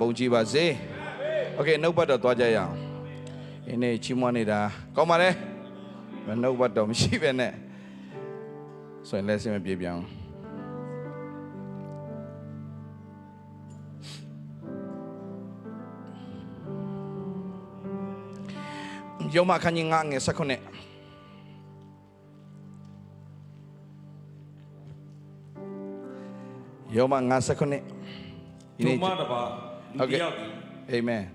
Bông chi bà dê. Ok, nấu bắt đầu toa chạy à. Cái này chim ngoan này đã. Có mà đấy. Và nấu bắt đầu mới chi bên này. Xoay lên xem bia biang. Yo mà khăn nhìn ngang nghe sắc con này. Yo mà ngang sắc con này. Okay. Amen.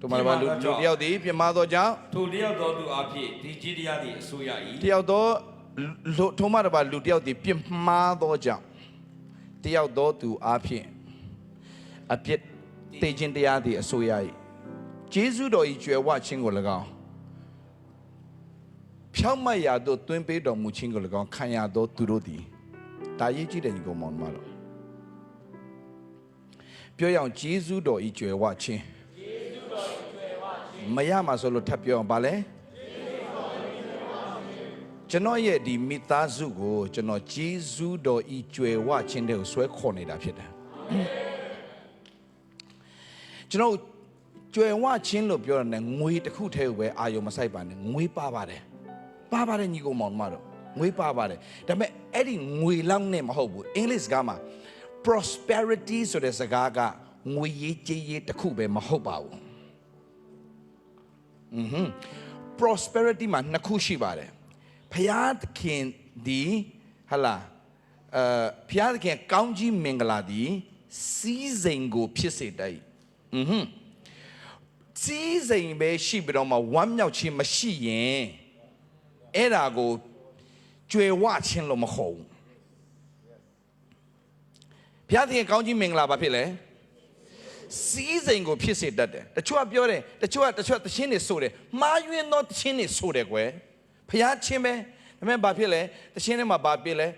Tumara lu diao di pima do ja. Tu diao do tu api di ji dia di suya i. Diao do tumara ba lu diao di pima do ja. Diao do tu api. Api te jin dia di suya i. Jesu do i jue wa ching ko lagao. ဖြောင်းမရတော့တွင်ပေးတော်မူခြင်းကို၎င်းခံရသောသူတို့သည်ဒါရေးကြည့်တဲ့ညီကောင်မောင်မတော်ပြောရအောင်ဂျေဇုတော်ဤကြွယ်ဝခြင်းမရမှာဆိုလို့ထပ်ပြောအောင်ဗာလဲကျွန်တော်ရဲ့ဒီမိသားစုကိုကျွန်တော်ဂျေဇုတော်ဤကြွယ်ဝခြင်းတွေကိုဆွဲခေါ်နေတာဖြစ်တယ်ကျွန်တော်ကြွယ်ဝခြင်းလို့ပြောတယ်ငွေတစ်ခုတည်းကိုပဲအာယုံမဆိုင်ပါနဲ့ငွေပါပါတယ်ပါပါတယ်ညီကောင်မောင်မတော်ငွေပါပါတယ်ဒါပေမဲ့အဲ့ဒီငွေလောက်နဲ့မဟုတ်ဘူးအင်္ဂလိပ်စကားမှာ prosperity ဆိုတဲ့စကားကငွေရေးကြေးရေးတစ်ခုပဲမဟုတ်ပါဘူးprosperity မှာနှစ်ခုရှိပါတယ်ဖယားသခင်ဒီဟလာဖယားသခင်ကောင်းကြီးမင်္ဂလာဒီစီးစိမ်ကိုဖြစ်စေတတ်စီးစိမ်ပဲရှိပြီးတော့မှဝမ်းမြောက်ခြင်းမရှိရင်အဲ့ဒါကိုကြွယ်ဝခြင်းလို့မခေါ်ဘူးဘုရားသခင်ကောင်းကြီးမင်္ဂလာပါဖြစ်လေစီးစိမ်ကိုဖြစ်စေတတ်တယ်တချို့ကပြောတယ်တချို့တခြင်းတွေဆိုတယ်မှားယွင်းသောတခြင်းတွေဆိုတယ်ကွယ်ဘုရားချင်းပဲဒါပေမဲ့ဘာဖြစ်လဲတခြင်းတွေမှာဘာဖြစ်လဲ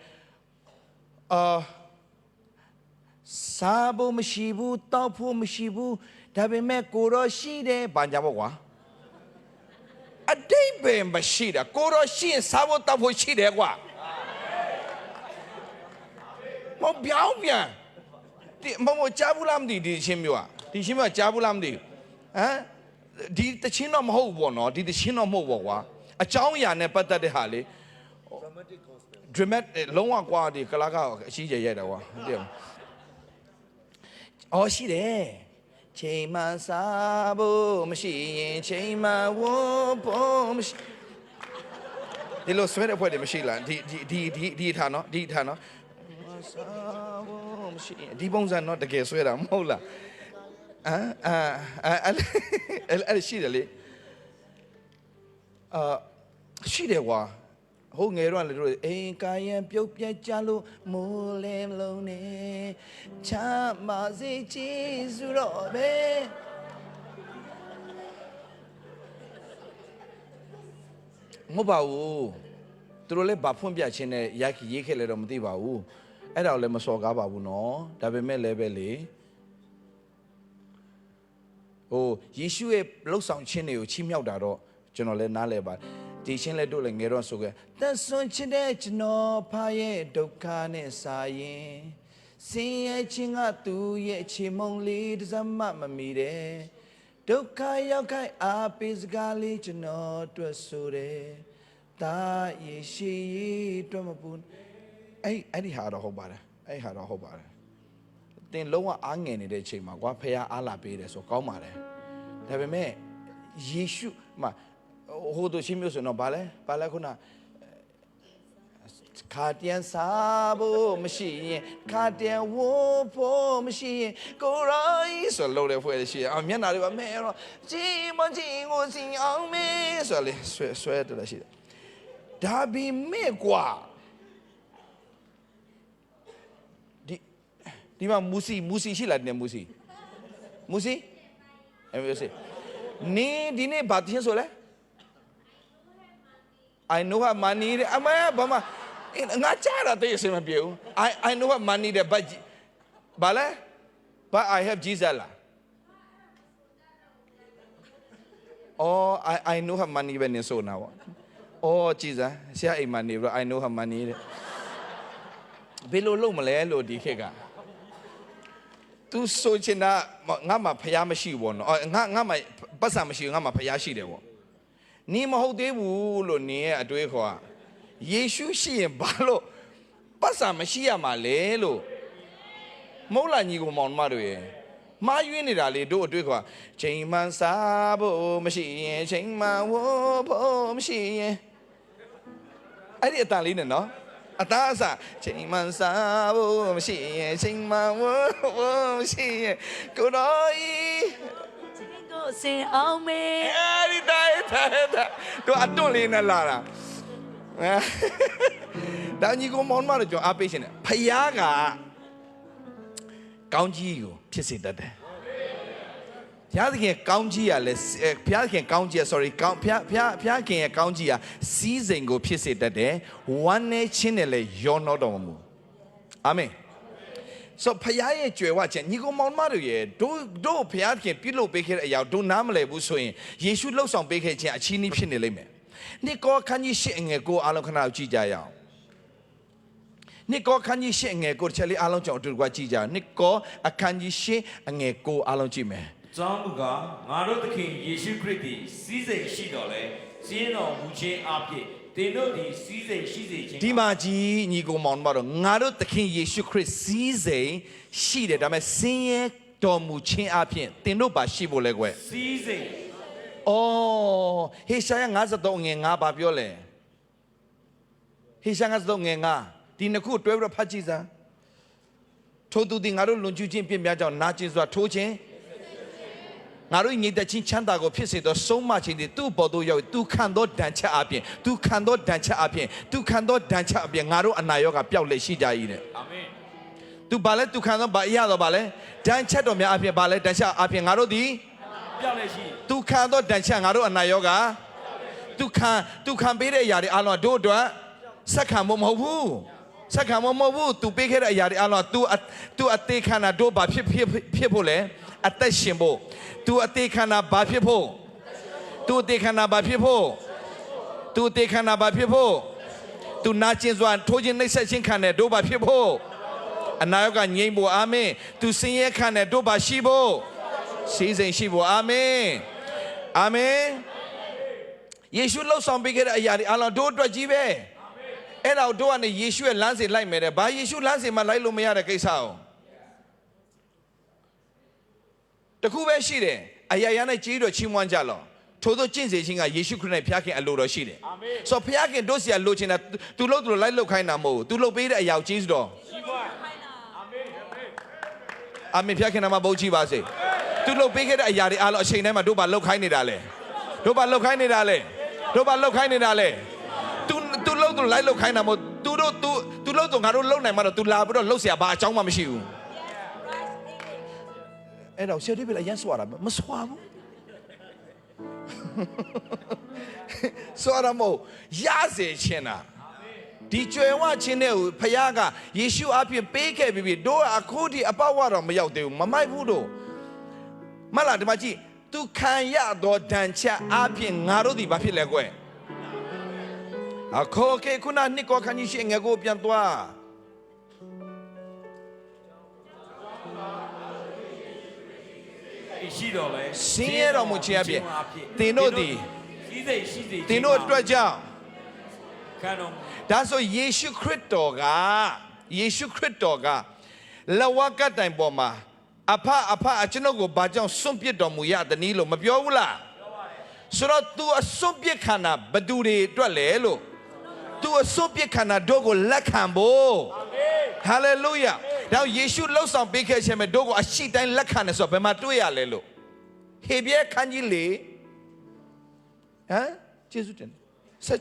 စားဖို့မရှိဘူးတောက်ဖို့မရှိဘူးဒါပေမဲ့ကိုရောရှိတယ်ဘာညာပေါ့ကွာအတိတ်ပဲမရှိတာကိုရောရှိရင်စားဖို့တောက်ဖို့ရှိတယ်ကွာမပြောင်းပြန်ဒီမကြားဘူးလားမသိဒီချင်းမျိုးอ่ะဒီချင်းမျိုးကြားဘူးလားမသိဟမ်ဒီတချင်းတော့မဟုတ်ဘူးပေါ့နော်ဒီတချင်းတော့မဟုတ်ပေါ့ကွာအကြောင်းအရာနဲ့ပတ်သက်တဲ့ဟာလေ dramatic လုံးဝကွာဒီကလာကအရှိကျရိုက်တာကွာတဲ့အော်ရှိတယ်ချိန်မှစားဖို့မရှိရင်ချိန်မှဝတ်ဖို့မရှိဒီလိုဆွဲတဲ့ဖွဲ့တွေမရှိလားဒီထားနော်ဒီထားနော်စားဖို့မရှိရင်ဒီပုံစံတော့တကယ်ဆွဲတာမဟုတ်လားအဲ့ရှိတယ်လေရှိတယ်ကွာဟိုငယ်တော့လေတို့အိမ်ကာယံပြုတ်ပြက်ကြလို့မိုးလဲမလုံးနဲ့ချမ်းမစေချီစုတော့ပဲမဟုတ်ပါဘူးသူတို့လည်းဘာဖွင့်ပြခြင်းနဲ့ရေးခဲ့လဲတော့မသိပါဘူးအဲ့ဒါကိုလည်းမစော်ကားပါဘူးနော်ဒါပေမဲ့လည်းပဲလေဟိုယေရှုရဲ့လှုပ်ဆောင်ခြင်းတွေကိုချီးမြှောက်တာတော့ကျွန်တော်လည်းနားလည်ပါဒီချင်းလက်တို့လည်းငယ်တော့ဆိုခဲ့သက်ဆွန်ချစ်တဲ့ကျွန်တော်ဖာရဲ့ဒုက္ခနဲ့စာရင်ဆင်းရဲခြင်းကသူ့ရဲ့အခြေမုံလေးတစ်စက်မှမမီတဲ့ဒုက္ခရောက်ခိုက်အားပေးစကားလေးကျွန်တော်တွေ့ဆိုတယ်ဒါယေရှုတွေ့မပူအဲ့ဒီဟာတော့ဟုတ်ပါတယ်အဲ့ဟာတော့ဟုတ်ပါတယ်တင်လုံးဝအားငယ်နေတဲ့အချိန်မှာကွာဖခင်အားလာပေးတယ်ဆိုကောင်းပါတယ်ဒါပေမဲ့ယေရှုမှာဟိုတို့ချင်းမျိုးဆိုတော့ဘာလဲခုနခါတန်စားဖို့မရှိရင်ခါတန်ဝဖို့မရှိရင်ကိုရိုင်းဆိုလို့လည်းဖွဲ့ရှိရအောင်မျက်နှာတွေကမဲတော့ကြည်မကြည်ကိုစီအောင်မဲဆိုလေဆွဲတယ်ရှိတယ်ဒါဘီမဲကွာဒီမှာမူစီရှိလားဒီမူစီနေဒီနေ့ဘာတင်းဆိုလဲI know what money အမဘာမငါကြားတာတည်းအစမပြေဘူး I know what money တဲ့ဘာလဲ but I have Jesus လား Oh I know what money ပဲနေဆိုနာပေါ့ Oh Jesus ဆရာအိမ်မှာနေပြီး I know what money တဲ့ဘယ်လိုလုပ်မလဲလို့ဒီခေတ်က သူဆိုချင်တာငါမှဖျားမရှိဘောနော်ငါမှပတ်စံမရှိငါမှဖျားရှိတယ်ပေါ့နင်မဟုတ်သေးဘူးလို့နင်ရဲ့အတွေးခေါ်ယေရှုရှိရင်ဘာလို့ပတ်စံမရှိရမှာလဲလို့မဟုတ်လားညီကိုမောင်မတို့ရဲ့မာယွင်းနေတာလေတို့အတွေ့ခေါ်ချိန်မှန်စားဖို့မရှိရင်ချိန်မှန်ဝဖို့မရှိရင်အဲ့ဒီအတန်လေးနဲ့နော်အသားအစားချိန်မှန်စားဖို့မရှိရင်ချိန်မှန်ဝဖို့မရှိရင်ကိုတော်ဤချင်းကိုစင်အောင်မေ အဲ့ဒီတိုင်းတို့အတွန့်လေးနဲ့လာတာဒါညီကိုမောင်မတို့ကြောင့်အားပေးရှင်တယ်ဖယားကကောင်းကြီးကိုဖြစ်စေတတ်တယ်ဘုရားသခင်ကောင်းကြီးကလည်းဘုရားသခင်ကောင်းကြီး sorry ကောင်းဘုရားခင်ရဲ့ကောင်းကြီးကစီးစိမ်ကိုဖြစ်စေတတ်တယ်ဝမ်းနဲ့ချင်းနဲ့လည်းရောနှောတော်မူအာမင်ဆိုဘုရားရဲ့ကြွယ်ဝခြင်းညီကောင်မောင်မတို့ရဲ့တို့ဘုရားသခင်ပြုလုပ်ပေးခဲ့တဲ့အရာတို့နားမလည်ဘူးဆိုရင်ယေရှုလှုပ်ဆောင်ပေးခဲ့ခြင်းအချီးနှီးဖြစ်နေလိမ့်မယ်နိကောခန်းကြီးရှစ်အငယ်ကိုအားလုံးခဏကြည့်ကြရအောင်နိကောခန်းကြီးရှစ်အငယ်ကိုချက်လေးအားလုံးကြောင့်အတူတူကကြည့်ကြအောင်နိကောအခန်းကြီးရှစ်အငယ်ကိုအားလုံးကြည့်မယ်ကြောင်းမူကားငါတို့သခင်ယေရှုခရစ်သည်စီးစိမ်ရှိတော်လဲစီးတော်မူခြင်းအဖြစ်သင်တို့သည်စီးစိမ်ရှိစေခြင်းဒီမှာကြီးညီကိုမောင်မတော်ငါတို့သခင်ယေရှုခရစ်စီးစိမ်ရှိတယ်ဒါပေမဲ့ဆင်းရဲတော်မူခြင်းအဖြစ်သင်တို့ပါရှိဖို့လဲကွယ်စီးစိမ်အော်ဟေရှာယ53ငယ်9ဘာပြောလဲဟေရှာယ53ငယ်9ဒီနှစ်ခုတွဲပြီးတော့ဖတ်ကြည့်စမ်းထိုသူသည်ငါတို့လွန်ကျူးခြင်းပြစ်များကြောင့်နာကျင်စွာထိုးခြင်းငါတို့ညီတဲ့ချင်းချမ်းသာကိုဖြစ်စေသောဆုံးမခြင်းတွေသူ့ဘော်တို့ရောက်သူခံသောဒဏ်ချက်အပြင်သူခံသောဒဏ်ချက်အပြင်သူခံသောဒဏ်ချက်အပြင်ငါတို့အနာရောဂါပျောက်လက်ရှိကြ၏တဲ့အာမင်သူဘာလဲသူခံသောဘာအရာတော့ဘာလဲဒဏ်ချက်တော်များအပြင်ဘာလဲဒဏ်ချက်အပြင်ငါတို့သည်ပျောက်လက်ရှိသူခံသောဒဏ်ချက်ငါတို့အနာရောဂါသူခံပေးတဲ့အရာတွေအားလုံးတို့အတွက်ဆက်ခံမဟုတ်ဘူးဆက်ခံမဟုတ်ဘူးသူပေးခဲ့တဲ့အရာတွေအားလုံး तू အသေးခံတာတို့ဘာဖြစ်ဖို့လဲအသက်ရှင်ဖို့သူအသေးခန္ဓာဘာဖြစ်ဖို့သူအသေးခန္ဓာဘာဖြစ်ဖို့သူအသေးခန္ဓာဘာဖြစ်ဖို့သူနာကျင်စွာထိုးခြင်းနှိပ်စက်ခြင်းခံတဲ့တို့ဘာဖြစ်ဖို့အနာရောဂါငြိမ်းဖို့အာမင်သူဆင်းရဲခံတဲ့တို့ဘာရှိဖို့စီးစိမ်ရှိဖို့အာမင်အာမင်ယေရှုလှုပ်ဆောင်ပေးခဲ့တဲ့အရာတွေအလုံးတို့အတွက်ကြီးပဲအဲ့ဒါတို့ကနေယေရှုရဲ့လမ်းစဉ်လိုက်မယ်တဲ့ဘာယေရှုလမ်းစဉ်မှာလိုက်လို့မရတဲ့ကိစ္စအောင်တခုပဲရှိတယ်အရာရာနဲ့ကြီးတော်ချီးမွမ်းကြလောထို့သောကျင့်စေခြင်းကယေရှုခရစ်နဲ့ဖျားခင်အလိုတော်ရှိတယ်အာမင်ဆိုတော့ဖျားခင်တို့စီကလိုချင်တာသူလှုပ်သူလိုက်လှုပ်ခိုင်းတာမဟုတ်ဘူးသူလှုပ်ပေးတဲ့အရာကိုကြီးတော်ရှိပါအာမင်အာမင်ဖျားခင်နာမဘုန်းကြီးပါစေသူလှုပ်ပေးခဲ့တဲ့အရာတွေအားလုံးအချိန်တိုင်းမှာတို့ဘာလှုပ်ခိုင်းနေတာလဲတို့ဘာလှုပ်ခိုင်းနေတာလဲတို့ဘာလှုပ်ခိုင်းနေတာလဲသူလှုပ်သူလိုက်လှုပ်ခိုင်းတာမဟုတ်သူလှုပ်သူငါတို့လှုပ်နိုင်မှာတော့သူလာပြီးတော့လှုပ်เสียဘာအကြောင်းမှမရှိဘူးအဲ့တော့ဆရာဒီပဲအရင်စွာတာမစွာဘူးစွာရမို့ရစေခြင်းတာဒီကြွယ်ဝခြင်းတဲ့ကိုဖခင်ကယေရှုအပြင်ပေးခဲ့ပြီးတို့အခုဒီအပေါက်ဝတော့မရောက်သေးဘူးမမိုက်ဘူးတို့မလားဒီမှာကြည့်သူခံရသောဒဏ်ချက်အပြင်ငါတို့ဒီဘာဖြစ်လဲကွယ်အခုကေခုနနှစ်ကောခန်းကြီးရှိငယ်ကိုပြန်သွားရှိတော်လဲဆင်းရဲတော်မူခြင်းအပြင်သင်တို့သည်စီးစိမ်ရှိစေသင်တို့အတွက်ကြောင့်ခံတော်ဒါဆိုယေရှုခရစ်တော်ကလဝကတိုင်ပေါ်မှာအဖကျွန်ုပ်ကိုဘာကြောင့်စွန့်ပစ်တော်မူရသနည်းလို့မပြောဘူးလားဆိုတော့ तू အစွန့်ပစ်ခန္ဓာဘသူတွေအတွက်လဲလို့ तू အစွန့်ပစ်ခန္ဓာတို့ကိုလက်ခံဖို့ဟာလေလုယာဒါယေရှုလှုပ်ဆောင်ပေးခဲ့ခြင်းမဲ့တို့ကိုအရှိတိုင်းလက်ခံတယ်ဆိုတော့ဘယ်မှာတွေ့ရလဲလို့ဟေဘရဲခန်းကြီးလေဟမ်ယေရှုတင်16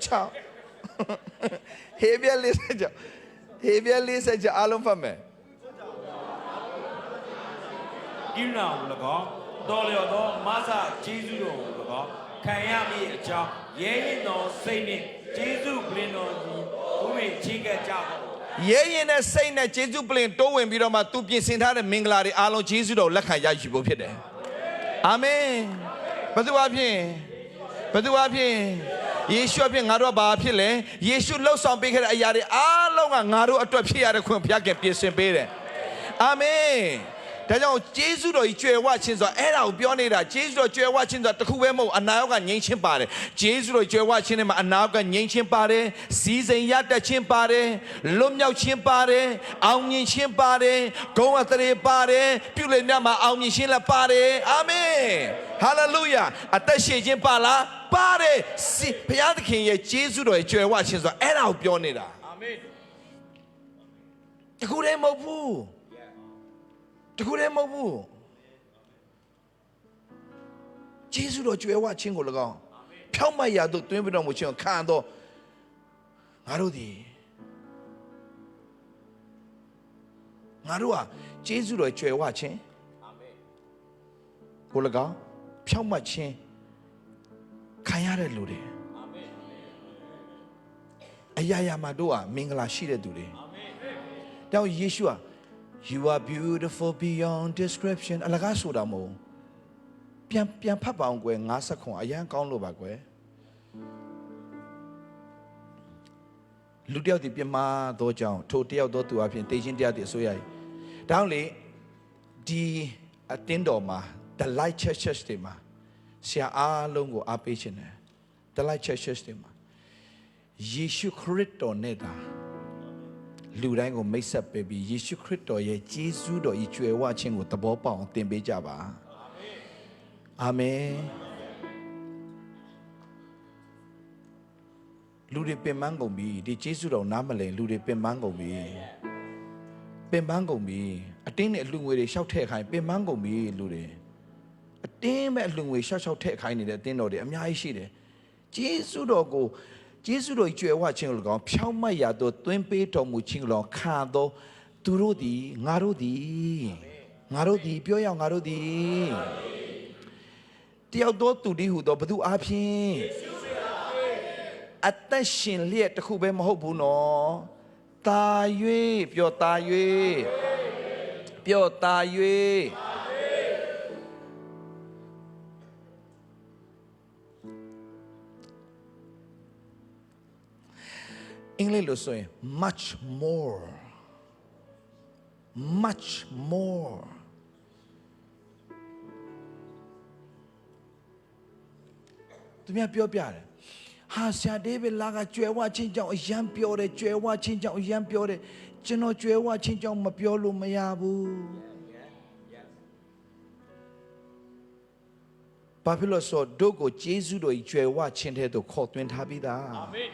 ဟေဘရဲလေး16အားလုံးဖတ်မယ်ကိရနာကို၎င်းတော်လျော်သောမဆာဂျေဇုတော်ကို၎င်းခံရမည်အကြောင်းရဲရင်တော်စိတ်နှင့်ဂျေဇုပလင်တော်ကြီးဘုရင်ချင်းကကြပါရဲရင်နဲ့စိတ်နဲ့ဂျေဇုပလင်တိုးဝင်ပြီးတော့မှသူပြင်ဆင်ထားတဲ့မင်္ဂလာတွေအားလုံးဂျေဇုတော်လက်ခံရယူဖို့ဖြစ်တယ်အာမင်ဘယ်သူအဖြစ်ယေရှုအဖြစ်ငါတို့ကဘာဖြစ်လဲယေရှုလှုပ်ဆောင်ပေးခဲ့တဲ့အရာတွေအားလုံးကငါတို့အတွက်ဖြစ်ရတဲ့ခွင့်ဘုရားကပြင်ဆင်ပေးတယ်အာမင် ဒါကြောင့်ဂျေဇုတော်ကြီးကြွယ်ဝခြင်းဆိုတာအဲ့ဒါကိုပြောနေတာဂျေဇုတော်ကြွယ်ဝခြင်းဆိုတာတခုပဲမဟုတ်အနာရောက်ကငြိမ်းချင်းပါတယ်ဂျေဇုတော်ကြွယ်ဝခြင်းနဲ့မှာအနာရောက်ကငြိမ်းချင်းပါတယ်စီးစိမ်ရတတ်ခြင်းပါတယ်လွတ်မြောက်ခြင်းပါတယ်အောင်မြင်ခြင်းပါတယ်ဂုဏ်အသရေပါတယ်ပြုလေမြတ်မှာအောင်မြင်ခြင်းလည်းပါတယ်အာမင်ဟာလေလုယာအသက်ရှင်ခြင်းပါလားပါတယ်ဘုရားသခင်ရဲ့ဂျေဇုတော်ရဲ့ကြွယ်ဝခြင်းဆိုတာအဲ့ဒါကိုပြောနေတာအာမင်တခုတည်းမဟုတ်ဘူးတခုတည်းမဟုတ်ဘူးဂျေဇုတော်ကြွယ်ဝခြင်းကို၎င်းဖြောင့်မတ်ရာသို့တွင်ပြီးတော်မူခြင်းကိုခံတော့ငါတို့ဟာဂျေဇုတော်ကြွယ်ဝခြင်းကို၎င်းဖြောင့်မတ်ခြင်းခံရတဲ့လူတွေအရာရာမှာတို့ဟာမင်္ဂလာရှိတဲ့သူတွေတောင်ယေရှုဟာYou are beautiful beyond description အလကားဆိုတာမဟုတ်ပြန်ဖတ်ပါအောင်ကွယ်50ခွန်အရန်ကောင်းလို့ပါကွယ်လူတယောက်ဒီပြမသောကြောင့်ထိုတယောက်သောသူအဖြစ်တေခြင်းတရားတည်အစိုးရည်ဒါကြောင့်လေဒီအတင်းတော်မှာ the light churches တွေမှာဆရာအားလုံးကိုအားပေးခြင်းတယ် the light churches တွေမှာယေရှုခရစ်တော်နဲ့တာလူတိုင်းကိုမိတ်ဆက်ပေးပြီးယေရှုခရစ်တော်ရဲ့ဂျေဇုတော်ဤကြွယ်ဝခြင်းကိုသဘောပေါက်အောင်သင်ပေးကြပါအာမင်လူတွေပင်ပန်းကုန်ပြီဒီဂျေဇုတော်နားမလည်လူတွေပင်ပန်းကုန်ပြီအတင်းနဲ့အလှငွေတွေရှောက်ထည့်ခိုင်းပင်ပန်းကုန်ပြီလူတွေအတင်းမဲ့အလှငွေရှောက်ထည့်ခိုင်းနေတဲ့အတင်းတော်တွေအများကြီးရှိတယ်ဂျေဇုတော်ကိုဂျေဇုတော်ကြွယ်ဝခြင်းကို၎င်းဖြောင့်မတ်ရာသို့သွင်းပေးတော်မူခြင်းကို၎င်းခံသောသူတို့သည်ငါတို့သည်ပြောရအောင်ငါတို့သည်တယောက်သောသူတည်းဟူသောဘုသူအားဖြင့်အသက်ရှင်လျက်တခုပဲမဟုတ်ဘူးနော်တာ၍ပြောတာ၍အင်္ဂလိပ်လိုဆိုရင် much more သူများပြောပြတယ်ဟာဆရာဒေးဗစ်လာကကြွယ်ဝချင်းကြောင့်အယံပြောတယ်ကြွယ်ဝချင်းကြောင့်အယံပြောတယ်ကျွန်တော်ကြွယ်ဝချင်းကြောင့်မပြောလို့မရဘူးဘာဖြစ်လို့ဆိုဒုကိုဂျေဇုတော်ကြီးကြွယ်ဝချင်းတဲ့သူခေါ်သွင်းထားပြီးသားအာမင်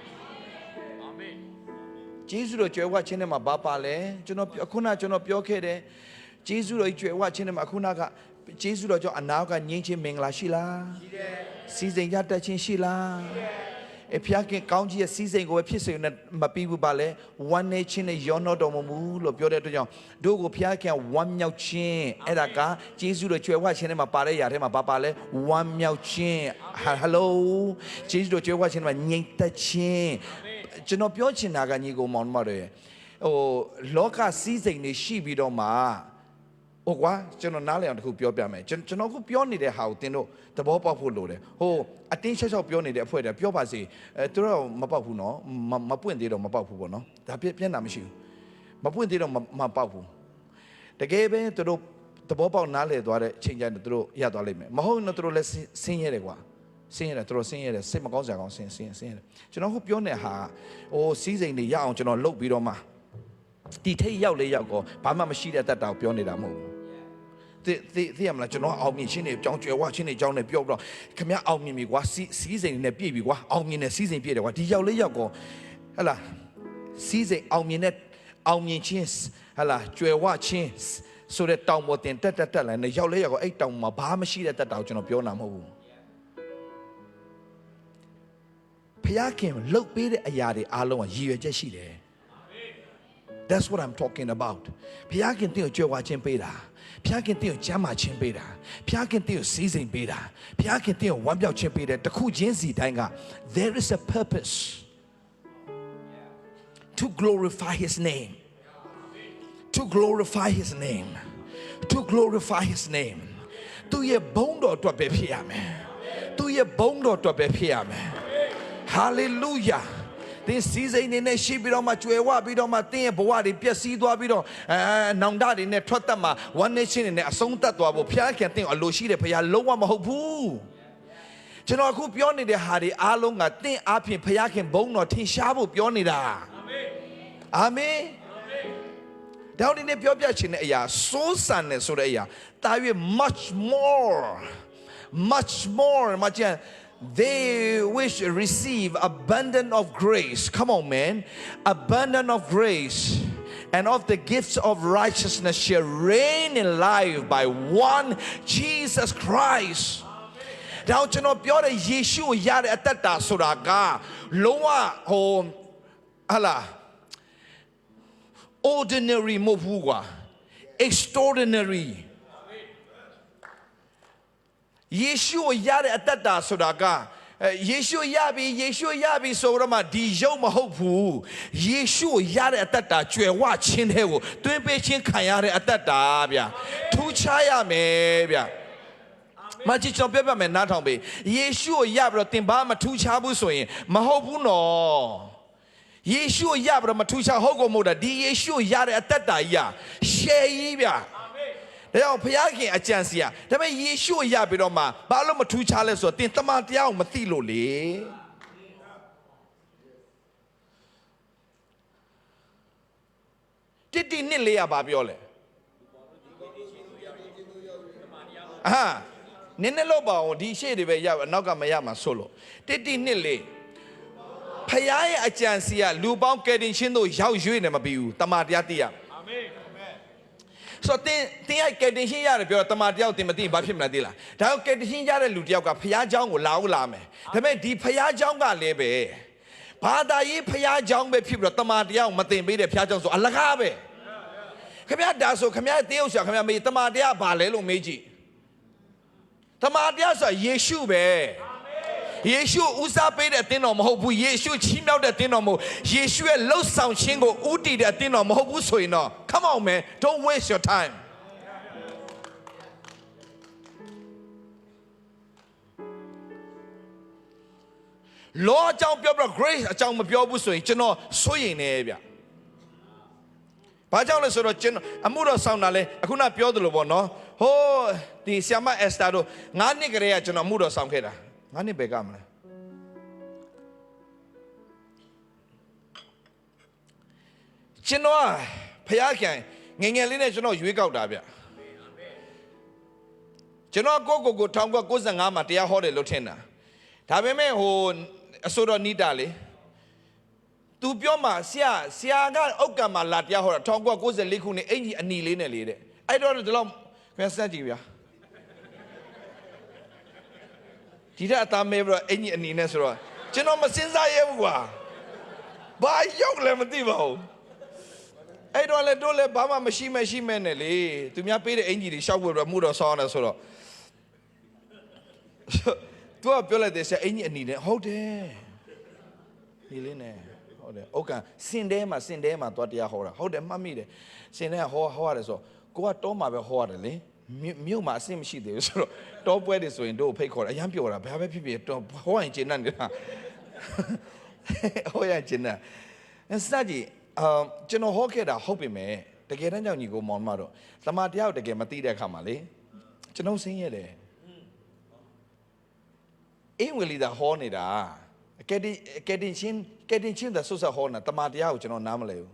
ဂျေဇုတော်ကြွယ်ဝခြင်းထဲမှာဘာပါလဲကျွန်တော်ပြောခဲ့တယ်ဂျေဇုတော်ကြွယ်ဝခြင်းထဲမှာခုနကဂျေဇုတော်ကြောင့်အနာကငြိမ်းချင်းမင်္ဂလာရှိလားရှိတယ်စီစဉ်ရတတ်ခြင်းရှိလားရှိတယ်အဖျားကကောင်းကြီးရဲ့စီစဉ်ကိုပဲဖြစ်စေနဲ့မပြီးဘူးပါလဲဝမ်းနေခြင်းနဲ့ရောတော့တော်မမူလို့ပြောတဲ့အတွက်ကြောင့်တို့ကိုဖျားကဝမ်းမြောက်ခြင်းအဲ့ဒါကဂျေဇုတော်ကြွယ်ဝခြင်းထဲမှာပါတဲ့ຢာထဲမှာဘာပါလဲဝမ်းမြောက်ခြင်းဟယ်လိုဂျေဇုတော်ကြွယ်ဝခြင်းထဲမှာငြိမ်သက်ခြင်းကျွန်တော်ပြောချင်တာကညီကိုမောင်မတွေလောကစည်းစိမ်တွေရှိပြီးတော့မှဟုတ်ကွာကျွန်တော်နားလည်အောင်တခုပြောပြမယ်ကျွန်တော်ခုပြောနေတဲ့ဟာကိုသင်တို့သဘောပေါက်ဖို့လိုတယ်အတင်းချက်ပြောနေတဲ့အဖွဲ့တွေပြောပါစေသူတို့မပေါက်ဘူးနော်မပွင့်သေးတော့မပေါက်ဘူးပေါ့နော်ဒါပြက်တာမရှိဘူးမပွင့်သေးတော့မပေါက်ဘူးတကယ်ပဲသူတို့သဘောပေါက်နားလည်သွားတဲ့ချိန်ကျရင်သူတို့ရသွားလိမ့်မယ်မဟုတ်ရင်သူတို့လည်းဆင်းရဲတယ်ကွာဆင်းရဲတယ်သူတို့ဆင်းရဲတယ်စိတ်မကောင်းစရာကောင်းဆင်းရဲတယ်ကျွန်တော်ခုပြောနေဟာစီးစိမ်တွေရအောင်ကျွန်တော်လှုပ်ပြီးတော့မှဒီထိတ်ရောက်လေရောက်ကောဘာမှမရှိတဲ့တတ်တာကိုပြောနေတာမဟုတ်ဘူးသိရမလားကျွန်တော်အောင်မြင်ခြင်းတွေအကြောင်းကြွယ်ဝခြင်းတွေအကြောင်းနဲ့ပြောပြီးတော့ခင်ဗျာအောင်မြင်ပြီကွာစီးစိမ်တွေနဲ့ပြည့်ပြီကွာအောင်မြင်တဲ့စီးစိမ်ပြည့်တယ်ကွာဒီရောက်လေရောက်ကောဟလာစီးစိမ်အောင်မြင်ခြင်းဟလာကြွယ်ဝခြင်းဆိုတဲ့တောင်ပေါ်တင်တက်လာနေရောက်လေရောက်ကောအဲ့တောင်မှာဘာမှမရှိတဲ့တတ်တာကိုကျွန်တော်ပြောတာမဟုတ်ဘူးဖျားခင်လှုပ်ပေးတဲ့အရာတွေအားလုံးကရည်ရွယ်ချက်ရှိတယ် That's what I'm talking about ဖျားခင်တင်ကိုကြွယ်ဝခြင်းပေးတာဖျားခင်တင်ကိုကျမ်းမာခြင်းပေးတာဖျားခင်တင်ကိုစီးစိမ်ပေးတာဖျားခင်တင်ကိုဝမ်းမြောက်ခြင်းပေးတယ်တစ်ခုချင်းစီတိုင်းက there is a purpose to glorify his name to glorify his nameသူရဲ့ဘုန်းတော်အတွက်ပဲဖြစ်ရမယ်သူရဲ့ဘုန်းတော်အတွက်ပဲဖြစ်ရမယ်Hallelujah တင်းစီးစိမ်နေနဲ့ရှိပြီးတော့မှကျွယ်ဝပြီးတော့မှတင်းရဲ့ဘဝတွေပျက်စီးသွားပြီးတော့နောင်တတွေနဲ့ထွက်သက်မှာဝမ်းနေချင်းတွေနဲ့အဆုံးသတ်သွားဖို့ဘုရားခင်တင်းအလိုရှိတယ်ဘုရားလုံးဝမဟုတ်ဘူးကျွန်တော်အခုပြောနေတဲ့ဟာတွေအားလုံးကတင်းအားဖြင့်ဘုရားခင်ဘုန်းတော်ထင်ရှားဖို့ပြောနေတာအာမင်ဒါဒီနေ့ပြောပြချင်တဲ့အရာစိုးစံနေဆိုတဲ့အရာတာ၍ much more မကျန် they wish receive abundance of grace come on man abundance of grace and of the gifts of righteousness shall reign in life by one Jesus Christ ဒါကျွန်တော်ပြောတဲ့ယေရှုကိုရတဲ့အတ္တဆိုတာကလုံးဝဟာလား ordinary မဟုတ်ဘူးကွာ extraordinary ယေရှုရတဲ့အတ္တဆိုတာကယေရှုရပြီဆိုတော့မှဒီရုပ်မဟုတ်ဘူးယေရှုရတဲ့အတ္တကြွယ်ဝခြင်းတဲ့ကိုတွင်ပေးခြင်းခံရတဲ့အတ္တဗျာထူးခြားရမယ်ဗျာမကြည့်ကျွန်တော်ပြမယ်နားထောင်ပေးယေရှုရပြီးတော့သင်ဘာမှထူးခြားဘူးဆိုရင်မဟုတ်ဘူးနော်ယေရှုရပြီးတော့မထူးခြားဟုတ်ကုန်မို့တာဒီယေရှုရတဲ့အတ္တကြီးရှယ်ကြီးဗျာဒါကြောင့်ဘုရားခင်အကြံစီဒါပေမဲ့ယေရှုရပြီးတော့မှဘာလို့မထူးခြားလဲဆိုတော့သင်တမန်တရားကိုမသိလို့လေတိနှစ်လေးရပါပြောလဲနင်းနဲ့လို့ပါအောင်ဒီရှေ့တွေပဲရနောက်ကမရမှာဆိုလို့တိနှစ်လေးဖခင်ရဲ့အကြံစီကလူပေါင်းကယ်တင်ခြင်းတို့ရောက်ရွေ့နေမပြီးဘူးတမန်တရားသိရအာမင်ဆိုတင်ရဲ့ကယ်တင်ခြင်းရတယ်ပြောတမန်တရားတင်မသိဘာဖြစ်မလဲသိလားဒါကကယ်တင်ခြင်းရတဲ့လူတယောက်ကဖခင်เจ้าကိုလာမယ်ဒါပေမဲ့ဒီဖခင်เจ้าကလည်းပဲဘာသာရေးဖခင်เจ้าပဲဖြစ်ပြီးတော့တမန်တရားကိုမတင်ပေးတဲ့ဖခင်เจ้าဆိုအလကားပဲခင်ဗျာဒါဆိုခင်ဗျာတေးဥစ္စာခင်ဗျာမေးတမန်တရားဘာလဲလို့မေးကြည့်တမန်တရားဆိုယေရှုပဲယေရှုဦးစားပေးတဲ့အသင်းတော်မဟုတ်ဘူးယေရှုချီးမြှောက်တဲ့အသင်းတော်မဟုတ်ယေရှုရဲ့လှုပ်ဆောင်ခြင်းကိုဥတည်တဲ့အသင်းတော်မဟုတ်ဘူးဆိုရင်တော့ come on man don't waste your time လောအကြောင်းပြောပြီး grace အကြောင်းမပြောဘူးဆိုရင်ကျွန်တော်စိုးရိမ်နေဗျဘာကြောင့်လဲဆိုတော့ကျွန်တော်အမှုတော်ဆောင်တာလဲအခုနပြောသလိုပေါ့နော်ဟိုးဒီဆီယမအက်စတာတို့9နှစ်ကလေးကကျွန်တော်အမှုတော်ဆောင်ခဲ့တာ9နှစ်ပဲကမလဲကျွန်တော်ဖျားခင်ငယ်လေးနဲ့ကျွန်တော်ရွေးကောက်တာဗျကျွန်တော်ကို1995မှာတရားဟောတယ်လို့ထင်တာဒါပေမဲ့ဟိုအစိုးရနီးတာလေသူပြောမှာဆရာကအောက်ကမှာလာတရားဟောတာ1994ခုနှစ်အင်ကြီးအနီလေးနဲ့လေတဲ့အဲ့တော့ဒီလောက်ခွဲစက်ကြည့်ဗျာဒီတဲ့အသားမဲပြီးတော့အင်ကြီးအနီနဲ့ဆိုတော့ကျွန်တော်မစင်စားရဘူးကွာဘာရောက်လဲမသိပါဘူးအဲ့တော့လေတို့လည်းဘာမှမရှိမဲ့နဲ့လေသူများပေးတဲ့အင်ကြီးတွေရှောက်ဖို့တော့မှုတော့ဆောင်းတယ်ဆိုတော့သူကပြောလိုက်တယ်ဆရာအင်ကြီးအနီနဲ့ဟုတ်တယ်ဒီလေးနဲ့ဟုတ်တယ်ဥက္ကံစင်တဲမှာသွားတရားဟောတာဟုတ်တယ်မှတ်မိတယ်စင်တဲကဟောရတယ်ဆိုကိုကတောမှာပဲဟောရတယ်လေမြို့မှာအဆင့်မရှိသေးဘူးဆိုတော့တောပွဲတွေဆိုရင်တို့ဖိတ်ခေါ်တာအရမ်းပြောတာဘာပဲဖြစ်ဖြစ်ဟောရင်ကျင်နေတာဟောရင်ကျင်နေတာစကြည့်ကျွန်တော်ဟောခဲ့တာဟုတ်ပြီမဲ့တကယ်တမ်းကြောင့်ညီကိုမောင်မတော့သမာတရားကိုတကယ်မသိတဲ့အခါမှာလေကျွန်တော်ဆင်းရဲတယ်အင်္ဂလိပ်သာဟောနေတာကဲတင်ချင်းတဲ့ဆိုဆာဟောနေတာတမာတရားကိုကျွန်တော်နားမလဲဘူး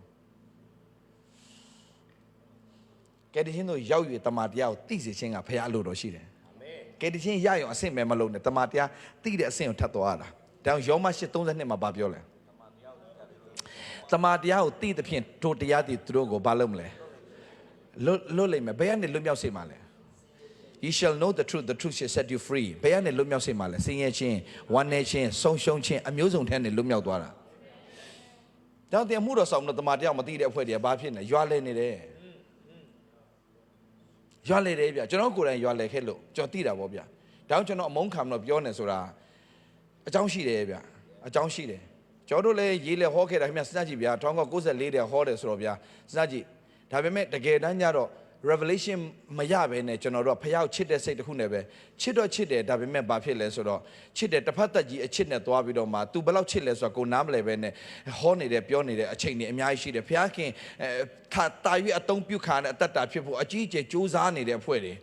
ကဲတင်ချင်းတို့ရောက်ရတမာတရားကိုသိစေခြင်းကဖခင်လို့တော့ရှိတယ်အာမင်ကဲတင်ချင်းရအောင်အဆင့်ပဲမလုပ်နဲ့တမာတရားသိတဲ့အဆင့်ကိုထပ်သွားတာဒါကြောင့်ယောမ8:32မှာပြောလဲတမာတရားကိုသိတဲ့ဖြင့်တို့တရားတွေသူတို့ကိုဘာလုပ်မလဲလွတ်လိမ့်မယ်ဘယ်ကနေလွတ်မြောက်စေမှာလဲYou shall know the truth shall set you free ဘယ်ကနေလွတ်မြောက်စေမှာလဲဆင်းရဲခြင်းဝမ်းနည်းခြင်းဆုံးရှုံးခြင်းအမျိုးစုံထဲနဲ့လွတ်မြောက်သွားတာဒါကြောင့်တင်မှုတော်ဆောင်တော့တမန်တရားမသိတဲ့အဖွဲ့တွေကဘာဖြစ်နေရွာလဲနေတယ်ရွာလဲတယ်ဗျကျွန်တော်ကိုယ်တိုင်ရွာလဲခဲ့လို့ကျွန်တော်သိတာပေါ့ဗျဒါကြောင့်ကျွန်တော်အမုန်းခံတော့ပြောနေဆိုတာအကြောင်းရှိတယ်ဗျအကြောင်းရှိတယ်ကျွန်တော်တို့လည်းရေးလဲဟောခဲ့တာခင်ဗျစဉ်းစားကြည့်ဗျ1994တဲ့ဟောတယ်ဆိုတော့ဗျစဉ်းစားကြည့်ဒါပေမဲ့တကယ်တမ်းကျတော့ revelation မရဘဲနဲ့ကျွန်တော်တို့ကဖယောက်ချစ်တဲ့စိတ်တစ်ခုနဲ့ပဲချစ်တော့ချစ်တယ်ဒါပေမဲ့ဘာဖြစ်လဲဆိုတော့ချစ်တယ်တစ်ဖက်သက်ကြီးအချစ်နဲ့သွားပြီးတော့မှ तू ဘယ်လောက်ချစ်လဲဆိုတော့ကိုနားမလဲပဲနဲ့ဟောနေတယ်ပြောနေတယ်အချိန်တွေအများကြီးရှိတယ်ဖခင်တာရွေးအတုံးပြုခါနဲ့အသက်တာဖြစ်ဖို့အကြီးအကျယ်စူးစမ်းနေတဲ့အဖွဲ့တွေ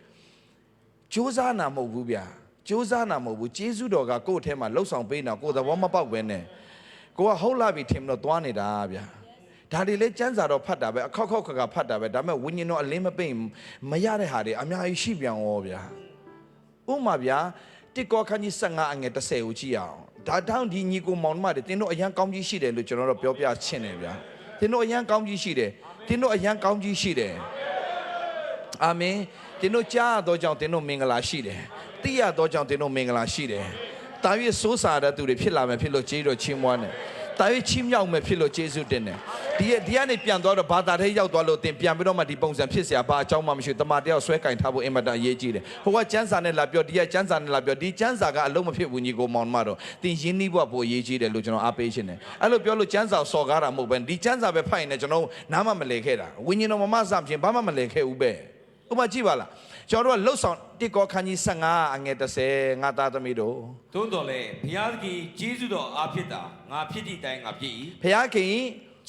စူးစမ်းတာမဟုတ်ဘူးဗျာစူးစမ်းတာမဟုတ်ဘူးဂျေဇုတော်ကကိုယ့်အထဲမှာလှုပ်ဆောင်ပေးနေတာကိုယ်သဘောမပေါက်ပဲနဲ့ကိုကဟုတ်လာပြီထင်လို့သွားနေတာဗျာဒါတွေလည်းစံစာတော့ဖတ်တာပဲအခောက်ခောက်ခါခါဖတ်တာပဲဒါပေမဲ့ဝိညာဉ်တော်အလင်းမပိတ်မရတဲ့ဟာတွေအများကြီးရှိပြန်ရောဗျာဥမာဗျာတိကောခန်းကြီး15အငယ်30ကိုကြည့်အောင်ဒါတောင်ဒီညီကိုမောင်နှမတွေတင်းတို့အရန်ကောင်းကြီးရှိတယ်လို့ကျွန်တော်တို့ပြောပြချင်တယ်ဗျာတင်းတို့အရန်ကောင်းကြီးရှိတယ်တင်းတို့အရန်ကောင်းကြီးရှိတယ်အာမင်တင်းတို့ကြားသောကြောင့်တင်းတို့မင်္ဂလာရှိတယ်သိရသောကြောင့်တင်းတို့မင်္ဂလာရှိတယ်တာ၍စိုးစားတဲ့သူတွေဖြစ်လာမယ်ဖြစ်လို့ကျေးတော်ချီးမွမ်းတယ်တာ၍ချီးမြှောက်မယ်ဖြစ်လို့ကျေးဇူးတင်တယ်ဒီကနေပြန်သွားတော့ဘာသာထဲရောက်သွားလို့တင်ပြန်ပြီးတော့မှဒီပုံစံဖြစ်เสียဘာအကြောင်းမှမရှိတမန်တယောက်ဆွဲကင်ထားဖို့အင်မတန်အရေးကြီးတယ်ဟိုကကျမ်းစာနဲ့လာပြောဒီကကျမ်းစာနဲ့လာပြောဒီကျမ်းစာကအလုံးမဖြစ်ဘူးညီကိုမောင်မတော်တင်ရင်းနှီးဖို့ပိုအရေးကြီးတယ်လို့ကျွန်တော်အားပေးရှင်တယ်အဲ့လိုပြောလို့ကျမ်းစာစော်ကားတာမဟုတ်ပဲဒီကျမ်းစာပဲဖတ်ရင်လည်းကျွန်တော်နားမမလဲခဲ့တာဝိညာဉ်တော်မမဆမချင်းဘာမှမလဲခဲ့ဘူးပဲဥပမာကြည့်ပါလားကျွန်တော်တို့ကလှုပ်ဆောင်တိကောခန်းကြီး15အငယ်30ငါသားသမီးတို့သို့တော်လည်းဘုရားသခင်ဂျေဇုတော်အားဖြင့်တာငါဖြစ်သည့်တိုင်ငါဖြစ်၏ဘုရားခင်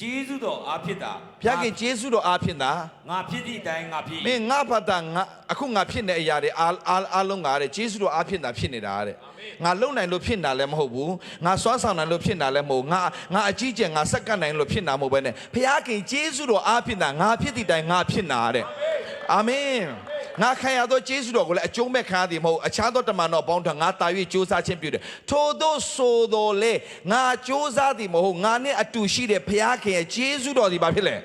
ဂျေဇုတော်အားဖြင့်တာဘုရားခင်ဂျေဇုတော်အားဖြင့်တာငါဖြစ်သည့်တိုင်ငါဖြစ်မင်းငါဘာသာငါအခုငါဖြစ်နေတဲ့အရာတွေအားလုံးကတဲ့ဂျေဇုတော်အားဖြင့်တာဖြစ်နေတာတဲ့ငါလုံနိုင်လို့ဖြစ်တာလည်းမဟုတ်ဘူးငါစွမ်းဆောင်နိုင်လို့ဖြစ်တာလည်းမဟုတ်ငါအကြီးကျယ်ငါစက္ကန့်နိုင်လို့ဖြစ်တာမဟုတ်ဘဲနဲ့ဘုရားခင်ဂျေဇုတော်အားဖြင့်တာငါဖြစ်သည့်တိုင်ငါဖြစ်တာတဲ့အာမင်ငါခံရသောကျေးဇူးတော်ကိုလည်းအကျုံးမဲ့ခံရသည်မဟုတ်အခြားသောတမန်တော်ပေါင်းထံငါတာ၍ကြိုးစားခြင်းပြုတယ်ထို့သောဆိုတော်လေငါကြိုးစားသည်မဟုတ်ငါနဲ့အတူရှိတဲ့ဘုရားခင်ရဲ့ကျေးဇူးတော်ဒီဘာဖြစ်လဲ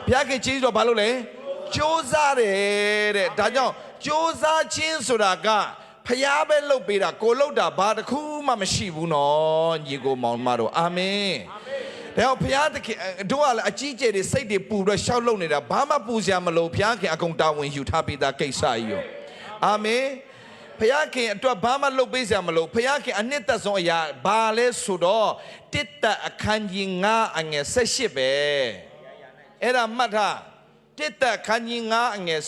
ဘုရားခင်ကျေးဇူးတော်ဘာလို့လဲကြိုးစားတယ်တဲ့ဒါကြောင့်ကြိုးစားခြင်းဆိုတာကဖျားပဲလုပ်ပေးတာကိုလုပ်တာဘာတစ်ခုမှမရှိဘူးနော်ညီကိုမောင်မတို့အာမင်ဒါဘုရားသခင်တို့ကလည်းအကြီးကျယ်တွေစိတ်တွေပူတော့ရှောက်လုံနေတာဘာမှပူစရာမလိုဘုရားခင်အကုန်တာဝန်ယူထားပြီးသားကိစ္စကြီးရောအာမင်ဘုရားခင်အတွက်ဘာမှလုပ်ပေးစရာမလိုဘုရားခင်အနှစ်သက်ဆုံးအရာဘာလဲဆိုတော့တစ်သက်အခန်းကြီး9အငယ်18ပဲအဲ့ဒါမှတ်ထားတစ်သက်အခန်းကြီး9အငယ်18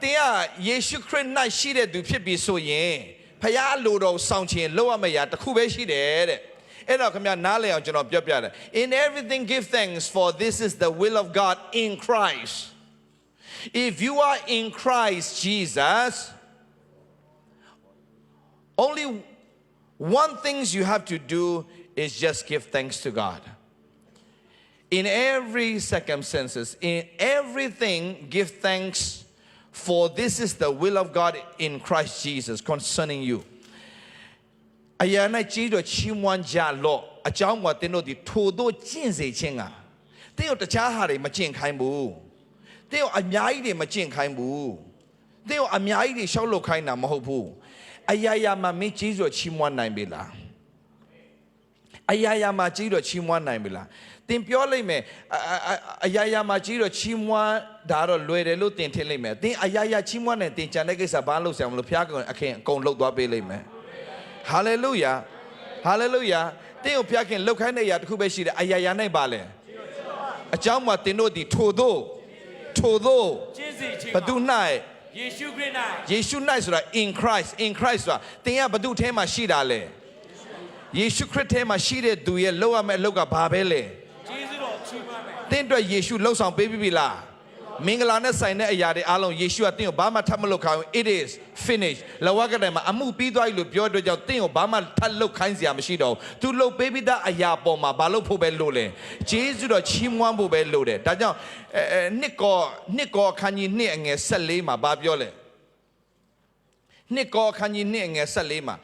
တရားယေရှုခရစ်၌ရှိတဲ့သူဖြစ်ပြီးဆိုရင်ဖျားလိုတော်ဆောင်ခြင်းလောက်ရမယ့်ရာတစ်ခုပဲရှိတယ်တဲ့အဲ့တော့ခင်ဗျာနားလည်အောင်ကျွန်တော်ပြောပြတယ် In everything give thanks for this is the will of God in Christ if you are in Christ Jesus only one thing you have to do is just give thanks to God in every circumstances in everything give thanks for this is the will of God in Christ Jesus concerning you အရာ၌ကြီးတော်ချီးမွမ်းကြလော့အကြောင်းကသင်တို့ဒီထိုတို့ကျင့်စေခြင်းကသင်တို့တခြားဟာတွေမကျင့်ခိုင်းဘူးသင်တို့အများကြီးတွေမကျင့်ခိုင်းဘူးသင်တို့အများကြီးတွေရှောက်လုပ်ခိုင်းတာမဟုတ်ဘူးအရာမှာမင်းကြီးတော်ချီးမွမ်းနိုင်ပြီလားအရာမှာကြီးတော်ချီးမွမ်းနိုင်ပြီလားတင်ပြောလိုက်မယ်အရာမှာကြီးတော့ချီးမွမ်းဒါတော့လွယ်တယ်လို့တင်ထင်လိုက်မယ်တင်အရာချီးမွမ်းတယ်တင်ကြံတဲ့ကိစ္စဘာလို့ဆရာမလို့ဖျားကအခင်အကုန်လှုပ်သွားပေးလိုက်မယ်ဟာလေလုယာဟာလေလုယာတင်ကိုဖျားခင်လှုပ်ခိုင်းတဲ့အရာတစ်ခုပဲရှိတယ်အရာ၌ပါလဲအကြောင်းမှာတင်တို့ဒီထို့သောကျင့်စေခြင်းဘသူ၌ယေရှုခရစ်၌ယေရှု၌ဆိုတာ in Christ ဆိုတာတင်ကဘသူထဲမှာရှိတာလဲယေရှုခရစ်ထဲမှာရှိတဲ့သူရဲ့လောက်ရမယ့်အလောက်ကဘာပဲလဲသင်တို့ယေရှုလှုပ်ဆောင်ပေးပြီလားမင်္ဂလာနဲ့ဆိုင်တဲ့အရာတွေအားလုံးယေရှုကသင်ကိုဘာမှထပ်မလုပ်ခိုင်းဘူး it is finished လောကကတည်းမှာအမှုပြီးသွားပြီလို့ပြောတဲ့ကြောင့်သင်ကိုဘာမှထပ်လုပ်ခိုင်းစရာမရှိတော့ဘူးသူလှုပ်ပေးပြီးသားအရာပေါ်မှာဘာလုပ်ဖို့ပဲလိုလဲဂျေဇုတော်ချီးမွမ်းဖို့ပဲလိုတယ်ဒါကြောင့်နှစ်ကောအခန်းကြီး2အငယ်14မှာဘာပြောလဲနှစ်ကောအခန်းကြီး2အငယ်14မှာ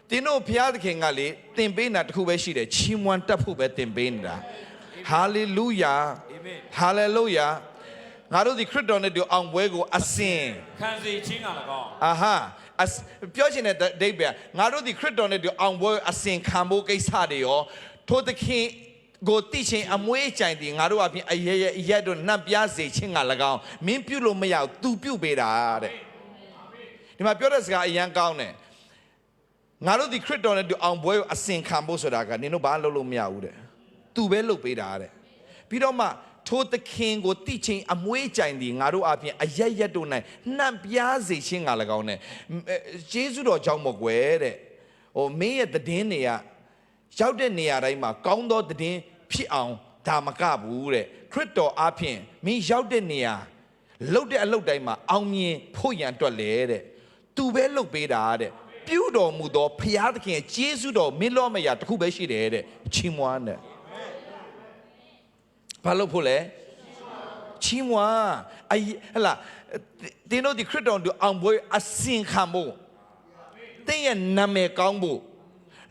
သင်တို့ဘုရားသခင်ကလေသင်ပေးတာတစ်ခုပဲရှိတယ်ချီးမွမ်းတတ်ဖို့ပဲသင်ပေးနေတာHallelujah. Hallelujah. ငါတို့ဒီခရစ်တော်နဲ့တူအောင်ပွဲကိုအစဉ်ခံစေခြင်းက၎င်းအာဟာပြောချင်တဲ့ဒိဗ္ဗာငါတို့ဒီခရစ်တော်နဲ့တူအောင်ပွဲအစဉ်ခံဖို့ကိစ္စတွေရောထိုသခင်ကိုတိချင်းအမွေးကြိုင်တယ်ငါတို့အပြင်အရက်တို့နှံ့ပြားစေခြင်းက၎င်းမင်းပြုလို့မရဘူးသူပြုပေးတာတဲ့ဒီမှာပြောတဲ့စကားအရန်ကောင်းတယ်ငါတို့ဒီခရစ်တော်နဲ့တူအောင်ပွဲကိုအစဉ်ခံဖို့ဆိုတာကနင်တို့ဘာလုပ်လို့မရဘူးတဲ့သူပဲလုပ်ပေးတာတဲ့ပြီးတော့မှ ထိုသခင်ကိုတိချင်းအမွေးကြိုင်သည်ငါတို့အပြင်အယက်ရက်တို့၌နှံ့ပြားစေခြင်းငါ၎င်းနဲ့ယေရှုတော်ကြောင့်မကွယ်တဲ့ဟိုမင်းရဲ့သင်းတွေကရောက်တဲ့နေရာတိုင်းမှာကောင်းသောသင်းဖြစ်အောင်ဒါမကဘူးတဲ့ခရစ်တော်အပြင်မင်းရောက်တဲ့နေရာလှုပ်တဲ့အလုပ်တိုင်းမှာအောင်မြင်ဖို့ရန်အတွက်လေတဲ့သူပဲလှုပ်ပေးတာတဲ့ပြုတော်မူသောဖျားသခင်ယေရှုတော်မင်းလောမယာတခုပဲရှိတယ်တဲ့ချီးမွမ်းတဲ့ဘာလို့ဖို့လဲချီးမွမ်းဟလာတင်းတို့ဒီခရစ်တော်တို့အောင်ပွဲအစင်ခံဖို့တင်းရဲ့နာမည်ကောင်းဖို့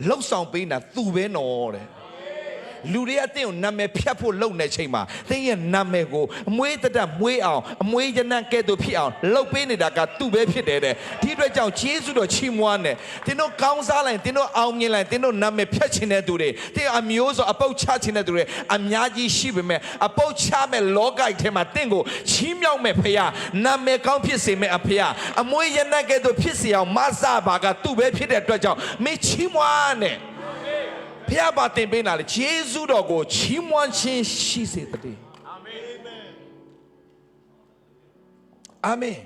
လှုပ်ဆောင်ပေးတာသူပဲနော်တဲ့လူတွေအတင်းကိုနာမည်ဖြတ်ဖို့လုပ်နေချိန်မှာတင်းရဲ့နာမည်ကိုအမွေးတတ်မွေးအောင်အမွေးရနံ့ကဲ့သို့ဖြစ်အောင်လှုပ်ပေးနေတာကသူပဲဖြစ်တယ်တဲ့ဒီအတွက်ကြောင့်ယေရှုတော်ချီးမွမ်းတယ်တင်းတို့ကောင်းစားလိုက်တင်းတို့အောင်မြင်လိုက်တင်းတို့နာမည်ဖြတ်ခြင်းတဲ့သူတွေတင်းအမျိုးဆိုအပုတ်ချခြင်းတဲ့သူတွေအများကြီးရှိပေမဲ့အပုတ်ချမဲ့လောကထဲမှာတင်းကိုချီးမြှောက်မဲ့ဖခင်နာမည်ကောင်းဖြစ်စေမဲ့အဖေအမွေးရနံ့ကဲ့သို့ဖြစ်စေအောင်မဆပါကသူပဲဖြစ်တဲ့အတွက်ကြောင့်မင်းချီးမွမ်းတယ်ဖျားပါတင်ပေးနာလေယေရှုတော်ကိုချီးမွမ်းခြင်းရှိစေတည်းအာမင်အာမင်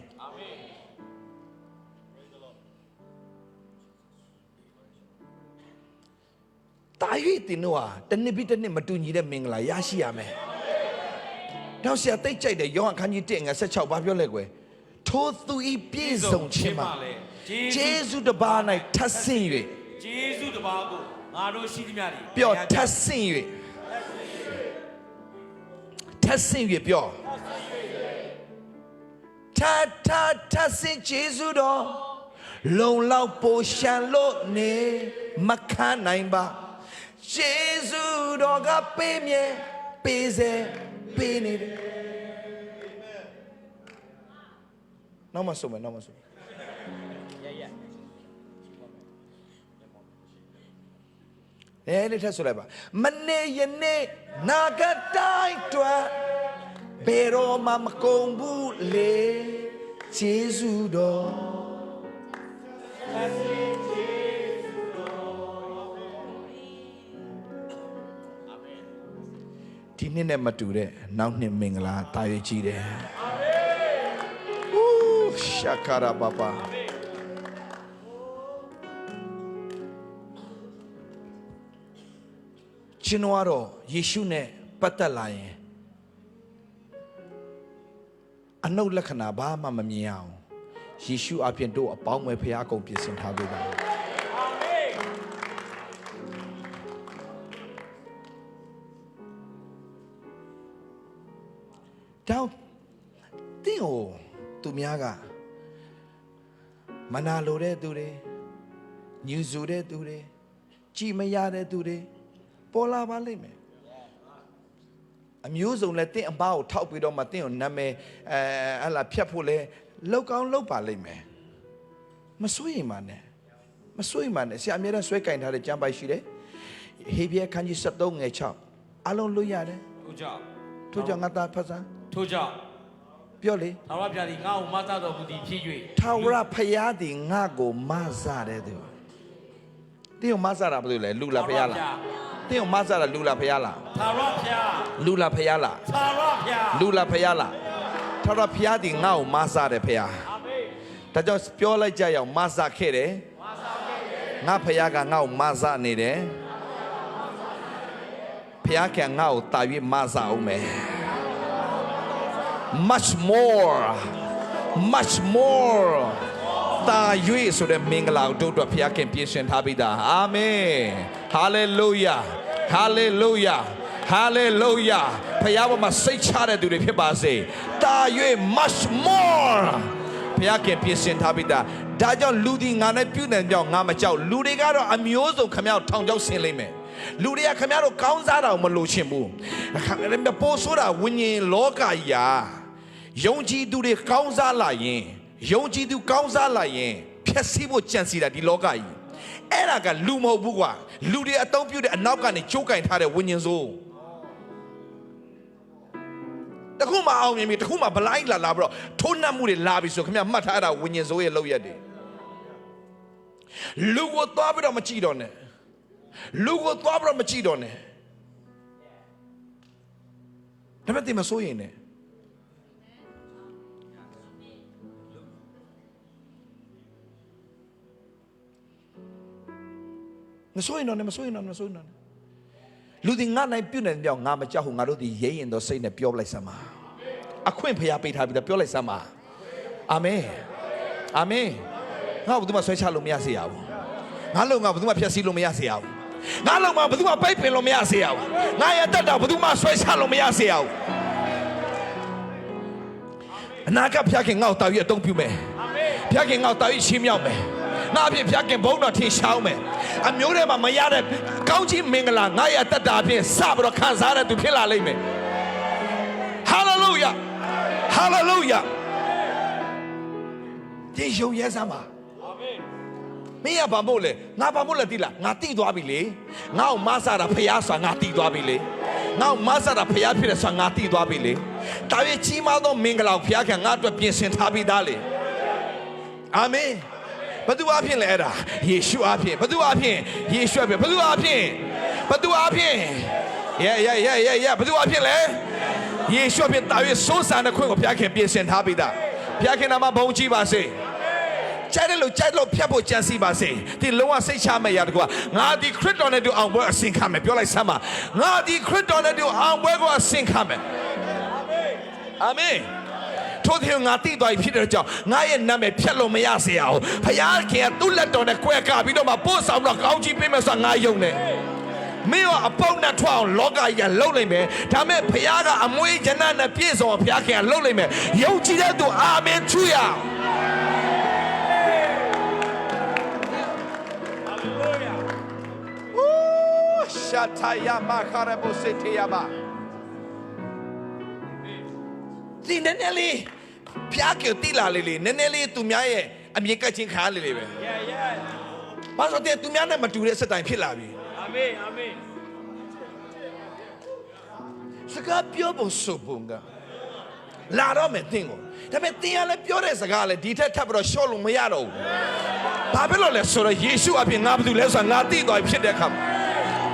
တာရီတင်တော့တနစ်ပြီးတနစ်မတူညီတဲ့မင်္ဂလာရရှိရမယ်နောက်ဆရာတိတ်ကြိုက်တယ်ယောဟန်ခန်းကြီး1 ငါ16ဘာပြောလဲကွယ်ထိုသူဤပြည့်စုံခြင်းမှာယေရှုတပါး၌ထပ်ဆင့်၍ယေရှုတပါးကိုငါတို့ရှိသမျှတွေပြောထပ်ဆင့်၍ထပ်ဆင့်၍ပြောထပ်ဆင့်ယေရှုတော်လုံလောက်ပိုရှန်လို့နေမခံနိုင်ပါယေရှုတော်ကပေးမြဲပေးစေပေးနေတယ်နောက်မှဆိုမယ်နောက်မှဆိုလေးထပ်ဆိုလိုက်ပါမနေရနေနာဂတိုင်းတွင်ဘယ်တော့မှမကုန်ဘူးလေယေရှုတော်ဒီနေ့နဲ့မတူတဲ့နောက်နှစ်မင်္ဂလာတာရွေးကြီးတယ်ရှာကာရာပပကျွန်တော်ကတော့ယေရှုနဲ့ပတ်သက်လာရင်အနုလက္ခဏာဘာမှမမြင်အောင်ယေရှုအပြင်တို့အပေါင်းမဲ့ဖခင်အကုန်ပြင်ဆင်ထားပေးပါအာမင်တောင်းတင်းကိုသူများကမနာလိုတဲ့သူတွေညူစုတဲ့သူတွေကြည်မရတဲ့သူတွေပေါ်လာပါလိမ့်မယ်အမျိုးစုံလည်းတင့်အပားကိုထောက်ပြီးတော့မှတင့်ကိုနာမည်ဟလာဖြတ်ဖို့လဲလောက်ကောင်းလောက်ပါလိမ့်မယ်မစိုးရိမ်ပါနဲ့မစိုးရိမ်ပါနဲ့ဆရာအမြဲတမ်းဆွဲကင်ထားတဲ့ကျမ်းပိုက်ရှိတယ်ဟေဘရဲခန်းကြီး73ငယ်6အလုံးလွတ်ရတယ်ထို့ကြောင့်ငါသားဖတ်စမ်းထို့ကြောင့်ပြောလေထာဝရဘုရားသည်ငါ့ကိုမဆတော်မူသည်ဖြစ်၍ထာဝရဘုရားသည်ငါ့ကိုမဆတဲ့သူတင်းကိုမဆတာဘာလို့လဲလူလားဘုရားလားတင်းကိုမဆတာလူလားဘုရားလားထာဝရဘုရားလူလားဘုရားလားထာဝရဘုရားလူလားဘုရားလားထာဝရဘုရားဒီငါ့ကိုမဆတယ်ဘုရားအာမင်ဒါကြောင့်ပြောလိုက်ကြရအောင်မဆခဲ့တယ်ငါဘုရားကငါ့ကိုမဆနေတယ်ဘုရားကငါ့ကိုတာ၍မဆအောင်မယ် much more တာ၍ဆိုတဲ့မင်္ဂလာတို့အတွက်ဘုရားခင်ပြင်ဆင်ထားပြီးသားအာမင် hallelujah hallelujah hallelujah ဘုရားပေါ်မှာစိတ်ချတဲ့သူတွေဖြစ်ပါစေတာ၍ much more ဘုရားခင်ပြင်ဆင်ထားပြီးသားဒါကြောင့်လူဒီငါနဲ့ပြုနေကြောင်းငါမကြောက်လူတွေကတော့အမျိုးစုံခမရောက်ထောင်ချောက်ဆင်းလိမ့်မယ်လူတွေကခမရတို့ကောင်းစားတာကိုမလို့ချင်ဘူးပို့ဆိုတာဝိညာဉ်လောကကြီးဟာယုံကြည်သူတွေကောင်းစားလာရင်ယုံကြည်သူကောင်းစားလာရင်ဖျက်ဆီးဖို့ကြံစီတာဒီလောကကြီးအဲ့ဒါကလူမဟုတ်ဘူးကွာလူတွေအတုံးပြုတဲ့အနောက်ကနေချိုးကင်ထားတဲ့ဝိညာဉ်စိုးတခုမှအောင်မြင်ပြီတခုမှဗလိုက်လာပြီးတော့ထိုးနှက်မှုတွေလာပြီဆိုခင်ဗျမှတ်ထားတာဝိညာဉ်စိုးရဲ့လောက်ရက်တွေလူကိုသွားပြီးတော့မကြည့်တော့နဲ့လူကိုသွားပြီးတော့မကြည့်တော့နဲ့ ဒါပေမဲ့တင်မစိုးရင်နဲ့မစိုးရင်တော့မစိုးရင်တော့လူဒီငါနိုင်ပြုတ်နေတယ်ကြောင့်ငါမကြောက်ဘူးငါတို့ဒီရဲရင်တော့စိတ်နဲ့ပြောလိုက်စမ်းပါအခွင့်ဖျားပေးထားပြီးတော့ပြောလိုက်စမ်းပါအာမင်အာမင်ငါဘယ်သူမှဆွဲချလို့မရစေရဘူးငါလုံငါဘယ်သူမှဖျက်ဆီးလို့မရစေရဘူးငါလုံငါဘယ်သူမှပိတ်ပင်လို့မရစေရဘူးငါရတတ်တာဘယ်သူမှဆွဲချလို့မရစေရဘူးအနာကဖျားခင်ငါ့ကိုတောက်ရအတုံးပြုမယ်ဖျားခင်ငါ့ကိုတောက်ရချင်းမြောက်မယ်ငါအပြင်ဖျားခင်ဘုန်းတော်ထင်ရှားမယ်အမျိုးထဲမှာမရတဲ့ကောင်းချီးမင်္ဂလာငါရတတ်တာအပြင်စပြီးတော့ခံစားရတဲ့သူဖြစ်လာလိမ့်မယ်ဟာလေလုယာဟာလေလုယာဒီယုံရဲစမ်းပါမင်းရဘာမို့လဲငါဘာမို့လဲတိလားငါတိသွားပြီလေငါ့ကိုမဆတာဖျားဆိုတာငါတိသွားပြီလေငါ့ကိုမဆတာဖျားဖြစ်တယ်ဆိုတာငါတိသွားပြီလေဒါပေကြီးမားသောမင်္ဂလာကိုဖျားခံငါအတွက်ပြင်ဆင်ထားပြီးသားလေအာမင်ဘသူအဖြစ်လဲအဲ့ဒါယေရှုအဖြစ်ဘသူအဖြစ်ယေရှုအဖြစ်ဘသူအဖြစ်ဘသူအဖြစ်ဘသူအဖြစ်လဲယေရှုအဖြစ်တာ၍စိုးစံတဲ့ခွင့်ကိုဖျားခင်ပြင်ဆင်ထားပြီးသားဖျားခင်နာမဘုန်းကြီးပါစေကျတဲ့လို့ဖြတ်ဖို့ကြံစီပါစေဒီလုံးဝစိတ်ချမဲ့ရတကွာငါဒီခရစ်တော်နဲ့တူအောင်ပွဲအစင်ခံမယ်ပြောလိုက်စမ်းပါငါဒီခရစ်တော်နဲ့တူအောင်ပွဲကိုအစင်ခံမယ်အာမင်ထို့တဲ့ငါတိသွားပြီဖြစ်တဲ့ကြောင့်ငါရဲ့နာမည်ဖြတ်လို့မရစေရအောင်ဘုရားခင်ကသူ့လက်တော်နဲ့ကွဲကပြီးတော့မှပို့ဆောင်တော့ကောင်းချီးပေးမယ်ဆိုတာငါယုံတယ်မင်းရောအပေါက်နဲ့ထွက်အောင်လောကကြီးကလှုပ်လိုက်မယ်ဒါမဲ့ဘုရားကအမွေးကျမ်းနဲ့ပြည့်စုံဘုရားခင်ကလှုပ်လိုက်မယ်ယုံကြည်တဲ့သူအာမင်ချူရရှာထာယာမာခရဘုစေတေယာဘာဒီနည်းနည်းလေးဖျားကြတိလာလေးနည်းနည်းလေးသူများရဲ့အမြင်ကတ်ချင်းခါလေးပဲဘာလို့တဲ့သူများနဲ့မတူတဲ့စတိုင်ဖြစ်လာပြီအာမင်အာမင်စကားပြောဖို့ဆိုပုံကလာတော့မယ်တင်းကိုဒါပေမဲ့တင်းရလဲပြောတဲ့စကားလဲဒီထက်ထပ်ပြီးတော့ရှော့လို့မရတော့ဘူးဘာဖြစ်လို့လဲဆိုတော့ယေရှုအပြင်ငါဘာလို့လဲဆိုတာငါသိသွားဖြစ်တဲ့အခါ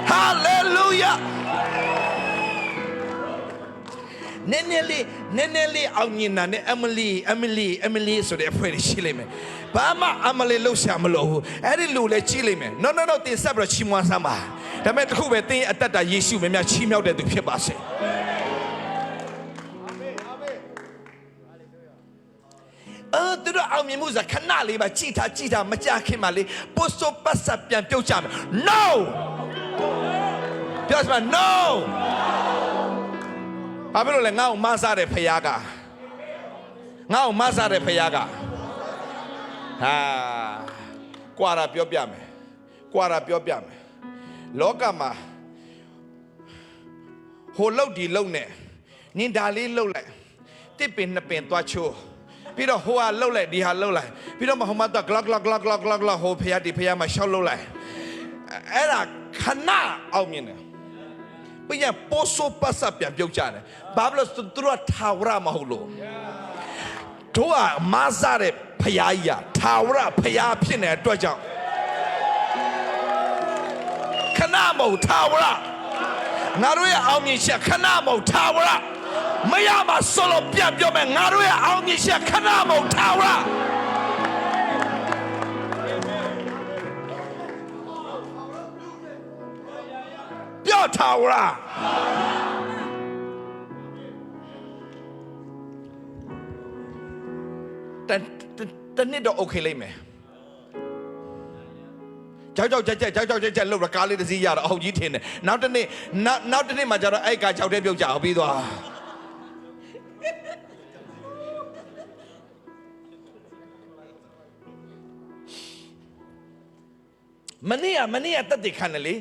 ဟာလေလုယာနည်းနည်းလေးအောင်မြင်တာနဲ့အမလီဆိုတဲ့အဖွဲရှိလိမ့်မယ်ဘာမှအမလီလှုပ်ရှားမလို့အဲ့ဒီလူလည်းကြီးလိမ့်မယ် no တင်ဆက်ပြီးတော့ချီးမွမ်းစမ်းပါဒါပေမဲ့တခုပဲတင်းအတ္တယေရှုမြတ်ချီးမြှောက်တဲ့သူဖြစ်ပါစေသူတို့အောင်မြင်မှုစခဏလေးပါကြည်ထားမကြခင်ပါလေပို့ဆိုပတ်စပ်ပြန်ပြုတ်ကြမယ် no ပြောစမ်း no ဘာဖြစ်လို့လဲငါ့ကိုမဆတဲ့ဖခင်ကငါ့ကိုမဆတဲ့ဖခင်ကဟာကွာတာပြောပြမယ်လောကမှာဟိုလှုပ်ဒီလှုပ်နဲ့နင်ဒါလေးလှုပ်လိုက်တစ်ပင်နှစ်ပင်သွားချိုးပြီးတော့ဟိုဟာလှုပ်လိုက်ဒီဟာလှုပ်လိုက်ပြီးတော့မဟိုမှာတော့ glock ဟိုဖခင်ဒီဖခင်မှာရှောက်လှုပ်လိုက်အဲ့ဒါခဏအောင်မြင်တယ်ပြန်ပို့ဆိုပတ်စပ်ပြန်ပြုတ်ကြတယ်ဘာလို့သူတို့ထာဝရမဟုတ်လို့တို့ကမဆတဲ့ဖယားကြီးထာဝရဖယားဖြစ်နေတဲ့အတွက်ကြောင့်ခဏမဟုတ်ထာဝရငါတို့ရဲ့အောင်မြင်ချက်ခဏမဟုတ်ထာဝရမရမှာဆိုလို့ပြန်ပြောမယ်ငါတို့ရဲ့အောင်မြင်ချက်ခဏမဟုတ်ထာဝရပြောထာဝရတနေ့တော့ okay လိမ့်မယ်ကြောက်လှုပ်ကားလေးတစ်စီးရတော့အဟုတ်ကြီးထင်တယ်နောက်တစ်နေ့မှကျတော့အဲ့ကကြောက်တဲ့ပြုတ်ကြအောင်ပြီးသွားမနေ့ကတက်တည်ခံတယ်လေ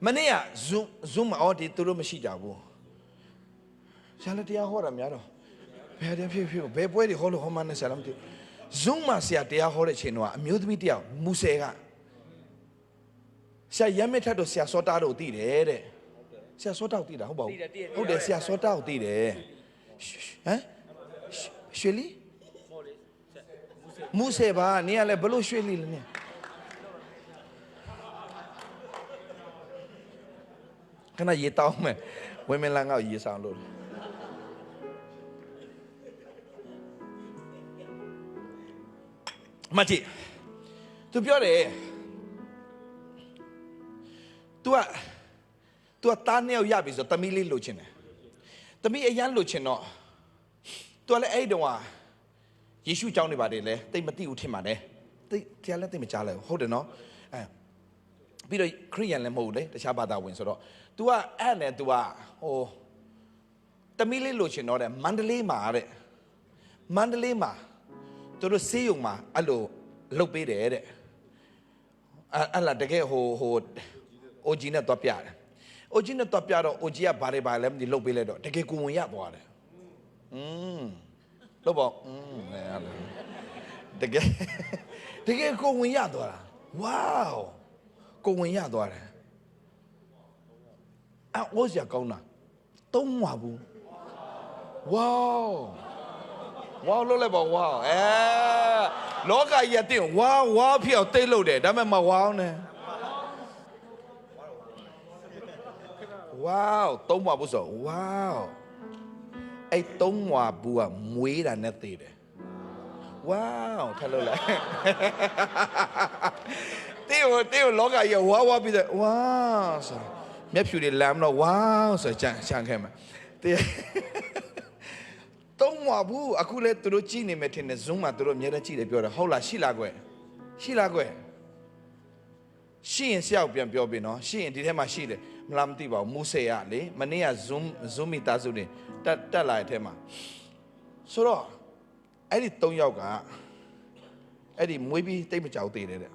မနေ့က zoom အော်ဒီသူတို့မရှိကြဘူးဆရာလည်းတရားဟောတာများတော့ဘယ်တည်းဖြစ်ဘယ်ပွဲတွေဟောလို့ဟောမှန်းနဲ့ဆရာလည်းမသိ zoom မှာဆရာတရားဟောတဲ့ချိန်တော့အမျိုးသမီးတယောက်မူဆယ်ကဆရာရမ်းမထက်တော့ဆရာစောတာတို့သိတယ်တဲ့ဆရာစောတာကိုသိတာဟုတ်ပါဘူးဟုတ်တယ်ဆရာစောတာကိုသိတယ်ဟမ်ရွှေလီမူဆယ်ပါနင်ကလည်းဘလို့ရွှေလီလဲနင်ခဏရေတောင်းမယ်ဝင်းမင်းလန်းကရေဆောင်လို့ မှတ်ကြည့်သူပြောတယ် तू တားနှစ်ယောက်ရပြီဆိုသမီးလေးလိုချင်တယ်သမီးအရန်လိုချင်တော့ तू လည်းအဲ့တုန်းကယေရှုကြောင်းနေပါတယ်လေတိတ်မသိဘူးထင်ပါတယ်တိတ်တရားလည်းတိတ်မကြားလိုက်ဘူးဟုတ်တယ်နော်အဲပြီးတော့ခရိယန်လည်းမဟုတ်လေတခြားဘာသာဝင်ဆိုတော့ तू ကအဲ့နဲ့ तू ကဟိုသမီးလေးလိုချင်တော့တဲ့မန္တလေးမှာတဲ့မန္တလေးမှာသူတို့ဆေးရုံမှာအဲ့လိုလုပ်ပေးတယ်တဲ့အဲ့လာတကယ်ဟိုအိုဂျီနဲ့တော့ပြတယ်အိုဂျီနဲ့တော့ပြတော့အိုဂျီကဘာတွေလဲမသိလုပ်ပေးလိုက်တော့တကယ်ကိုဝင်ရသွားတယ်လို့ပေါ့တကယ်ကိုဝင်ရသွားတာဝေါကိုဝင်ရသွားတယ်အိုးစရာကောင်းတာသုံးမှာဘူးဝေါလို့လည်းပေါ့ဝေါလောကကြီးအတင်းဝါဖြစ်အောင်တိတ်လို့တယ်ဒါပေမဲ့မဝေါနဲ့ဝေါသုံးမှာဘူးဆိုဝေါအဲ့သုံးမှာဘူးကမွေးတာနဲ့သေးတယ်ဝေါထလို့လားတေးလောကကြီးဝါပြီးတော့ဝါဆိုမျက်ဖြူတွေလမ်းတော့ဝါဆိုချမ်းခဲမှာတေးသုံးမှာဘူးအခုလဲသူတို့ကြည့်နေမယ်ထင်တယ် Zoom မှာသူတို့အများကြီးကြည့်တယ်ပြောတယ်ဟုတ်လားရှိလားကွယ်ရှိရင်ဆရာကိုပြန်ပြောပြီနော်ရှိရင်ဒီထဲမှာရှိတယ်မလားမသိပါဘူးမူဆေရလေမနေ့က Zoom မိသားစုတွေတက်လာတဲ့အထဲမှာဆိုတော့အဲ့ဒီ၃ယောက်ကအဲ့ဒီမွေးပြီးတိတ်မကြောက်သေးတယ်တဲ့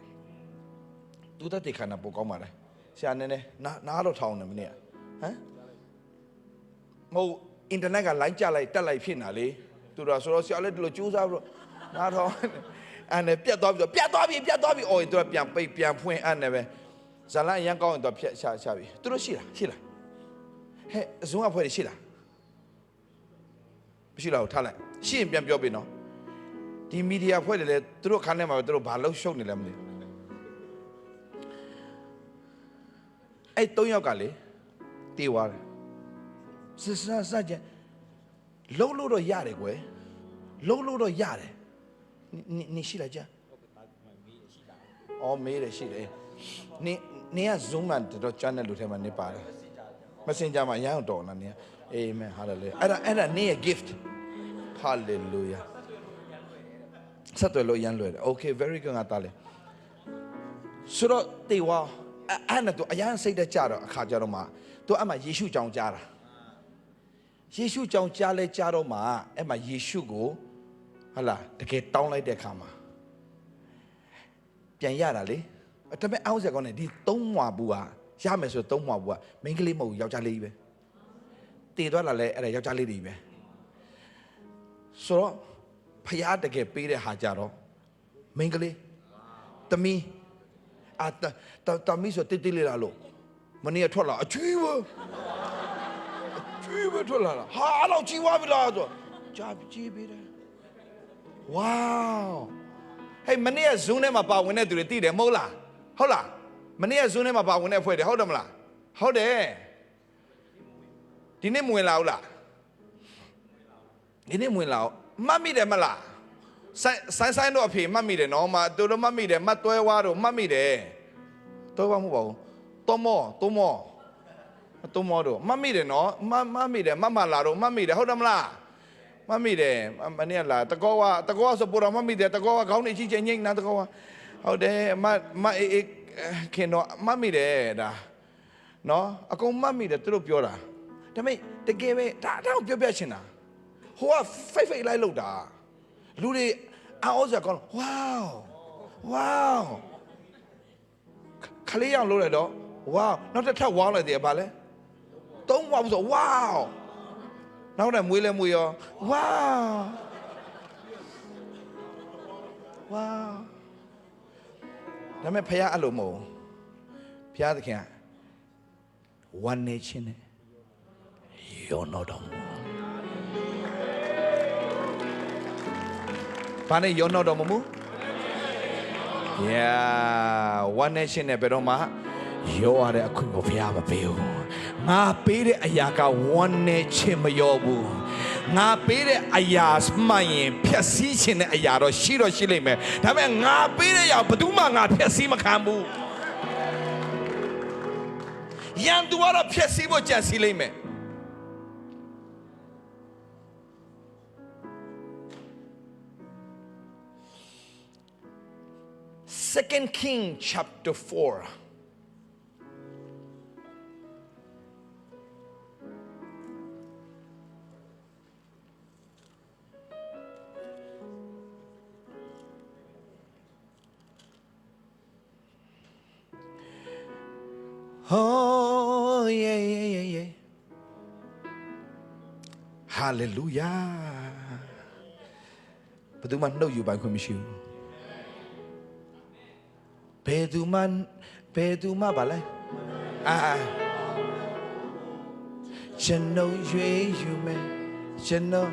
သူတက်တဲ့ခါနာပိုကောင်းပါလားဆရာနည်းနည်းနားတော့ထောင်းတယ်မနေ့ကဟမ်မဟုတ်အင်တာနက်ကလိုင်းကြလိုက်တက်လိုက်ဖြစ်နေတာလေသူတို့ဆိုတော့ဆရာလည်းဒီလိုကြိုးစားပြီးတော့နားထောင်းအဲ့နဲ့ပြတ်သွားပြီအော်သူကပြန်ပိတ်ပြန်ဖွင့်အဲ့နဲ့ပဲဇာလန်အရန်ကောင်းရင်တော့ဖြတ်ချပြီသူတို့ရှိလားဟဲ့အစုံအဖွဲရှိလားမရှိလားထားလိုက်ရှိရင်ပြန်ပြောပြီနော်ဒီမီဒီယာဖွဲ့တယ်လေသူတို့ခန်းထဲမှာပဲသူတို့ဘာလို့ရှုပ်နေလဲမသိအဲ့၃ယောက်ကလေတေးသွားတယ်စကြလုံးလို့တော့ရတယ်ကွယ်လုံးလို့တော့ရတယ်你ရှိလားကြာအော်မေးတယ်ရှိတယ်နေက Zoom မှာတော့ channel လို့ထဲမှာနေပါတယ် Messenger မှာရအောင်တော်လားနေအာမင်ဟာလေလုယာအဲ့ဒါနေရဲ့ gift hallelujah ဆက်တယ်လို့ရန်လွယ်တယ် okay very good ငါသားလေဆိုတော့တေဝါအဲ့နဲ့သူအရန်စိတ်တကြတော့အခါကြတော့မှသူအမှယေရှုကြောင်းကြားတာယေရှုကြောင်းကြားလဲကြားတော့မှအဲ့မှာယေရှုကိုဟာလာတကယ်တောင်းလိုက်တဲ့အခါမှာပြန်ရတာလေဒါပေမဲ့အောက်ဆက်ကောင်းနေဒီသုံးမွာဘူးဟာရမယ်ဆိုသုံးမွာဘူးကမိန်းကလေးမဟုတ်ယောက်ျားလေးပဲတည်သွားလာလဲအဲ့ဒါယောက်ျားလေးတွေပဲဆိုတော့ဖယားတကယ်ပေးတဲ့ဟာကြတော့မိန်းကလေးသမီးသမီးဆိုတိတိလေးလာလို့မနေ့ကထွက်လာအချွေးပဲထွက်လာဟာအဲ့လောက်ကြီးသွားပြီလားဆိုကြားကြီးပေးတယ်ဝေါဟဲ့မနေ့က Zoom ထဲမှာပါဝင်တဲ့သူတွေသိတယ်မဟုတ်လားမနေ့က Zoom ထဲမှာပါဝင်တဲ့အဖွဲ့တွေဟုတ်တယ်မလားဟုတ်တယ်ဒီနေ့မဝင်လာဘူးလားဒီနေ့မဝင်လာမှတ်မိတယ်မလားဆိုင်းတော့အဖေမှတ်မိတယ်နော်မသူတို့မှတ်မိတယ်မှတ်တွဲဝါတို့မှတ်မိတယ်တွဲဝါမဟုတ်ပါဘူးတိုးမောတို့မှတ်မိတယ်နော်မှတ်မိတယ်မလာတော့မှတ်မိတယ်ဟုတ်တယ်မလားမှတ်မိတယ်မနေ့ကလာတကောဆိုပေါ်တော့မှတ်မိတယ်တကောကခေါင်းနေကြီးချင်းငိမ့်နာတကောကဟုတ်တယ်မအေးခင်တော့မှတ်မိတယ်ဒါနော်အကုန်မှတ်မိတယ်သူတို့ပြောတာဒါပေမဲ့တကယ်ပဲဒါတော့ပြောပြချင်တာဟိုကဖိတ်လိုက်လို့တာလူတွေအော်စရာကောင်းဝေါခလေးအောင်လို့ရတော့ဝေါနောက်တစ်ထပ်ဝေါလိုက်တယ်ဗာလဲသုံးဝေါဆိုဝေါနောက်တော့မွေးလဲမွေးရောဝေါဒါမဲ့ဖယားအဲ့လိုမဟုတ်ဖယားသခင်ဝမ်းနေခြင်းနဲ့ယောနော်တော်ဘာနဲ့ယောနော်တော်မမူဝမ်းနေခြင်းနဲ့ဘယ်တော့မှယောရတဲ့အခွင့်ကိုဖယားမပေးဘူးငါပေးတဲ့အရာကဝမ်းနေခြင်းမယောဘူး ငါပေးတဲ့အရာမှန်ရင်ဖြက်စီးခြင်းတဲ့အရာတော့ရှိလိမ့်မယ်ဒါပေမဲ့ငါပေးတဲ့အရာဘယ်သူမှငါဖြက်စီးမခံဘူးရန်သူကတော့ဖြက်စီးဖို့ကြံစည်လိမ့်မယ် Second King chapter 4 Oh yeah Hallelujah ဘယ်သူမှနှုတ်ယူပိုင်ခွင့်မရှိဘူးဘယ်သူမှပါလဲကျွန်တော်ရွေးယူမယ်ကျွန်တော်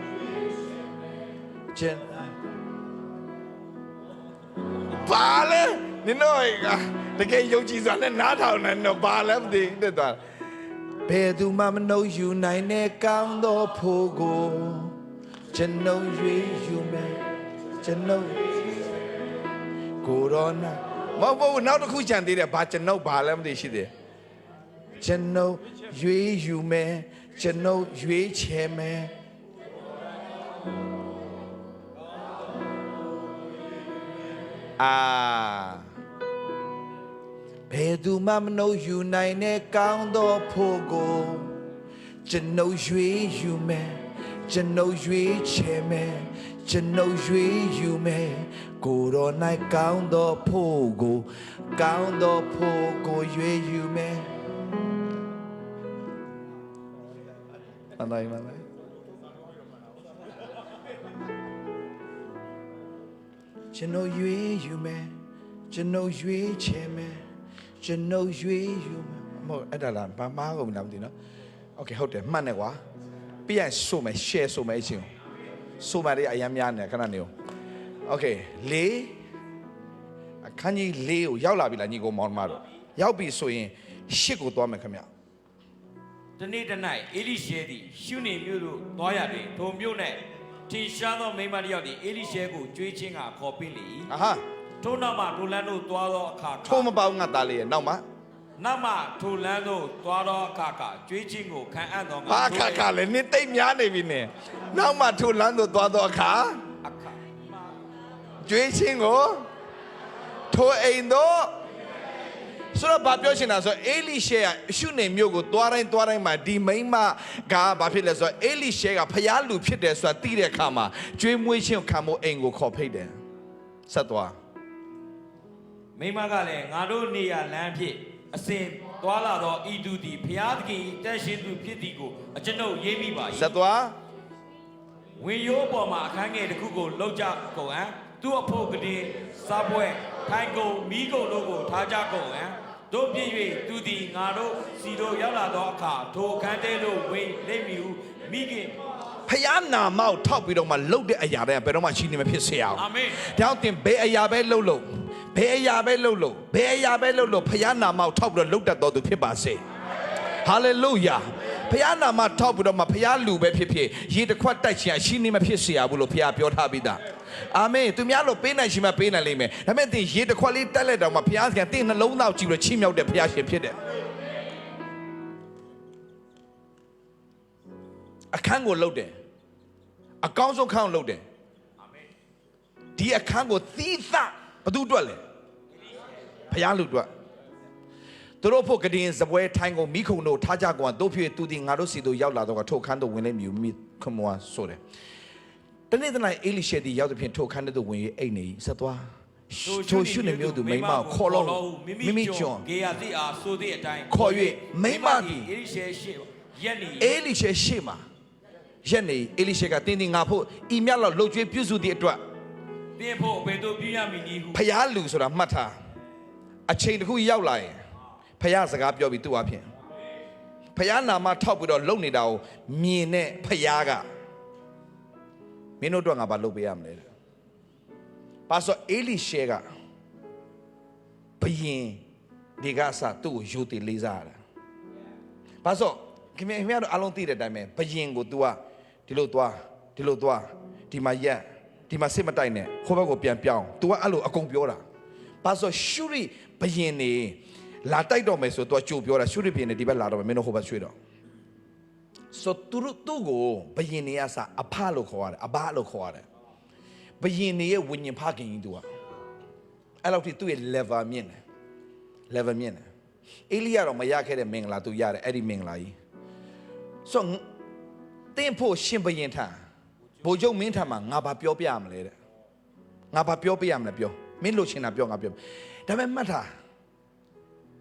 ပါလဲနင်တို့တကယ်ယုံကြည်စွာနဲ့နားထောင်နေတော့ဘာလဲမသိတဲ့သွားဘယ်သူမှမနှုတ်ယူနိုင်တဲ့ကောင်းသောဖို့ကိုကျွန်တော်ရွေးယူမယ်ကျွန်တော်ကိုရောနာမဟုတ်နောက်တစ်ခုကြံသေးတယ်ဘာကျွန်တော်ဘာလဲမသိရှိသေးကျွန်တော်ရွေးယူမယ်ကျွန်တော်ရွေးချယ်မယ်ဘယ်သူမှမနှုတ်ယူနိုင်တဲ့ကောင်းသောဖို့ကိုကျွန်တော်ရွေးယူမယ်ကျွန်တော်ရွေးချယ်မယ်ကျွန်တော်ရွေးယူမယ်ကိုယ်တော်၌ကောင်းသောဖို့ကိုရွေးယူမယ်မနိုင်ကျွန်တော်ရွေးယူမယ်ကျွန်တော်ရွေးချယ်မယ်ကျွန်တော်ရွေးယူမယ်မဟုတ်အဲ့ဒါလားဘာမှမဟုတ်ဘူးလားမသိနော်โอเคဟုတ်တယ်မှတ်နေကွာပြည့်ဆိုမယ် share ဆိုမယ်အချင်းဆိုမှလည်းအရင်များနေခဏနေအောင်โอเคအခန်းကြီး4ကိုရောက်လာပြီလားညီကိုမောင်မတို့ရောက်ပြီဆိုရင်8ကိုသွားမယ်ခင်ဗျတနေ့တနိုင်အေလိရှဲသည်ရှုနေမြို့သို့သွားရတယ်ထိုမြို့၌ထင်ရှားသောမိန်းမတစ်ယောက်သည်အေလိရှဲကိုကြွေးချင်းကခေါ်ပင့်လေ၏ထိုနောက်မှထိုလန်းတို့သွားသောအခါထိုမပေါင်းငါသားလေးရဲ့နောက်မှထိုလန်းတို့သွားသောအခါကြွေးချင်းကိုခံအံ့သောအခါလည်းနင်းတိတ်များနေပြီနဲ့နောက်မှထိုလန်းတို့သွားသောအခါကြွေးချင်းကိုထိုအိမ်တို့ဆိုတော့ဘာပြောချင်တာဆိုအေလိရှဲကရှုနေမြို့ကိုသွားတိုင်းမှာဒီမိန်းမကဘာဖြစ်လဲဆိုတော့အေလိရှဲကဖျားလူဖြစ်တယ်ဆိုတာသိတဲ့အခါမှာကျွေးမွေးခြင်းခံဖို့အိမ်ကိုခေါ်ဖိတ်တယ်ဆက်သွားမိန်းမကလည်းငါတို့နေရလမ်းဖြစ်အစဉ်သွားလာသောဤသူသည်ဖျားသခင်တန်ရှင်သူဖြစ်သည်ကိုအကျွန်ုပ်ရေးမိပါ၏ဆက်သွားဝင်ရိုးပေါ်မှာအခန်းငယ်တစ်ခုကိုလောက်ကြကုန်ဟန်သူ့အဖို့ကလေးစားပွဲထိုင်ကုန်မိကုန်တို့ကိုထားကြကုန်ဟန်တို့ပြည့်၍သူသည်ငါတို့စီတို့ရောက်လာသောအခါထိုအခန်းထဲသို့ဝင်လိမ့်မည်ဟုမိခင်ဖျားနာမောက်ထောက်ပြီးတော့မှလှုပ်တဲ့အရာတွေကဘယ်တော့မှရှိနေမဖြစ်စေအောင်အာမင်တောင်းတင်ဘယ်အရာပဲလှုပ်ဘယ်အရာပဲလှုပ်ဖျားနာမောက်ထောက်ပြီးတော့လှုပ်တတ်တော်သူဖြစ်ပါစေဟာလေလုယာဖျားနာမထောက်ပြီးတော့မှဖျားလူပဲဖြစ်ရေတစ်ခွက်တိုက်ချင်ရှိနေမဖြစ်စေရဘူးလို့ဖျားပြောထားပြီးသားအာမင်သူများလို့ပေးနိုင်ရှိမှပေးနိုင်လိမ့်မယ်ဒါပေမဲ့သင်ရေတစ်ခွက်လေးတက်လိုက်တော့မှဖျားသင်နှလုံးသားကြည့်လို့ချီးမြှောက်တဲ့ဖျားရှင်ဖြစ်တယ်အခန်းကိုလှုပ်တယ်အကောင်းဆုံးခန်းကိုလှုပ်တယ်အာမင်ဒီအခန်းကိုသီးသဘသူအတွက်လဲဖျားလူအတွက်သူတို့ဖို့ကတင်စပွဲထိုင်းကိုမိခုံတို့ထားကြကွာတို့ဖြစ်သူဒီငါတို့စီတို့ရောက်လာတော့ထိုခန်းတို့ဝင်လိမ့်မည်မိခမွားဆိုတယ်တနေ့တနေ့အေလိရှဲဒီရောက်တဲ့ဖြင့်ထိုခန်းတို့ဝင်အိတ်နေဆက်သွားထိုရှုနေမျိုးသူမိမခေါ်လို့မိမိကျွန်းဂေယတိအားဆိုသည့်အတိုင်းခေါ်၍မိမသည်အေလိရှဲရှေ့ရက်နေအေလိရှဲရှေ့မှာရက်နေအေလိရှဲကတင်းတင်းငါဖို့ဤမြတ်လောက်လှုပ်ကြွေးပြုစုသည့်အတွက်တင်းဖို့ဘယ်သို့ပြုရမည်နည်းဟုဖျားလူဆိုတာမှတ်ထားအချိန်တစ်ခုရောက်လာရင်ဖျားစကားပြောပြီးသူ့အဖြစ်ဖျားနာမထောက်ပြီးတော့လုံနေတာကိုမြင်တဲ့ဖျားကမင်းတို့တော့ငါဘာလုပ်ပေးရမလဲပါဆိုအေလိရှဲကဘယင်ဒီကစားသူ့ကိုယူတည်လေးစားရတာပါဆိုခင်ဗျားတို့အလုံးသိတဲ့အတိုင်းပဲဘယင်ကို तू က ဒီလိုသွားဒီမှာရက်ဒီမှာစစ်မတိုက်နဲ့ဟိုဘက်ကိုပြန်ပြောင်း तू ကအဲ့လိုအကုန်ပြောတာဘာလို့ရှုရိဘယင်နေလာတိုက်တော့မယ်ဆို तू ကြိုပြောတာရှုရိဘယင်နေဒီဘက်လာတော့မယ်မင်းတို့ဟိုဘက်ရွှေ့တော့ဆိုသူကိုဘယင်နေရစအဖလို့ခေါ်ရတယ်အဘလို့ခေါ်ရတယ်ဘယင်နေရဲ့ဝိညာဉ်ဖခင်ကြီး तू ကအဲ့လောက်ထိသူ့ရဲ့ level မြင့်တယ်အေလိယတော့မရခဲ့တဲ့မင်္ဂလာ तू ရတယ်အဲ့ဒီမင်္ဂလာကြီးဆိုတင်းဖို့ရှင်ဘယင်ထံဘိုလ်ချုပ်မင်းထံမှာငါဘာပြောပြရမလဲတဲ့ငါဘာပြောပြရမလဲပြောမင်းလို့ချင်တာပြောငါပြောဒါပေမဲ့မှတ်ထား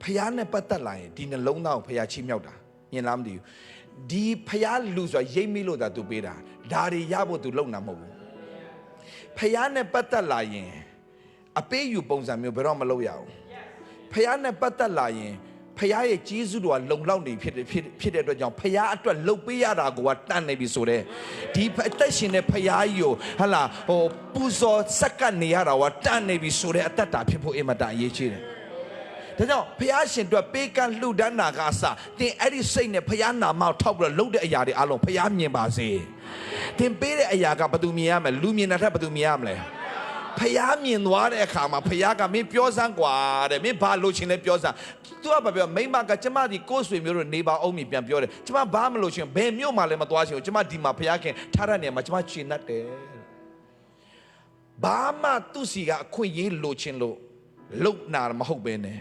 ဖျားနဲ့ပတ်သက်လာရင်ဒီနှလုံးသားကိုဖျားချီးမြှောက်တာမြင်လားမသိဘူးဒီဖျားလူဆိုတာရိပ်မိလို့သာ तू ပေးတာဒါတွေရဖို့ तू လုံတာမဟုတ်ဘူးဖျားနဲ့ပတ်သက်လာရင်အပေးယူပုံစံမျိုးဘယ်တော့မလုပ်ရအောင်ဖျားနဲ့ပတ်သက်လာရင်ဖျားရဲ့ကြီးစုတော်ကလုံလောက်နေဖြစ်တဲ့အတွက်ကြောင့်ဖျားအတွက်လှုပ်ပေးရတာကိုတန်နေပြီဆိုတဲ့ဒီအသက်ရှင်တဲ့ဖျားကြီးကိုဟာလာဟိုပူဇော်စက္ကပ်နေရတာကတန်နေပြီဆိုတဲ့အသက်တာဖြစ်ဖို့အင်မတန်အရေးကြီးတယ်ဒါကြောင့်ဖျားရှင်အတွက်ပေးကမ်းလှူဒန်းတာကအစတင်အဲ့ဒီစိတ်နဲ့ဖျားနာမထောက်ပြီးတော့လှုပ်တဲ့အရာတွေအလုံးဖျားမြင်ပါစေတင်ပေးတဲ့အရာကဘယ်သူမြင်ရမလဲလူမြင်တာထက်ဘယ်သူမြင်ရမလဲဖျားမြင်သွားတဲ့အခါမှာဖျားကမင်းပြောစမ်းကွာတဲ့မင်းဘာလို့ချင်းလဲပြောစမ်းသူကဘာပြောမိမကကျမဒီကိုယ်ဆွေမျိုးတို့နေပါအောင်မြပြန်ပြောတယ်ကျမဘာမလို့ချင်းဘယ်မြို့မှလည်းမသွားချင်ဘူးကျမဒီမှာဖျားခင်ထားတဲ့နေရာမှာကျမချင်တတ်တယ်ဘာမှသူ့စီကအခွင့်ရေးလိုချင်လို့လုံနာမဟုတ်ပဲနဲ့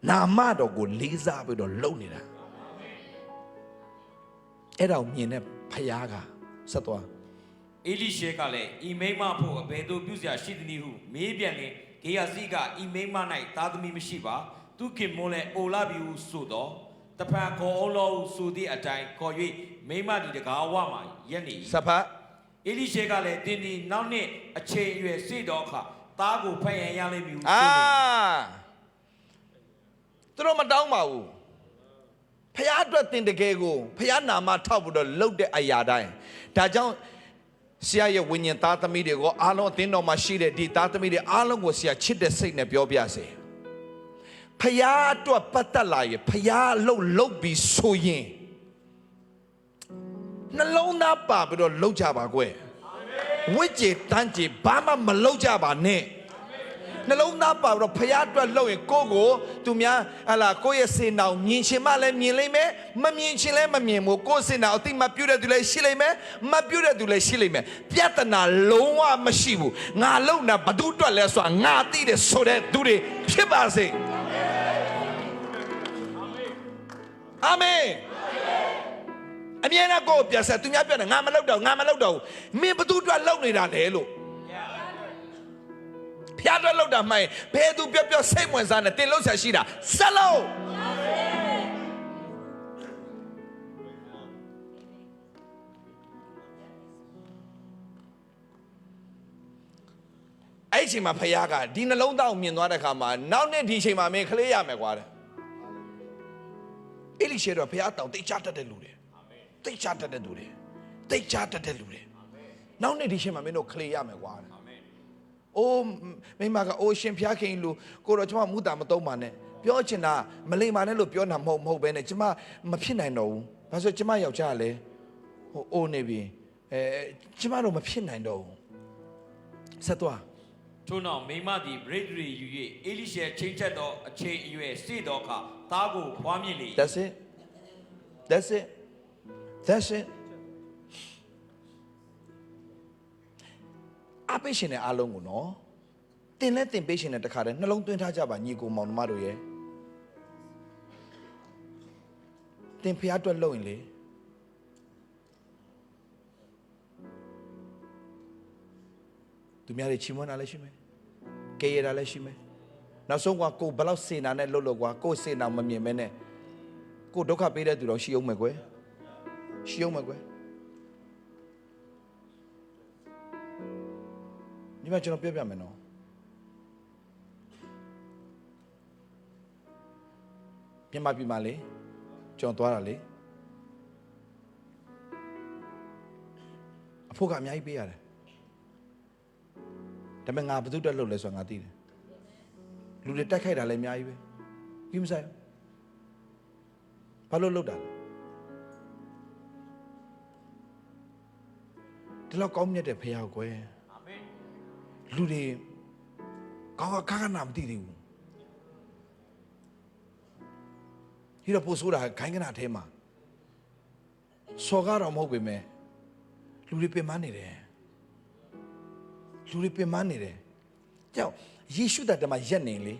နာမတော်ကိုလေးစားပြီးတော့လုံနေတာအဲ့ဒါကိုမြင်တဲ့ဖျားကဆက်သွားအေလိရှေကလည်းဤမိမဖို့အဘယ်သို့ပြုစရာရှိသနည်းဟုမေးပြန်လျင်ဂေဟာဇိကဤမိမ၌သားသမီးမရှိပါသူခင်မွန်းလည်းအိုလာပြီဟုဆိုတော့တဖန်ခေါ်အောင်လို့ဆိုသည့်အတိုင်းခေါ်၍မိမဒီတကားဝမှာရက်နေစဖတ်အေလိရှေကလည်းတင်းဒီနောက်နှစ်အချိန်အရွယ်စေတော့အခါသားကိုဖတ်ရန်ရလိမ့်မည်ဟုဆိုနေသူတို့မတောင်းပါဘူးဖျားအတွက်တင်တကယ်ကိုဖျားနာမထောက်ပြီးတော့လှုပ်တဲ့အရာတိုင်းဒါကြောင့်ဆရာရဲ့ဝိညာဉ်သားသမီးတွေကိုအားလုံးအသင်းတော်မှာရှိတဲ့ဒီသားသမီးတွေအားလုံးကိုဆရာချစ်တဲ့စိတ်နဲ့ပြောပြစေဖယားအတွက်ပတ်သက်လာရင်ဖယားလှုပ်ပြီးဆိုရင်နှလုံးသားပါပြီးတော့လှုပ်ကြပါကွယ်ဝိကြေတန်းကြေဘာမှမလှုပ်ကြပါနဲ့နှလုံးသားပါပြီးတော့ဖယားအတွက်လှုပ်ရင်ကိုသူများဟလာကိုရဲ့စေနောင်မြင်ချင်မှလည်းမြင်လိမ့်မယ်မမြင်ချင်လည်းမမြင်ဘူးကိုစေနောင်အတိမပြုတ်တဲ့သူလည်းရှိလိမ့်မယ်မပြုတ်တဲ့သူလည်းရှိလိမ့်မယ်ပြဿနာလုံးဝမရှိဘူးငါလုံတာဘသူအတွက်လဲဆိုတာငါသိတယ်ဆိုတဲ့သူတွေဖြစ်ပါစေအာမင်အမြဲတမ်းကိုပြဆက်သူများပြောတယ်ငါမလုပ်တော့မင်းဘသူအတွက်လုံနေတာလဲလို့ဖျားတော့လောက်တာမှန်ဘယ်သူပြောစိတ်ဝင်စားနေတင်လို့ဆက်ရှိတာဆက်လို့အဲ့ဒီချိန်မှာဖယားကဒီနှလုံးသားကိုမြင်သွားတဲ့အခါမှာနောက်နေ့ဒီချိန်မှာမင်းခလေးရမယ်ကွာတဲ့အေလိရှေတော့ဖယားတောင်တိတ်ချတတ်တဲ့လူတွေတိတ်ချတတ်တဲ့လူတွေနောက်နေ့ဒီချိန်မှာမင်းတို့ခလေးရမယ်ကွာအိုးမိမကအိုးရှင်ဖျားခင်လူကိုတော့ကျွန်မမူတာမသုံးပါနဲ့ပြောချင်တာမလိမ္မာနဲ့လို့ပြောတာမဟုတ်ပဲနဲ့ကျွန်မမဖြစ်နိုင်တော့ဘူးဘာလို့ကျွန်မယောက်ျားလဲဟိုအိုးနေပြီကျွန်မတော့မဖြစ်နိုင်တော့ဘူးဆက်သွားထို့နောက်မိမသည်ဗြိဒ္ဓရီယူ၍အေလိရှေချိန်ချက်သောအချိန်အရွယ်စေတော့အခါသားကိုဖွားမြင်လေ That's it အပေးရှင်တဲ့အားလုံးကိုနော်တင်လဲတင်ပေးရှင်တဲ့တခါတည်းနှလုံးသွင်းထားကြပါညီကိုမောင်နှမတို့ရဲ့တင်ဖျားအတွက်လုပ်ရင်လေသူများတွေချီးမွမ်းတာလည်းရှိမယ်ကဲရတာလည်းရှိမယ်နောက်ဆုံးကကိုဘလောက်စေနာနဲ့လှုပ်ကွာကိုစေနာမမြင်မဲနဲ့ကိုဒုက္ခပေးတဲ့သူတော့ရှိအောင်မယ်ကွယ်ဒီမှာကျွန်တော်ပြောပြမယ်နော်မြန်မာပြည်မှာလေကျွန်တော်သွားတာလေအဖို့ကအများကြီးပေးရတယ်ဒါပေမဲ့ငါဘယ်သူတက်လို့လဲဆိုတာငါသိတယ်လူတွေတက်ခိုက်တာလည်းအများကြီးပဲကြီးမဆိုင်ဘာလို့လုပ်တာလဲ ဒီလောက်ကောင်းမြတ်တဲ့ဖခင်ကွယ်အာမင်လူတွေကောင်းခါနာမသိသေးဘူးဒီတော့ပို့ဆိုတာခိုင်းကနာထဲမှာစော်ကားတော့မဟုတ်ပေမဲ့လူတွေပင်ပန်းနေတယ်လူတွေပင်ပန်းနေတယ်ကြောက်ယေရှုတတ်မှာရက်နေလေ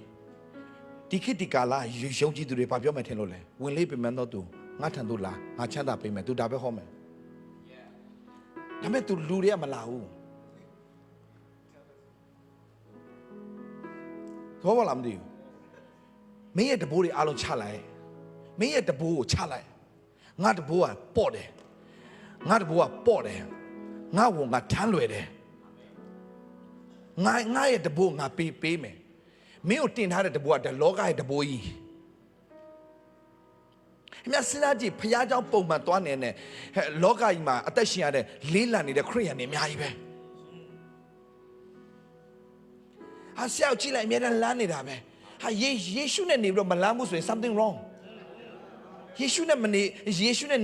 ဒီခေတ်ဒီကာလယုံကြည်သူတွေဘာပြောမှထင်လို့လဲဝင်လေးပင်ပန်းတော့သူငါထံသို့လာငါချမ်းသာပေးမယ်သူဒါပဲဟောမယ်ဒါပေမဲ့သူလူတွေကမလာဘူးသောဘာလာမသိဘူးမင်းရဲ့တဘိုးတွေအားလုံးချလိုက်မင်းရဲ့တဘိုးကိုချလိုက်ငါတဘိုးကပေါ့တယ်ငါတဘိုးကပေါ့တယ်ငါဝန်ကထမ်းလွယ်တယ်ငါရဲ့တဘိုးငါပေးမယ်မင်းကိုတင်ထားတဲ့တဘိုးကလောကရဲ့တဘိုးကြီးအမြတ်စလာကြီးဖျားเจ้าပုံမှန်သွားနေတဲ့လောကကြီးမှာအသက်ရှင်ရတဲ့လေးလံနေတဲ့ခရိယန်တွေအများကြီးပဲဟာဆရာကြည့်လိုက်အများနဲ့လမ်းနေတာပဲဟာယေရှုနဲ့နေပြီးတော့မလမ်းဘူးဆိုရင် something wrong ယေရှုနဲ့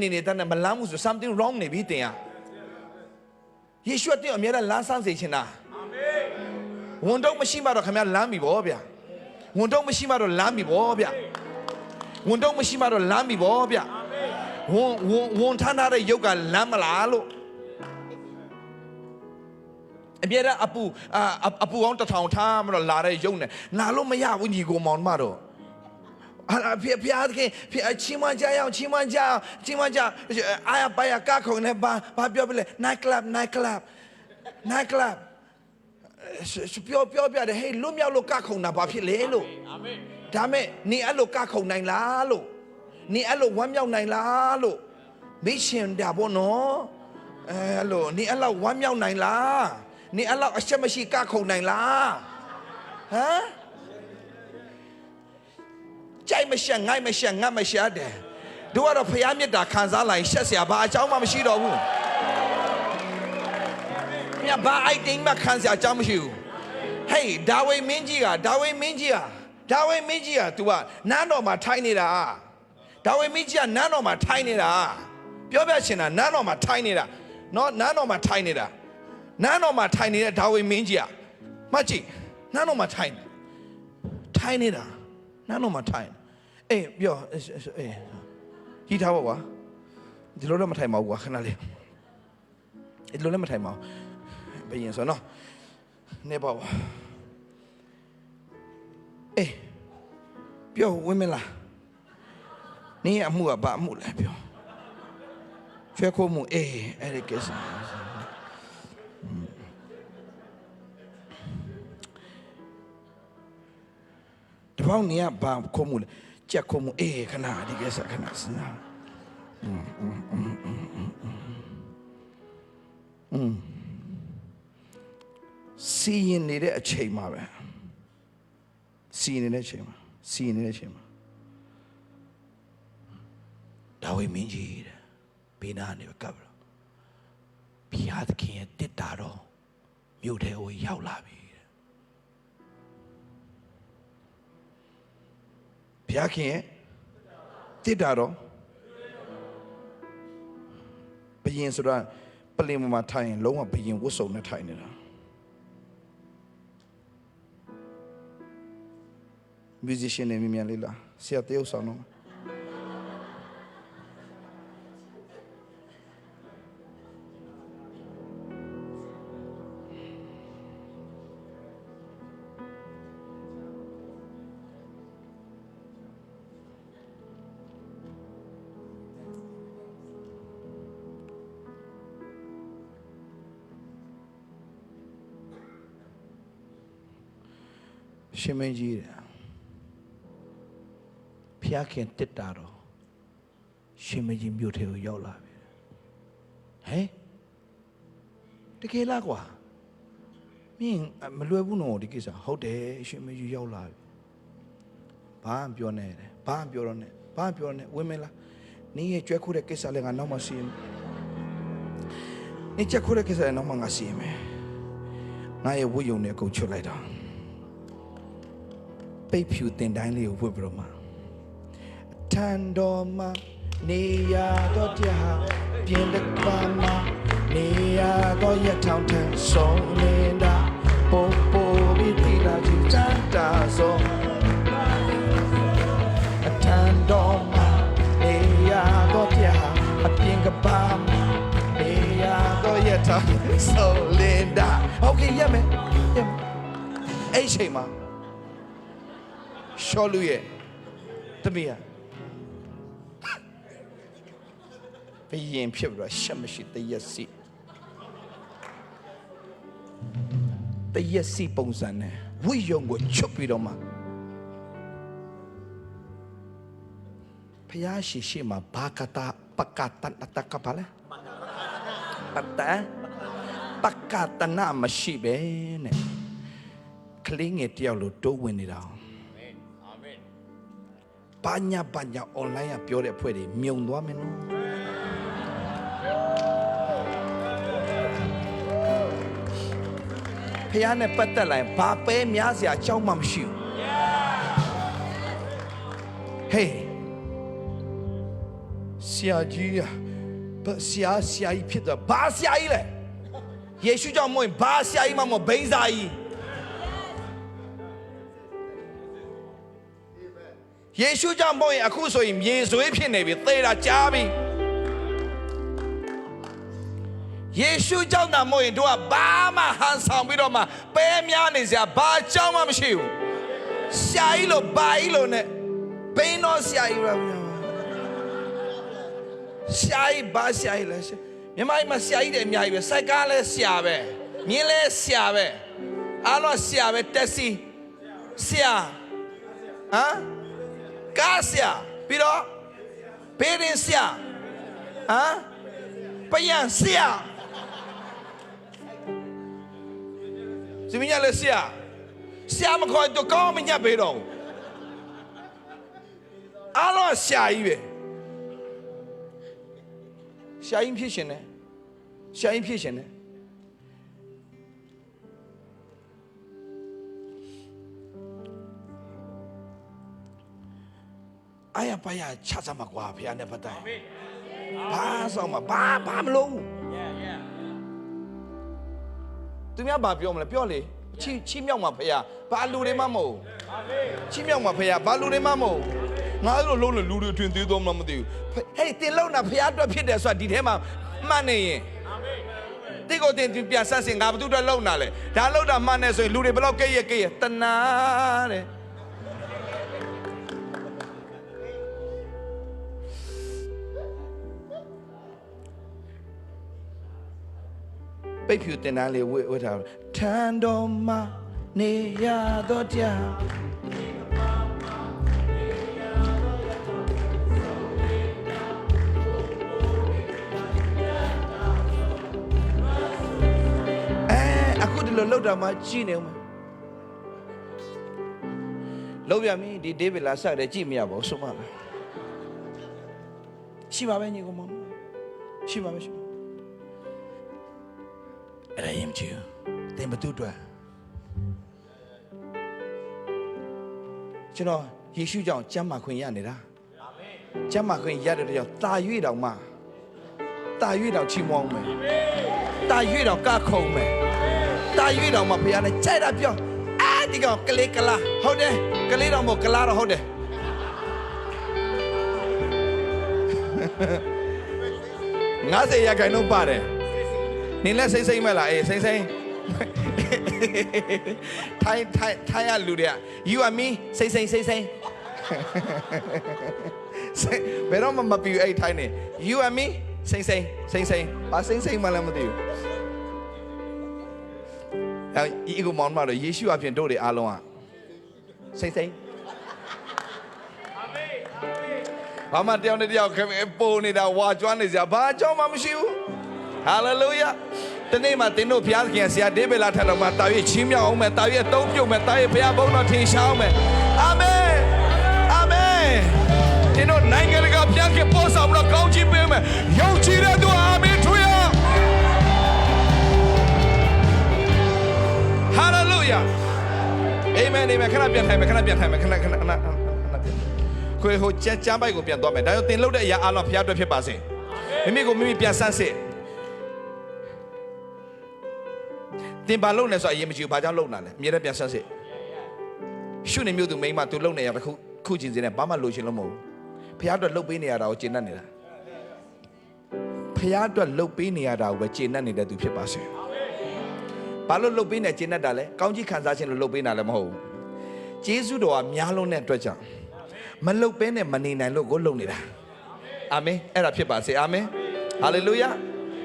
နေနေတဲ့မလမ်းဘူးဆို something wrong နေပြီတင်ရယေရှုကတင်အများနဲ့လမ်းဆန်းစေချင်တာအာမင်ဝန်တော့မရှိမှတော့ခင်ဗျားလမ်းပြီဗောဗျာဝန်တော့မရှိမှတော့လမ်းပြီဗောဗျာဝန်တော့မရှိမှတော့လမ်းပြီဗောဗျာဝန်ထမ်းထားတဲ့ယုတ်ကလမ်းမလားလို့အပြည့်အပူကောင်း1000ထားမတော့လာတဲ့ယုတ်နဲ့လာလို့မရဘူးညီကိုမောင်မတော့ဖျားခင်ချင်းမကြအောင်အာရပါရကခုံနဲ့ဘာပြောပြလဲ night club ပြောပြတယ်ဟေးလွတ်မြောက်လို့ကခုံတာဘာဖြစ်လဲလို့အာမင်ဒါမဲ့နေအဲ့လိုကခုံနိုင်လားလို့နေအဲ့လိုဝမ်းမြောက်နိုင်လားလို့မေးရှင်တာပေါ့နော်အဲ့လိုနေအဲ့လောက်ဝမ်းမြောက်နိုင်လားနေအဲ့လောက်အချက်မရှိကခုံနိုင်လားဟမ်ကြိုက်မရှက်ငိုက်မရှက်ငတ်မရှက်တယ်တို့ကတော့ဖျားမြတ်တာခံစားလိုက်ရှက်เสียဘာအကြောင်းမှမရှိတော့ဘူးမြတ်ဘာအိုက်တင်းမှခံစားအကြောင်းမရှိဘူးဟေးဒါဝိမင်းကြီးက तू ကနန်းတော်မှာထိုင်နေတာဒါဝိမင်းကြီးကနန်းတော်မှာထိုင်နေတာပြောပြချင်တာနန်းတော်မှာထိုင်နေတာနော်နန်းတော်မှာထိုင်နေတဲ့ဒါဝိမင်းကြီးကမှတ်ကြည့်နန်းတော်မှာထိုင်နေတာနန်းတော်မှာထိုင်အေးပြောအေးကြီးထားပါကွာဒီလိုလည်းမထိုင်ပါဘူးကွာခဏလေးဒီလိုလည်းမထိုင်ပါဘူးဘယ်ရင်ဆိုနော်နေပါဦးအေးပြောဝင်မလားနင်းရဲ့အမှုကဘာအမှုလဲပြောချွဲခိုးမှုအေးအဲ့ဒီကိစ္စတပေါင်းနေရဘာခိုးမှုလဲကြက်ခိုးမှုအေးခဏဒီကိစ္စခဏစဉ်းစားစီရင်နေတဲ့အချိန်မှာပဲစီရင်နေတဲ့အချိန်မှာဒါဝိမင်းကြီးတဲ့ဘေးနားနေကပ်တော့ဘုရားသခင်ရဲ့တစ်တာတော့မြို့ထဲကိုရောက်လာပြီတဲ့ဘုရားခင်ရဲ့တစ်တာတော့ဘယင်ဆိုတာပလင်မှာထိုင်ရင်လုံးဝဘယင်ဝတ်စုံနဲ့ထိုင်နေတာmusician နဲ့မြန်လေးလားဆရာတယောက်ဆောင်တော့ရှင်မင်းကြီးတဲ့ဖျားခင်တစ်တာတော့ရှင်မင်းကြီးမြို့ထဲကိုရောက်လာပြီဟဲ့တကယ်လားကွာမင်းမလွယ်ဘူးနော်ဒီကိစ္စဟုတ်တယ်ရှင်မင်းကြီးရောက်လာပြီဘာမှပြောနေတယ်ဘာမှပြောတော့နဲ့ဝင်မလားနင်းရဲ့ကြွက်ခိုးတဲ့ကိစ္စလည်းငါနောက်မှစီရင်နင်းကြွက်ခိုးတဲ့ကိစ္စလည်းနောက်မှငါစီရင်မယ်ငါရဲ့ဝိယုံနဲ့အကုန်ချွတ်လိုက်တော့ပိတ်ဖြူတင်တိုင်းလေးကိုဝတ်ပြီးတော့မှထန်တော်မှာနေရတော့တရားပြင်းတဲ့ကွာမှာ နေရတော့ရထောင်ထန်ဆုံးနေတာပို့ပို့ပြီးတိလာချီချမ်းတာဆုံးအထံတော်မှာနေရတော့ပြအပြင်ကပါနေရတော့ရထောင်ဆုံးနေတာโอเคရမယ်အဲ့ချိန်မှာရှောလူရဲ့တမီးဘယင်ဖြစ်ပြီးတော့ရှက်မရှိတရက်စီပုံစံနဲ့ဝိယုံကိုချွတ်ပြီးတော့မှဖျားရှိရှိမှာဘာကတာပကတန်တကပါလေပကတနာမရှိပဲနဲ့ကလေးငယ်တယောက်လိုတိုးဝင်နေတာဘာညာအွန်လိုင်းကပြောတဲ့အဖွဲ့တွေမြုံသွားမယ်နော်ဖျားနဲ့ပတ်သက်လိုက်ဘာပဲများစရာအကြောင်းမှမရှိဘူးဟေးဆရာကြီးဆရာကြီးဖြစ်တော့ဘာဆရာကြီးလဲယေရှုကြောင့်မဟုတ်ဘာဆရာကြီးမှမဟုတ်ဘိန်းစာကြီးယေရှုကြောင့်မဟုတ်အခုဆိုရင်မြေဆွေးဖြစ်နေပြီသေတာကြားပြီယေရှုကြောင့်သာမဟုတ်ရင်တို့ကဘာမှဟန်ဆောင်ပြီးတော့မှပဲများနေစရာဘာအကြောင်းမှမရှိဘူးဆရာကြီးလို့ဘာကြီးလို့ ਨੇ ဘိန်းတော့ဆရာကြီးပါဗျာဆရာကြီးဘာဆရာကြီးလဲမြန်မာပြည်မှာဆရာကြီးတွေအများကြီးပဲစိုက်ကားလဲဆရာပဲမြင်းလဲဆရာပဲအားလုံးဆရာပဲတက်စီဆရာဟမ်ကားဆရာပြီးတော့ဘေးရင်ဆရာဟမ်ပယံဆရာစမင်းရလဲဆရာမခေါ်တော့ကောင်းမညက်ပေးတော့အားလုံးဆရာကြီးပဲဆရာကြီးဖြစ်ရှင်တယ်အာရပါရချစမှာကွာဖျားနဲ့ပတ်တိုင်ဘာဆောင်မှာဘာမလို့သူများဘာပြောမလဲပြောလေချီးမြှောက်မှာဖျားဘာလူတွေမှမဟုတ်ချီးမြှောက်မှာဖျားဘာလူတွေမှမဟုတ်ငါတို့လုံးလူတွေထွင်သေးတော့မှမသိဘူးဟေးတင်လုံးတာဖျားအတွက်ဖြစ်တယ်ဆိုတာဒီထဲမှာမှတ်နေရင်တိကိုတင်ပြန်ဆက်စင်ငါဘာလို့လုံးတာလဲဒါလုံးတာမှတ်နေဆိုရင်လူတွေဘယ်လောက်ကြည့်ရတနာတဲ့ပိတ်ဖြူတင်တန်းလေးဝတ်ထားထန်တော်မှာနေရတော့တရားအခုဒီလိုလောက်တာမှကြည့်နေဦးမယ်လောက်ပြမင်းဒီဒေးဗစ်လာဆက်တယ်ကြည့်မရပါဘူးဆိုမှလားရှိပါပဲညီကောင်မရှိပါအဲ့ဒါရင်ချူတင်မတူတော့ကျွန်တော်ယေရှုကြောင့်ကျမ်းမာခွင့်ရနေတာအာမင်ကျမ်းမာခွင့်ရတဲ့ကြောင့်တာ၍တောင်မှတာ၍တောင်ချီးမွမ်းမယ်တာ၍တောင်ကခုံမယ်တာ၍တောင်မှဘုရားနဲ့ကြိုက်တာပြောဒီကောင်ကလေးကလာဟုတ်တယ်ကလေးတောင်မကလာတော့ဟုတ်တယ်90 ရာခိုင်နှုန်းပါတယ်နင်လက်စိမ့်မလားအေးစိမ့်ထိုင်ရလူတွေက you and me စိမ့်ဘယ်တော့မှမပြူအဲ့ထိုင်နေ you and me စိမ့်ဘာစိမ့်မလဲမသိဘူးအဲ့ဒီကိုမောင်မတော်ယေရှုအပြင်တို့တွေအားလုံးอ่ะစိမ့်ဘာမှတယောက်နဲ့တယောက်ပိုနေတာဝါကျွမ်းနေစရာဘာအကြောင်းမှမရှိဘူး hallelujah တနေ့မှတင်တို့ဘုရားသခင်ဆရာဒေးဗစ်လာထက်တော်မှာတာ၍ချီးမြှောက်အောင်မယ်တာ၍အသုံးပြုမယ်တာ၍ဘုရားဘုန်းတော်ထင်ရှားအောင်မယ်အာမင်တင်တို့နိုင်ငံကပြန်ခဲ့ပေါ်ဆောင်တော့ကောင်းချီးပေးမယ်ယုံကြည်တဲ့သူအာမင်ထွေးအောင် hallelujah amen ခဏပြန်ထိုင်မယ်ခဏကိုယ်ဟိုကျမ်းပိုက်ကိုပြန်သွားမယ်ဒါကြောင့်တင်လို့တဲ့အရာအလုံးဘုရားအတွက်ဖြစ်ပါစေမိမိကိုမိမိပြန်ဆန်းစစ် တင်ပါလုံနေဆိုအရင်မကြည့်ဘာကြောင့်လုံနာလဲအမြဲတမ်းပြန်ဆက်စစ်ရှုနေမျိုးသူမိန်းမသူလုံနေရတခုချင်းစင်းနဲ့ဘာမှလိုချင်လို့မဟုတ်ဘူးဖះအတွက်လှုပ်ပေးနေရတာကိုကျေနပ်နေတာဖះအတွက်လှုပ်ပေးနေရတာကိုပဲကျေနပ်နေတဲ့သူဖြစ်ပါစေဘာလို့လှုပ်ပေးနေကျေနပ်တာလဲကောင်းကြီးခံစားခြင်းလို့လှုပ်ပေးတာလည်းမဟုတ်ဘူးဂျေဇုတော်ကများလုံးတဲ့အတွက်ကြောင့်မလှုပ်ပေးနဲ့မနေနိုင်လို့ကိုလှုပ်နေတာအာမင်အဲ့ဒါဖြစ်ပါစေအာမင်ဟာလေလုယာ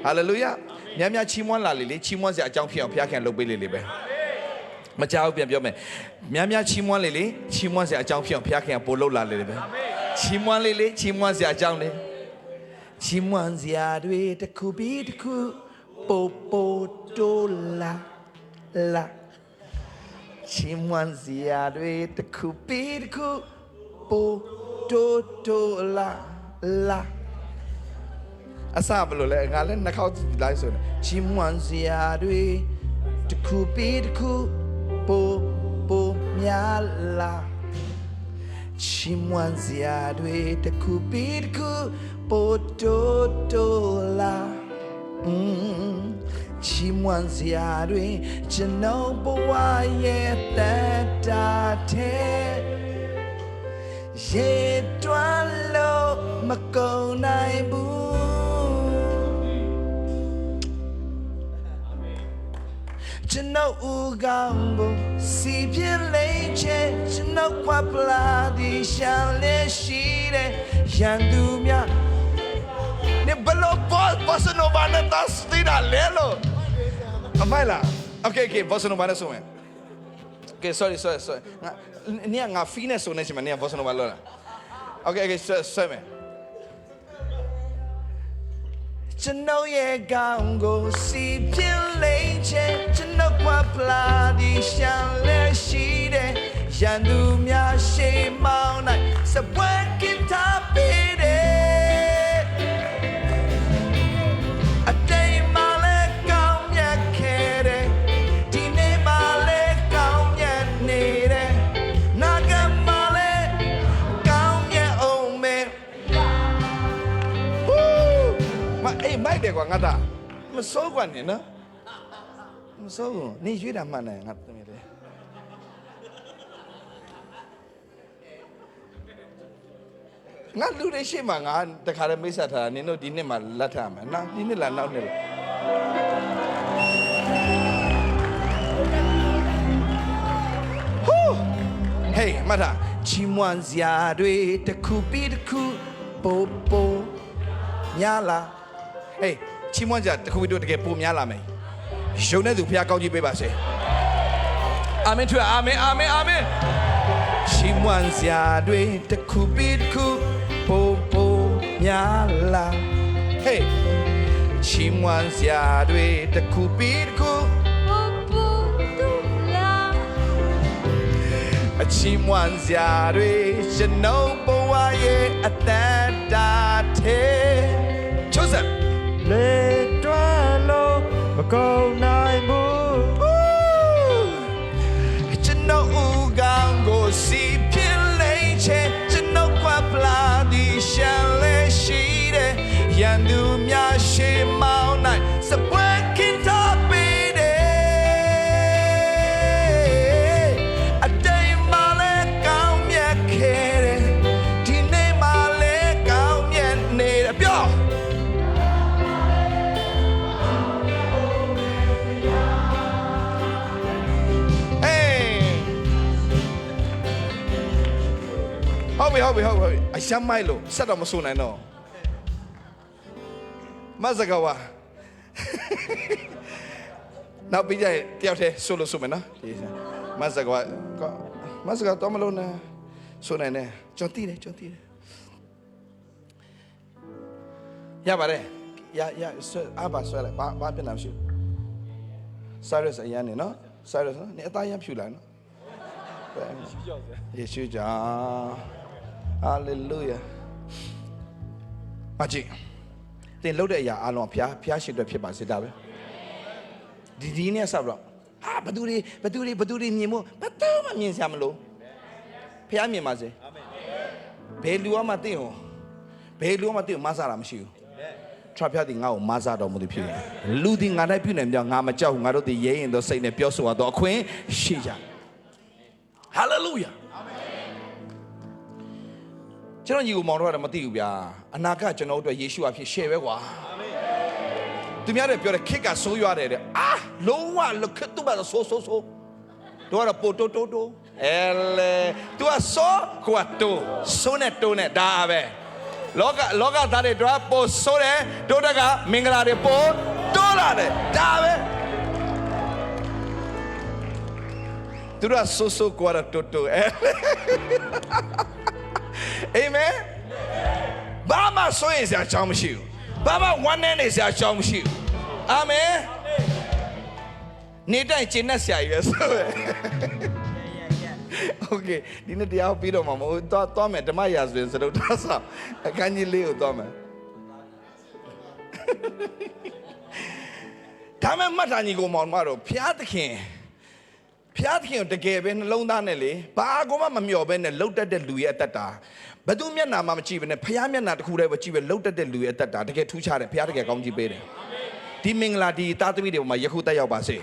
ဟာလေလုယာများများချီးမွမ်းလာလေချီးမွမ်းစရာအကြောင်းဖြစ်အောင်ဖះခင်လှုပ်ပေးလေပဲမကြောက်ပြန်ပြောမယ်များများချီးမွမ်းလေချီးမွမ်းစရာအကြောင်းဖြစ်အောင်ဖះခင်ပို့လှုပ်လာလေပဲချီးမွမ်းလေချီးမွမ်းစရာအကြောင်းလေချီးမွမ်းစရာတွေတစ်ခုပြီးတစ်ခုပို့ပို့တိုးလာလာချီးမွမ်းစရာတွေတစ်ခုပြီးတစ်ခုပို့တိုးတိုးလာလာအစားဘလို့လဲငါလည်းနှာခေါက်လိုက်ဆိုနေချီးမွမ်းစရာတွေတစ်ခုပြီးတစ်ခုပို့ပို့များလာချီးမွမ်းစရာတွေတစ်ခုပြီးတစ်ခုပို့တိုးတိုးလာချီးမွမ်းစရာတွေကျွန်တော်ဘဝရဲ့သက်တာတဲ့ရေတွန်းလို့မကုန်နိုင်ဘူးကျွန်တော်ဦးကောင်းကိုစီပြလိမ့်ချင်ကျွန်တော်ခွာပလာဒီရှန်လေးရှိတဲ့ရန်သူများနေဘလို့ဘောစနိုဘာနဲ့တစတီတာလဲလို့အမိုင်လား okay bossa nova နဲ့ဆိုရင် okay sorry ငါနေငါဖီးနဲ့ဆိုနေချင်မနေ bossa nova လို့လား okay ဆွဲမယ်ကျွန်တော်ရဲ့ကောင်းကိုစီပြလိမ့်ချင်ကျွန်တော်ကွာပလာဒီရှန်လဲရှိတဲ့ရန်သူများရှေ့မောင်းနိုင်စပွဲကင်တာပေးတယ်အတိမ်မလဲကောင်းမြတ်ခဲ့တယ်ဒီနေ့မလဲကောင်းမြတ်နေတယ်နာကမလဲကောင်းမြတ်အောင်မယ်မိုက်တယ်ကွာငါသားမစိုးကွာနေနော်မစိုးဘူးနေရွေးတာမှန်တယ်ငါသမီးလေးငါလူတွေရှိမှငါတခါတည်းမိတ်ဆက်ထားတာနင်တို့ဒီနှစ်မှလက်ထမယ်နော်ဒီနှစ်လားနောက်နှစ်လားဟိုးဟေးမထားချီးမွမ်းစရာတွေတစ်ခုပြီးတစ်ခုပို့ပို့ညာလားဟေးချီးမွမ်းကြတခုပြီးတော့တကယ်ပုံများလာမယ်ယုံတဲ့သူဖခင်ကောင်းကြီးပေးပါစေအာမင်ထွတ်အာမင်အာမင်အာမင်ချီးမွမ်းစရာတွေတခုပြီးတခုပုံပုံများလာဟေးချီးမွမ်းစရာတွေတခုပြီးတခုပို့ပို့တိုးလာအချီးမွမ်းစရာတွေကျွန်တော်ဘဝရဲ့အတန်တာတဲ့ချိုးစပ်လေတွန်းလို့မကုန်နိုင်ဘူးကျွန်တော်ဦးကောင်းကိုစီပြလိမ့်ချင်ကျွန်တော်ကွာပလာဒီရှန်လေးရှိတဲ့ရန်သူများရှေ့မောင်းနိုင်စပွဲကင်တာပေးတယ်အတိမ်မလဲကောင်းမြတ်ခဲ့တယ်ဒီနေ့မလဲကောင်းမြတ်နေတယ်ပြောဟုတ်ပြီအရှမ်းမိုက်လို့ဆက်တော့မဆိုနိုင်တော့မဇဂဝါနောက်ပြီးကြတယောက်တည်းဆိုလို့ဆိုမယ်နော်မဇဂဝါတော့မလို့နဲ့ဆိုနိုင်တယ်ကျွန်တော်တည်တယ်ရပါတယ်ရအဘဆွဲလိုက်ဘာပြန်လာမရှိဘူး Cyrus အရန်နေနော် Cyrus နော်နေအသားရဖြူလာနော်ယေရှုကြောင့်ဟာလေလုယာမကြီးတင်လှုပ်တဲ့အရာအလုံးဖျားရှင်အတွက်ဖြစ်ပါစေဒါပဲဒီနေ့ဆက်တော့ဟာဘသူတွေမြင်မို့ဘသူမှမြင်စရာမလိုဖျားမြင်ပါစေဘယ်လူမှသိအောင်မဆာတာမရှိဘူး ထပ်ဖျားသည်ငါ့ကိုမဆတော်မူသည်ဖြစ်ရင်လူသည်ငါ၌ပြုနေမြောက်ငါမကြောက်ငါတို့သည်ရဲရင်သောစိတ်နဲ့ပြောဆိုတော့အခွင့်ရှိကြဟာလေလုယာကျွန်တော်ညီကိုမောင်တို့ကတော့မသိဘူးဗျာအနာဂတ်ကျွန်တော်တို့ယေရှုအဖြစ်ရှယ်ပဲကွာသူများတွေပြောတယ်ခစ်ကဆိုးရွားတယ်တဲ့အာလုံးဝလခတ်သူပါဆိုးတို့ကတော့ပိုတိုတိုတိုအဲလေသူကဆိုးကွာတိုဆိုးနဲ့တိုးနဲ့ဒါပဲလောကသားတွေတော့ပိုဆိုးတယ်တိုးတကမင်္ဂလာတွေပိုတိုးလာတယ်ဒါပဲသူကဆိုးကွာတိုတိုအဲအာမင်ဘာမှဆိုရင်စရာအကြောင်းမရှိဘူးဘာမှဝမ်းနည်းနေစရာအကြောင်းမရှိဘူးအာမင်နေတိုင်းကျင့်တတ်စရာကြီးပဲဆိုရယ်โอเคဒီနေ့တရားပြီးတော့မှာမဟုတ်သွားမယ်ဓမ္မရာဇဝင်စရုပ်သားဆောင်အခန်းကြီးလေးကိုသွားမယ်ဒါမှမှတ်ထားညီကိုမောင်မတော်ဖျားသခင်ကိုတကယ်ပဲနှလုံးသားနဲ့လေဘာကိုမှမမျှော်ပဲနဲ့လှုပ်တတ်တဲ့လူရဲ့အသက်တာဘယ်သူမျက်နာမှမကြည့်ပဲနဲ့ဖျားမျက်နာတစ်ခုတည်းပဲကြည့်ပဲလှုပ်တတ်တဲ့လူရဲ့အသက်တာတကယ်ထူးခြားတယ်ဖျားတကယ်ကောင်းကြီးပေးတယ်ဒီမင်္ဂလာဒီသားသမီးတွေပေါ်မှာယခုတက်ရောက်ပါစေ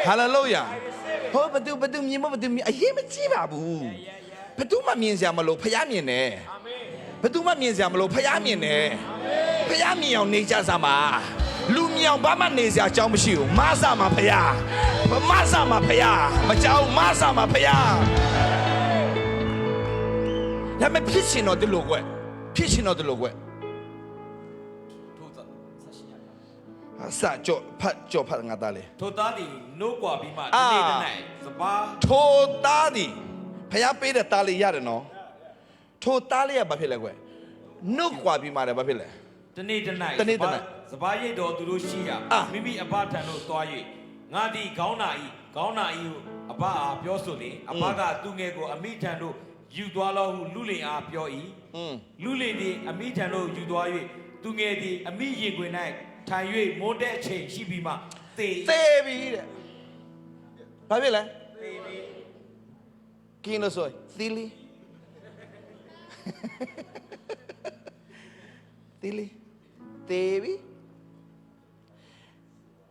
ဟာလေလုယာဟောဘသူမြင်မဘသူမြင်အရေးမကြီးပါဘူးဘသူမှမြင်စရာမလိုဖျားမြင်တယ်ဘသူမှမြင်စရာမလိုဖျားမြင်တယ်ဖျားမြင်အောင်နေကြစမ်းပါလူမြောင်ဘာမှနေစရာအကြောင်းမရှိဘူးမဆာမှာဖယားမဆာမှာဖယားမကြောက်မဆာမှာဖယားဒါမဲ့ဖြစ်ရှင်တော့ဒီလိုကွဖြစ်ရှင်တော့ဒီလိုကွအစကြောဖတ်ငါသားလေထိုသားသည်နိုးကွာပြီးမှဒီနေ့တနေ့စပါးထိုသားသည်ဖယားပေးတဲ့သားလေးရတယ်နော်ထိုသားလေးကဘာဖြစ်လဲကွနိုးကွာပြီးမှလည်းဘာဖြစ်လဲတနေ့တနေ့စပါးရိတ်တော်သူတို့ရှိရာမိမိအဘထံသို့သွား၍ငါသည်ခေါင်းနာ၏ဟုအဘအားပြောဆိုလေအဘကသူငယ်ကိုအမိထံသို့ယူသွားလောဟုလူလင်အားပြော၏လူလင်သည်အမိထံသို့ယူသွား၍သူငယ်သည်အမိရင်ခွင်၌ထိုင်၍မွန်းတဲ့အချိန်ရှိပြီးမှသေပြီတဲ့ဘာဖြစ်လဲကင်းလို့ဆိုသီလီသေပြီ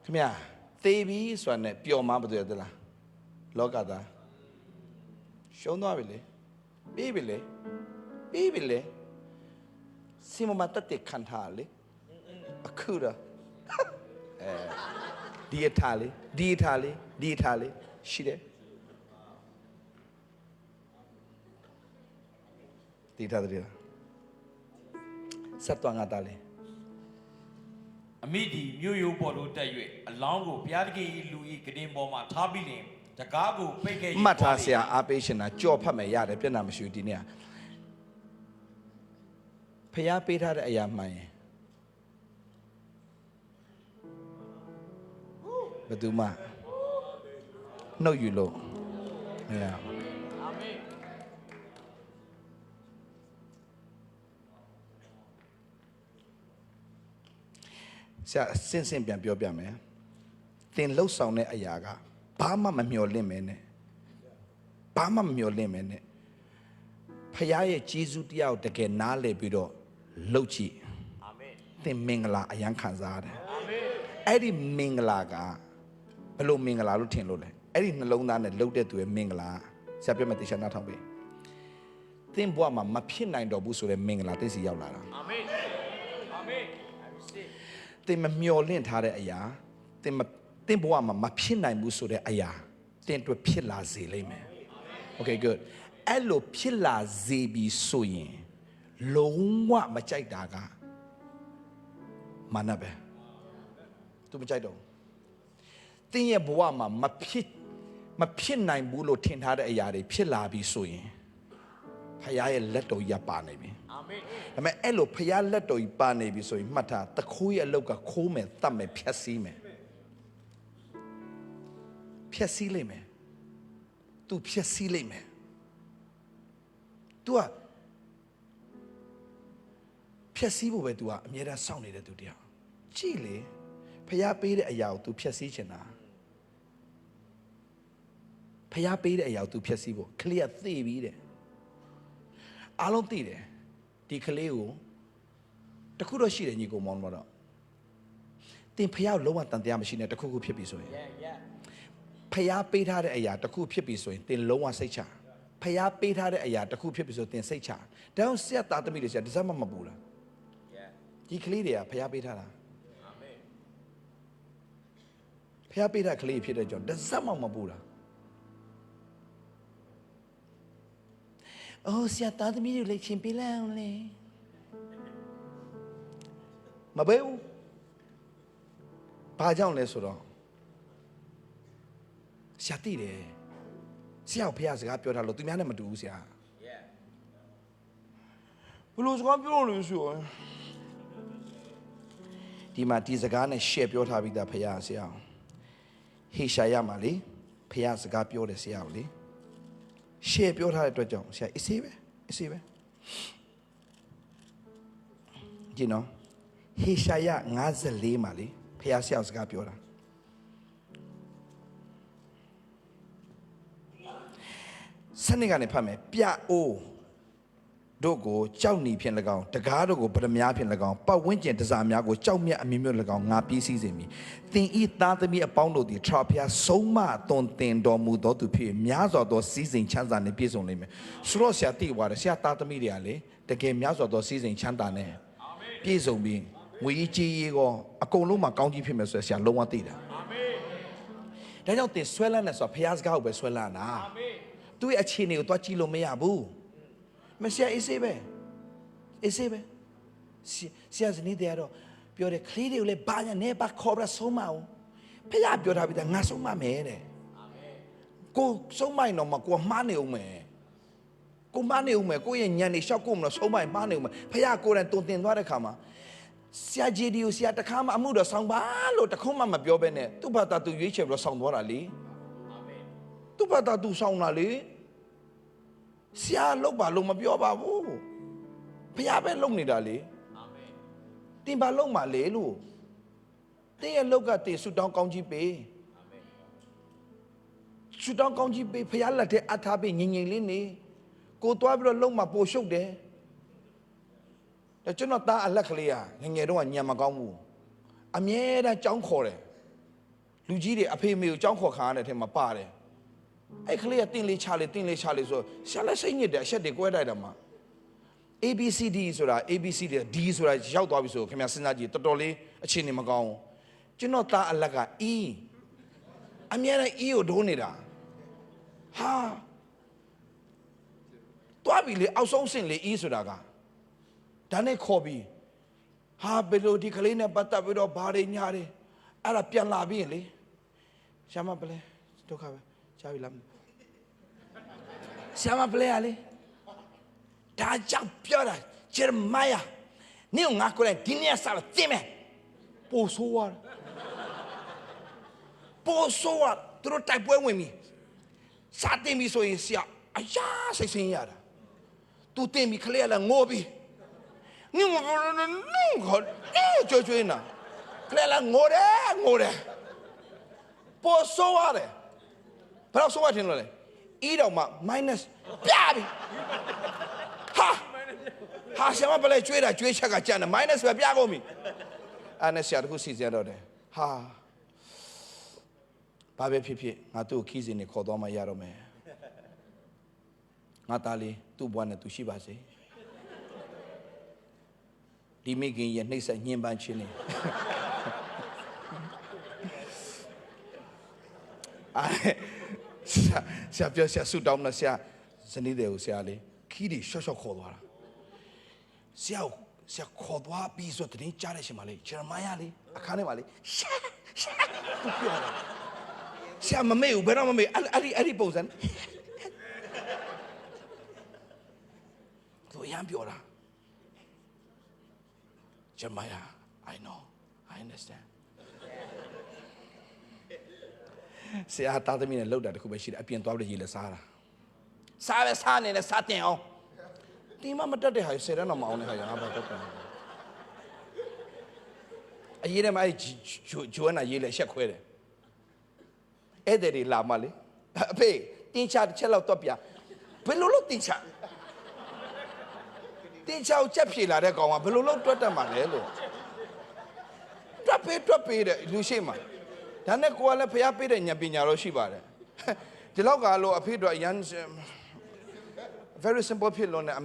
ခင်ဗျာသေပြီဆိုတာနဲ့ပျော်မှမတွေ့ရသလားလောကသားရှုံးသွားပြီလေပြီးပြီလေစီမမတတ်တဲ့ခံထားလေအခုတော့ဒီအထားလေရှိတယ်ဒီထားတယ်ဆက်သွားငါသားလေအမိဒီမြို့ရိုးပေါ်တို့တက်၍အလောင်းကိုဘုရားသခင်၏လူ၏ကတင်ပေါ်မှာထားပြီးလင်တကားကိုပိတ်ခဲ့မှတ်ထားဆရာအားပေးရှင်တာကြော်ဖတ်မယ်ရတယ်ပြဿနာမရှိဘူးဒီနေ့ဖျားပေးထားတဲ့အရာမှန်ရင်ဘယ်သူမှနှုတ်ယူလို့မရဘူးအာမင်ဆရာစင်ပြန်ပြောပြမယ်သင်လှုပ်ဆောင်တဲ့အရာကဘာမှမမျှော်လင့်မဲနဲ့ဖခင်ရဲ့ဂျေဇုတရားကိုတကယ်နားလည်ပြီးတော့လှုပ်ကြည့်အာမင်သင်မင်္ဂလာအယံခံစားရတယ်အာမင်အဲ့ဒီမင်္ဂလာကဘယ်လိုမင်္ဂလာလို့ထင်လို့လဲအဲ့ဒီနှလုံးသားနဲ့လှုပ်တဲ့သူရဲ့မင်္ဂလာဆရာပြောမယ်တေချာနားထောင်ပေးသင်ဘဝမှာမဖြစ်နိုင်တော့ဘူးဆိုတဲ့မင်္ဂလာသိစီရောက်လာတာအာမင်သင်မမျှော်လင့်ထားတဲ့အရာသင်ဘဝမှာမဖြစ်နိုင်ဘူးဆိုတဲ့အရာသင်တို့ဖြစ်လာစေလိမ့်မယ် Okay good အဲ့လိုဖြစ်လာစေပြီဆိုရင်လုံးဝမကြိုက်တာကမာနပဲသူမကြိုက်တော့သင်ရဲ့ဘဝမှာမဖြစ်နိုင်ဘူးလို့ထင်ထားတဲ့အရာတွေဖြစ်လာပြီဆိုရင်ဖခင်ရဲ့လက်တော်ကြီးပါနေပြီအာမင်ဒါပေမဲ့အဲ့လိုဖခင်လက်တော်ကြီးပါနေပြီဆိုရင်မှတ်ထားတခိုးရဲ့အလုပ်ကခိုးမယ်တတ်မယ်ဖြတ်စည်းမယ်ဖြတ်စည်းလိမ့်မယ်သူဖြတ်စည်းလိမ့်မယ်သူကဖြတ်စည်းဖို့ပဲသူကအမြဲတမ်းစောင့်နေတဲ့သူတရားကြည့်လေဖခင်ပေးတဲ့အရာကိုသူဖြတ်စည်းချင်တာဖခင်ပေးတဲ့အရာကိုသူဖြတ်စည်းဖို့ကလေးကသိပြီတဲ့အားလုံးသိတယ်ဒီကလေးကို တခုတော့ရှိတယ်ညီကိုမောင်တော့တင်ဖျားလုံးဝတန်တရားမရှိနဲ့တခုခုဖြစ်ပြီဆိုရင်ဖျားပေးထားတဲ့အရာတခုဖြစ်ပြီဆိုရင်တင်လုံးဝစိတ်ချဖျားပေးထားတဲ့အရာတခုဖြစ်ပြီဆိုတင်စိတ်ချဒါကြောင့်ဆက်သားသမီးတွေဆရာဒီစက်မှမပူလားဒီကလေးတွေကဖျားပေးထားတာဖျားပေးထားကလေးဖြစ်တဲ့ကြောင့်ဒီစက်မှမပူလားအိုးဆရာသားသမီးတွေလည်းချင်းပေးလိုက်အောင်လေမပေးဘူးဘာကြောင့်လဲဆိုတော့ဆရာသိတယ်ဆရာကိုဖះစကားပြောထားလို့သူများနဲ့မတူဘူးဆရာဘလို့စကားပြောလို့ဆိုရင်ဒီမှာဒီစကားနဲ့ share ပြောထားပြီးသားဖះဆရာဟေရှာယမှာလေဖះစကားပြောတယ်ဆရာကိုလေ share ပြောထားတဲ့အတွက်ကြောင့်ဆရာအစေးပဲဒီနော်ဟေရှာယ54မှာလေဖះဆရာစကားပြောတာစနစ်ကနေဖတ်မယ်ပြအိုးတို့ကိုကြောက်နီဖြင့်၎င်းတကားတို့ကိုဗဒများဖြင့်၎င်းပတ်ဝန်းကျင်တစားများကိုကြောက်မြတ်အမျိုးမျိုး၎င်းငါပြီးစည်းစေမည်သင်ဤသားသမီးအပေါင်းတို့သည်ထရဖျားဆုံးမသွန်သင်တော်မူသောသူဖြစ်များစွာသောစည်းစိမ်ချမ်းသာနှင့်ပြည့်စုံလိမ့်မယ်ဆိုတော့ဆရာသိသွားတယ်ဆရာသားသမီးတွေကလေတကယ်များစွာသောစည်းစိမ်ချမ်းသာနဲ့ပြည့်စုံပြီးငွေကြီးကြီးရေးကောအကုန်လုံးမှာကောင်းကြီးဖြစ်မယ်ဆိုဆရာလုံးဝသိတာအာမင်ဒါကြောင့်သင်ဆွဲလန်းနေဆိုဖျားစကားကိုပဲဆွဲလန်းတာအာမင်သူ့ရဲ့အခြေအနေကိုတွားကြည့်လို့မရဘူးမဆရာအေးစေးပဲဆရာဇနီးတဲ့တော့ပြောတယ်ကလေးတွေကိုလည်းဘာညာနဲ့ဘာခေါ်ရဆုံးမအောင်ဖះပြောထားပြီးသားငါဆုံးမမယ်တဲ့အာမင်ကိုဆုံးမရင်တော့မကိုမှားနေအောင်မယ်ကိုမှားနေအောင်မယ်ကိုရဲ့ညံနေလျှောက်ကိုမလို့ဆုံးမရင်မှားနေအောင်မယ်ဖះကိုယ်တိုင်တုံတင်သွားတဲ့ခါမှာဆရာဂျီဒီကိုဆရာတခါမှအမှုတော်ဆောင်ပါလို့တခုမှမပြောဘဲနဲ့သူ့ဘာသာသူရွေးချယ်ပြီးတော့ဆောင်သွားတာလေအာမင်သူ့ဘာသာသူဆောင်တာလေဆရာလောက်ပါလို့မပြောပါဘူးဖះပဲလုံနေတာလေအာမင်တင်ပါလုံမှာလေလို့တင်းရဲ့လောက်ကတင်ဆူတောင်းကောင်းကြီးပေးအာမင်ဆူတောင်းကောင်းကြီးပေးဖះလက်ထဲအထားပေးငြိမ်ငြိမ်လေးနေကိုသွားပြီးတော့လုံမှာပို့ရှုပ်တယ်ဒါကျွန်တော်သားအလက်ကလေးอ่ะငယ်တော့ညံမကောင်းဘူးအမြဲတမ်းကြောင်းခေါ်တယ်လူကြီးတွေအဖေမေကိုကြောင်းခေါ်ခါရတဲ့ထဲမှာပါတယ်အဲ့ကလေးကတင်းလေးချလေးဆိုရှာလက်စိတ်ညစ်တယ်အချက်တွေကွဲတိုက်တာမှာ ABCD ဆိုတာ ABCD D ဆိုတာရောက်သွားပြီဆိုခင်ဗျာစဉ်းစားကြည့်တော်တော်လေးအခြေအနေမကောင်းဘူးကျွန်တော်သားအလက်က E အမြဲတမ်း E ကိုဒိုးနေတာဟာတွားပြီလေအောက်ဆုံးစင်လေ E ဆိုတာကဒါနဲ့ခေါ်ပြီးဟာဘယ်လိုဒီကလေးနဲ့ပတ်သက်ပြီးတော့ဘာတွေညာတွေအဲ့ဒါပြန်လာပြီးရင်လေရှာမပလဲဒုက္ခပဲရှာပြီလားရှာမပလဲရလေဒါကြောင့်ပြောတာဂျေရမိုင်ယာနင်ငါကိုလည်းဒီနေ့စားလို့တင်မယ်ပို့ဆိုးရသူတို့တိုက်ပွဲဝင်ပြီစားတင်ပြီဆိုရင်ဆရာအရာစိတ်ဆင်းရတာသူတင်ပြီခလေးကလည်းငိုပြီနင်ကျွေးနာခလေးလည်းငိုတယ်ပို့ဆိုးရတယ်ဘယ်တော့ဆိုးရတင်လို့လဲအီးတော့မှ minus ပြပြီဟာဆရာမပလဲကျွေးချက်ကကြမ်းတယ် minus ပဲပြကုန်ပြီအဲ့နဲ့ဆရာတခုစီစဉ်တော့တယ်ဟာဘာပဲဖြစ်ငါသူ့ကိုခီးစင်နေခေါ်သွားမှရတော့မယ်ငါသားလေးသူ့ဘဝနဲ့သူရှိပါစေဒီမိခင်ရဲ့နှိမ့်ဆက်ညှဉ်းပန်းခြင်းနေဆရာပြောဆရာဆူတောင်းနေဆရာဇနီးတဲ့ကိုဆရာလေးခီးတွေရှော့ခေါ်သွားတာဆရာခေါ်သွားပြီးဆိုတရင်ကြားတဲ့ရှင်မလေးဂျေရမိုင်ယာလေးအခါထဲမှာလေးရှာသူပြောတာဆရာမမေ့ဘူးဘယ်တော့မမေ့အဲ့ဒီပုံစံသူရမ်းပြောတာဂျေရမိုင်ယာ I know I understand ဆရာသားသမီးနဲ့လောက်တာတခုပဲရှိတယ်အပြင်သွားပြီးရေးလဲစားတာစားနေလဲစားတင်အောင်ဒီမှာမတက်တဲ့ဟာဆယ်တန်းတော့မအောင်တဲ့ဟာရငါဘာတက်တယ်အရေးတယ်မအဲ့ဂျိုးနာရေးလဲရှက်ခွဲတယ်အဲ့တဲ့တွေလာမလေအဖေတင်းချတစ်ချက်လောက်တော့ပြဘယ်လိုလုပ်တင်းချ တင်းချောက်ချက်ဖြေလာတဲ့ကောင်ကဘယ်လိုလုပ်တွက်တတ်မှာလဲလို့တွက်ပေးတဲ့လူရှိမှာဒါနဲ့ကိုကလည်းဖျားပေးတဲ့ဉာဏ်ပညာတော့ရှိပါတယ်ဒီလောက်ကလို့အဖေတို့အရန် very simple ဖြစ်လို့နဲ့အ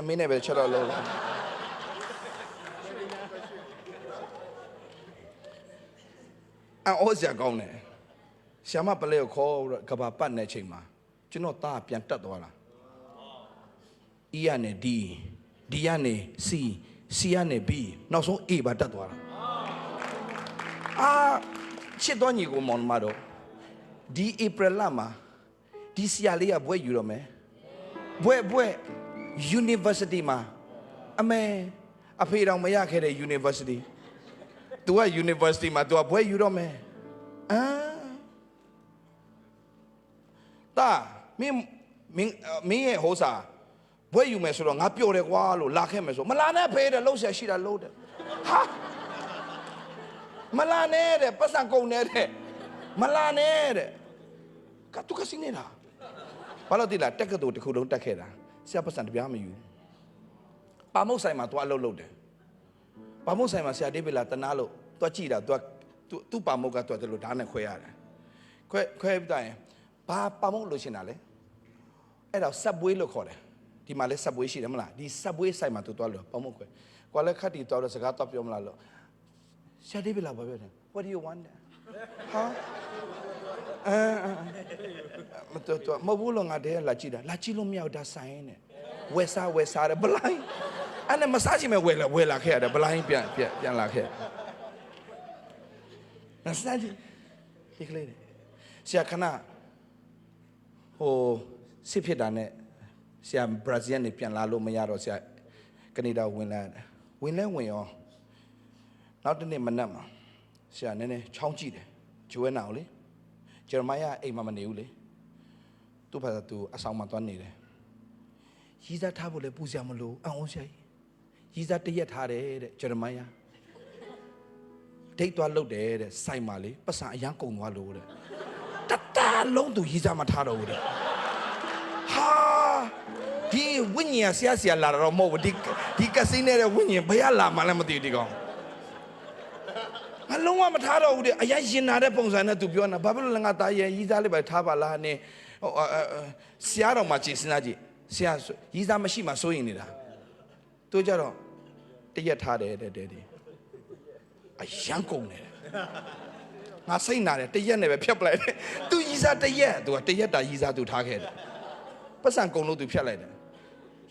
မေနဲ့ပဲချက်တော့လို့အော်စရာကောင်းတယ်ဆရာမပလဲကိုခေါ်ကဘာပတ်နေချိန်မှာကျွန်တော်သားပြန်တက်သွားလားE ကနေ D ကနေ C ကနေ B နောက်ဆုံး A ပါတက်သွားတာချစ်တော်ညီကိုမောင်မတော်ဒီ April လမှာဒီဆရာလေးကဘွဲယူတော့မယ်ဘွဲ University မှာအမေအဖေတော်မရခဲ့တဲ့ University तू က University မှာ तू ကဘွဲယူတော့မယ်တာမင်းရဲ့ဟိုစားဘွဲယူမယ်ဆိုတော့ငါပျော်တယ်ကွာလို့လာခဲ့မယ်ဆိုမလာနဲ့ဖေးတယ်လှုပ်ရှားရှိတာလှုပ်တယ်ဟာမလာနဲ့တဲ့ပတ်စံကုန်နေတဲ့မလာနဲ့တဲ့ကတူကစင်းနေတာဘာလို့တိလာတက်ကတူတစ်ခုလုံးတက်ခဲ့တာဆရာပတ်စံတပြားမယူပါမုတ်ဆိုင်မှာ तू အလုပ်လုပ်တယ်ပါမုတ်ဆိုင်မှာဆရာဒေးဗစ်လာတနာလို့ तू ကြည့်တာ तू ပါမုတ်က तू တယ်လို့ဓာတ်နဲ့ခွဲရတယ်ခွဲပြီးတိုင်းဘာပါမုတ်လို့ရှင်းတာလဲအဲ့တော့ဆက်ပွေးလို့ခေါ်တယ်ဒီမှာလဲဆက်ပွေးရှိတယ်မလားဒီဆက်ပွေးဆိုင်မှာ तू သွားလို့ပါမုတ်ခွဲကွာလဲခတ်တီသွားတော့စကားတော့ပြောမလားလို့ဆရာဒေးဗစ်လာဘာပြောတယ် What do you want ဟာမဘူးလို့ငါတည်းလာကြည့်တာလာကြည့်လို့မရတာဆိုင်နဲ့ဝယ်စားတယ်ဘလိုင်းအဲ့နဲ့မစားချင်မဲ့ဝယ်လာခဲ့ရတယ်ဘလိုင်းပြန်လာခဲ့မစားချင်ဒီကလေးဆရာခဏဟိုစစ်ဖြစ်တာနဲ့ဆရာဘရာဇီးကနေပြန်လာလို့မရတော့ဆရာကနေဒါဝင်ရောနောက်တစ်နေ့မနက်မှာဆရာနည်းနည်းချောင်းကြည့်တယ်ဂျိုးနာကိုလေဂျေရမိုင်းအိမ်မှာမနေဘူးလေသူ့ဘာသာသူအဆောင်မှာသွားနေတယ်ရီးစားထားဖို့လည်းပူစရာမလိုအံ့ဩစရာရီးစားတရက်ထားတယ်တဲ့ဂျေရမိုင်းဒိတ်သွားလုပ်တယ်တဲ့ဆိုင်မှာလေပတ်စံအရန်ကုန်သွားလို့တဲ့တလုံးသူရီးစားမထားတော့ဘူးတဲ့ဟာဒီဝိညာဉ်ဆရာလာတော့မဟုတ်ဘူးဒီကစိနေတဲ့ဝိညာဉ်ဘယ်လာမှလည်းမသိဘူးဒီကောင်အလုံးဝမထားတော့ဘူးတဲ့အရင်ရင်နာတဲ့ပုံစံနဲ့သူပြောနေတာဘာဖြစ်လို့လဲငါသားရဲ့ရီးစားလေးပဲထားပါလားနဲ့ဆရာတော်မှာကြည်စနာကြည့်ဆရာရီးစားမရှိမှစိုးရင်နေတာသူကြတော့တရက်ထားတယ်အရန်ကုန်တယ်ငါစိတ်နာတယ်တရက်နဲ့ပဲဖြတ်ပလိုက်တယ်သူရီးစားတရက်သူကတရက်တာရီးစားသူထားခဲ့တယ်ပတ်စံကုန်လို့သူဖြတ်လိုက်တယ်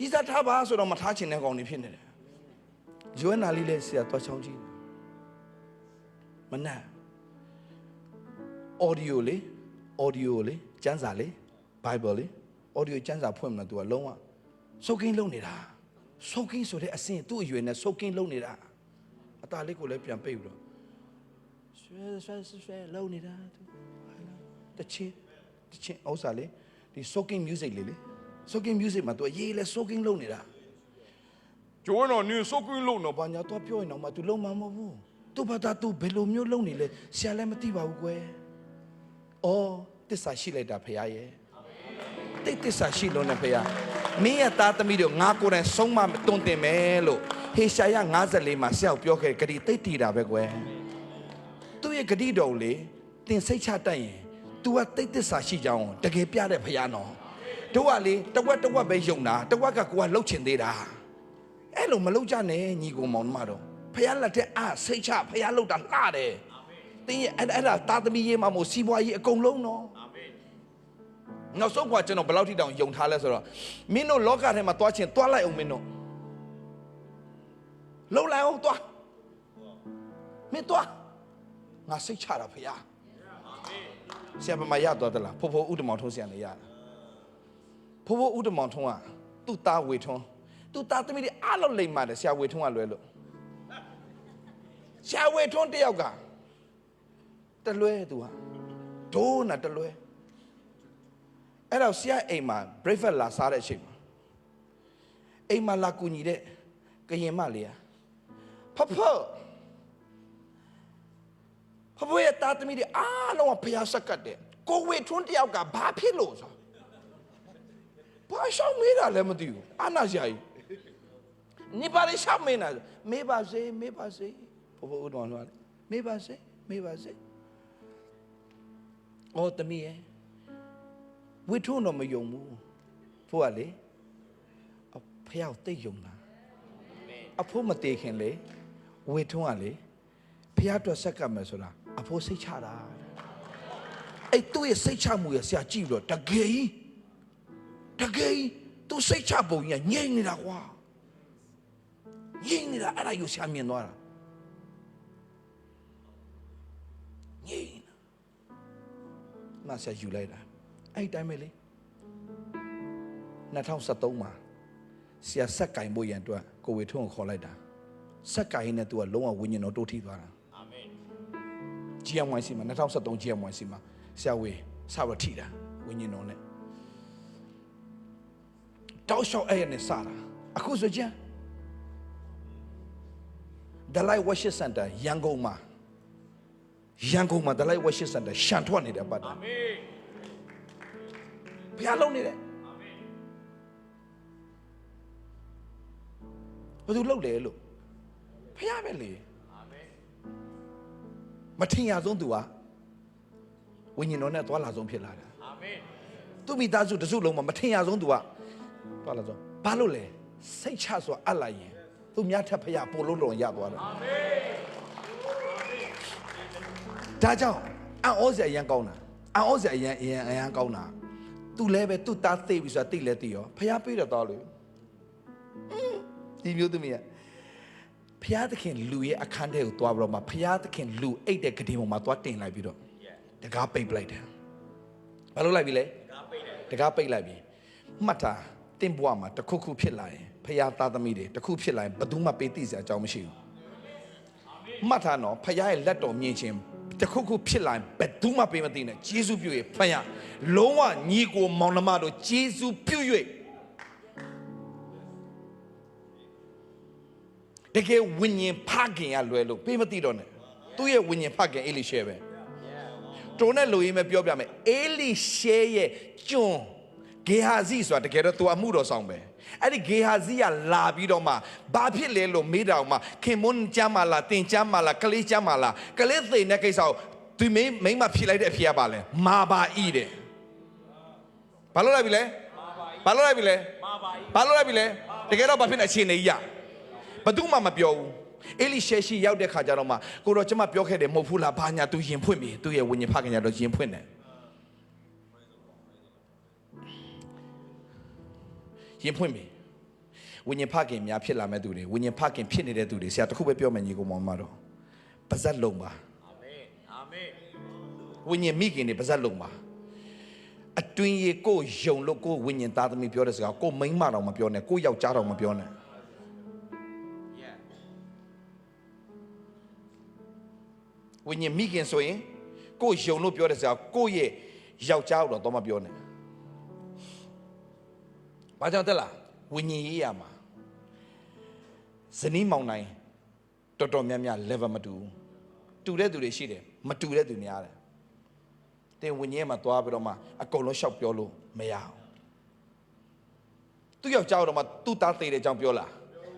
ရီးစားထားပါဆိုတော့မထားချင်တဲ့ကောင်တွေဖြစ်နေတယ်ဂျိုးနာလေးလည်းဆရာသွားချောင်းကြည့်မနာအော်ဒီယိုလေကျမ်းစာလေ Bible လေအော်ဒီယိုကျမ်းစာဖွင့်မလား तू ကလုံးဝစုတ်ကင်းလုံးနေတာစုတ်ကင်းဆိုတဲ့အဆင့်သူ့အရွယ်နဲ့စုတ်ကင်းလုံးနေတာအသားလေးကိုလည်းပြန်ပိတ်ပြီးတော့ဆွဲလုံးနေတာတချင်းဥစ္စာလေဒီ soaking music လေ soaking music မှာ तू ရေးလဲ soaking လုံးနေတာကျိုးတော့နင်း soaking လုံးတော့ဘာညာတော့ပြောရင်တော့မှ तू လုံးမှာမဟုတ်ဘူးသူ့ဘာသာသူဘယ်လိုမျိုးလုပ်နေလဲဆရာလည်းမသိပါဘူးကွယ်။အော်တစ္ဆာရှိလိုက်တာဖခင်ရဲ့။တိတ်တစ္ဆာရှိလို့နဲ့ဖခင်မင်းရဲ့သားသမီးတို့ငါကိုယ်တိုင်ဆုံးမတွန်းတင်မယ်လို့ဟေရှာယ54မှာဆရာပြောခဲ့ဂတိတိတ်တည်တာပဲကွယ်။သူ့ရဲ့ဂတိတော်လေတင်စိတ်ချတတ်ရင် तू ကတိတ်တစ္ဆာရှိကြောင်းတကယ်ပြတဲ့ဖခင်နော်။တို့ကလေတဝက်ပဲယုံတာတဝက်ကကိုကလှုပ်ချင်သေးတာ။အဲ့လိုမလှုပ်ကြနဲ့ညီကိုမောင်မတော်ဖယားလက်ထက်စိတ်ချဖယားလောက်တာလှတယ်။တင်းရဲ့အဲ့ဒါသားသမီးရေးမှာမို့စီးပွားရေးအကုန်လုံးနော်။အာမင်။နောက်ဆုံးကကျွန်တော်ဘယ်လောက်ထိတောင်ယုံထားလဲဆိုတော့မင်းတို့လောကထဲမှာတွားချင်းတွားလိုက်အောင်မင်းတို့လုံလိုက်အောင်တွားမင်းတွားငါစိတ်ချတာဖယား။အာမင်။ဆရာမရတော့တလားဖိုးဖိုးဥဒမောင်ထုံးဆရာနေရတာ။ဖိုးဖိုးဥဒမောင်ထုံးကသူ့သားဝေထုံးသူ့သားသမီးတွေအားလုံးလိမ့်ပါတယ်ဆရာဝေထုံးကလွယ်လို့ရှာဝေထွန်းတယောက်ကတလွဲသူဟာဒိုးနာတလွဲအဲ့တော့ဆရာအိမ်မှာ breakfast လာစားတဲ့အချိန်မှာအိမ်မှာလာကူညီတဲ့ကရင်မလေးဖဖရဲ့တာသမီးတွေအားလုံးကဖျားဆက်ကတ်တယ်ကိုဝေထွန်းတယောက်ကဘာဖြစ်လို့ဆိုဘာရှောင်းမေးတာလဲမသိဘူးအာနာရှာကြီး你把你下面呢？没把谁，没把谁，婆婆我说没把谁，没把谁。我怎么样？为什么没用么？不啊嘞？不要得用啦。不没得看嘞，为什么嘞？不要多啥干嘛说啦？不谁差啦？哎，都也谁差么？也下记了，大概都谁差不一样，你的话。你啦，အဲ့ဒါယူရှာမြင်သွားတာငြိမ်မဆက်ယူလိုက်တာအဲ့တိုင်းပဲလေ2013မှာဆရာဆက်ကင်ဖို့ရန်အတွက်ကိုဝေထွန်းကိုခေါ်လိုက်တာဆက်ကင်နဲ့သူကလုံးဝဝိညာဉ်တော်တိုးထိသွားတာအာမင် GMYC မှာ2013 GMYC မှာဆရာဝေစရထိတာဝိညာဉ်တော်နဲ့တောက်လျှောက်အဲ့ရနဲ့စတာအခုဆိုကြDalai Worship Center ရန်ကုန်မှာ Dalai Worship Center ရှန်ထွက်နေတဲ့ပတ်တာအာမင်ဘုရားလုံးနေတယ်အာမင်ဘယ်သူလုံးလဲလို့ဘုရားပဲလေအာမင်မထင်ရဆုံးသူကဝိညာဉ်တော်နဲ့သွားလာဆုံးဖြစ်လာတာအာမင်သူမိသားစုတစုလုံးမှာမထင်ရဆုံးသူကသွားလာဆုံးဘာလို့လဲစိတ်ချစွာအပ်လိုက်ရင်သူများထပ်ဖျားပို့လို့လုံရသွားတယ်အာမင်ဒါကြောင့်အံ့ဩစရာအရန်ကောင်းတာအံ့ဩစရာအရန်ကောင်းတာသူလည်းပဲသူသားသိပြီဆိုတာသိလဲသိရောဖျားပေးတော့လို့ဒီမျိုးသမီးကဖျားသခင်လူရဲ့အခန်းထဲကိုသွားပြီးတော့မှဖျားသခင်လူအိတ်တဲ့ဂတိပေါ်မှာသွားတင်လိုက်ပြီးတော့တကားပိတ်ပလိုက်တယ်ဘာလို့လိုက်ပြီလဲတကားပိတ်လိုက်ပြီမှတ်တာတင်ဘွားမှာတခုခုဖြစ်လာရင်ဖယားသားသမီးတွေတခုဖြစ်လာရင်ဘယ်သူမှပေးသိစရာအကြောင်းမရှိဘူးမှတ်ထားနော်ဖယားရဲ့လက်တော်မြင်ခြင်းတခုခုဖြစ်လာရင်ဘယ်သူမှပေးမသိနဲ့ဂျေဇုပြု၍ဖယားလုံးဝညီကိုမောင်နှမတို့ဂျေဇုပြု၍တကယ်ဝိညာဉ်ဖခင်ရလွယ်လို့ပေးမသိတော့နဲ့သူ့ရဲ့ဝိညာဉ်ဖခင်အေလိရှဲပဲတုံးနဲ့လူရင်းပဲပြောပြမယ်အေလိရှဲရဲ့ကျွန်ဂေဟာဇိဆိုတာတကယ်တော့သူအမှုတော်ဆောင်ပဲအဲ့ဒီဂေဟာဇိကလာပြီးတော့မှဘာဖြစ်လဲလို့မေးတာမှခင်မွန်းကျမ်းမာလားတင်ကျမ်းမာလားကလေးကျမ်းမာလားကလေးသိတဲ့ကိစ္စကိုသူမိမဖြေလိုက်တဲ့အဖြေကပါလဲမာပါဤတဲ့ဘာလို့လိုက်ပြီလဲဘာလို့လိုက်ပြီလဲဘာလို့လိုက်ပြီလဲတကယ်တော့ဘာဖြစ်နေအခြေအနေကြီးရဘယ်သူမှမပြောဘူးအေလိရှဲရှိရောက်တဲ့ခါကျတော့မှကိုတော့ကျမပြောခဲ့တယ်မဟုတ်ဘူးလားဘာညာသူရင်ဖွင့်ပြီသူရဲ့ဝိညာဉ်ဖခင်ညာတော့ရင်ဖွင့်တယ်ရင်ဖွင့်ပြီဝိညာဉ်ဖခင်များဖြစ်လာမဲ့သူတွေဝိညာဉ်ဖခင်ဖြစ်နေတဲ့သူတွေဆရာတခုပဲပြောမယ်ညီကောင်မောင်မတော်ပါဇက်လုံးပါအာမင်အာမင်ဝိညာဉ်မိခင်တွေပါဇက်လုံးပါအတွင်းရေကိုယုံလို့ကိုဝိညာဉ်သားသမီးပြောတဲ့စကားကိုမိန်းမတော်မပြောနဲ့ကိုယောက်ျားတော်မပြောနဲ့ဝိညာဉ်မိခင်ဆိုရင်ကိုယုံလို့ပြောတဲ့စကားကိုရဲ့ယောက်ျားတော်တော့မပြောနဲ့ဘာကြောင့်တက်လားဝိညာဉ်ရေးရမှာဇနီးမောင်နိုင်တော်တော်များများ level မတူတူတဲ့သူတွေရှိတယ်မတူတဲ့သူများတယ်တင်ဝိညာဉ်မှာသွားပြီးတော့မှအကုန်လုံးရှောက်ပြောလို့မရအောင်သူယောက်ျားတော်မှာသူ့သားသေးတဲ့အကြောင်းပြောလား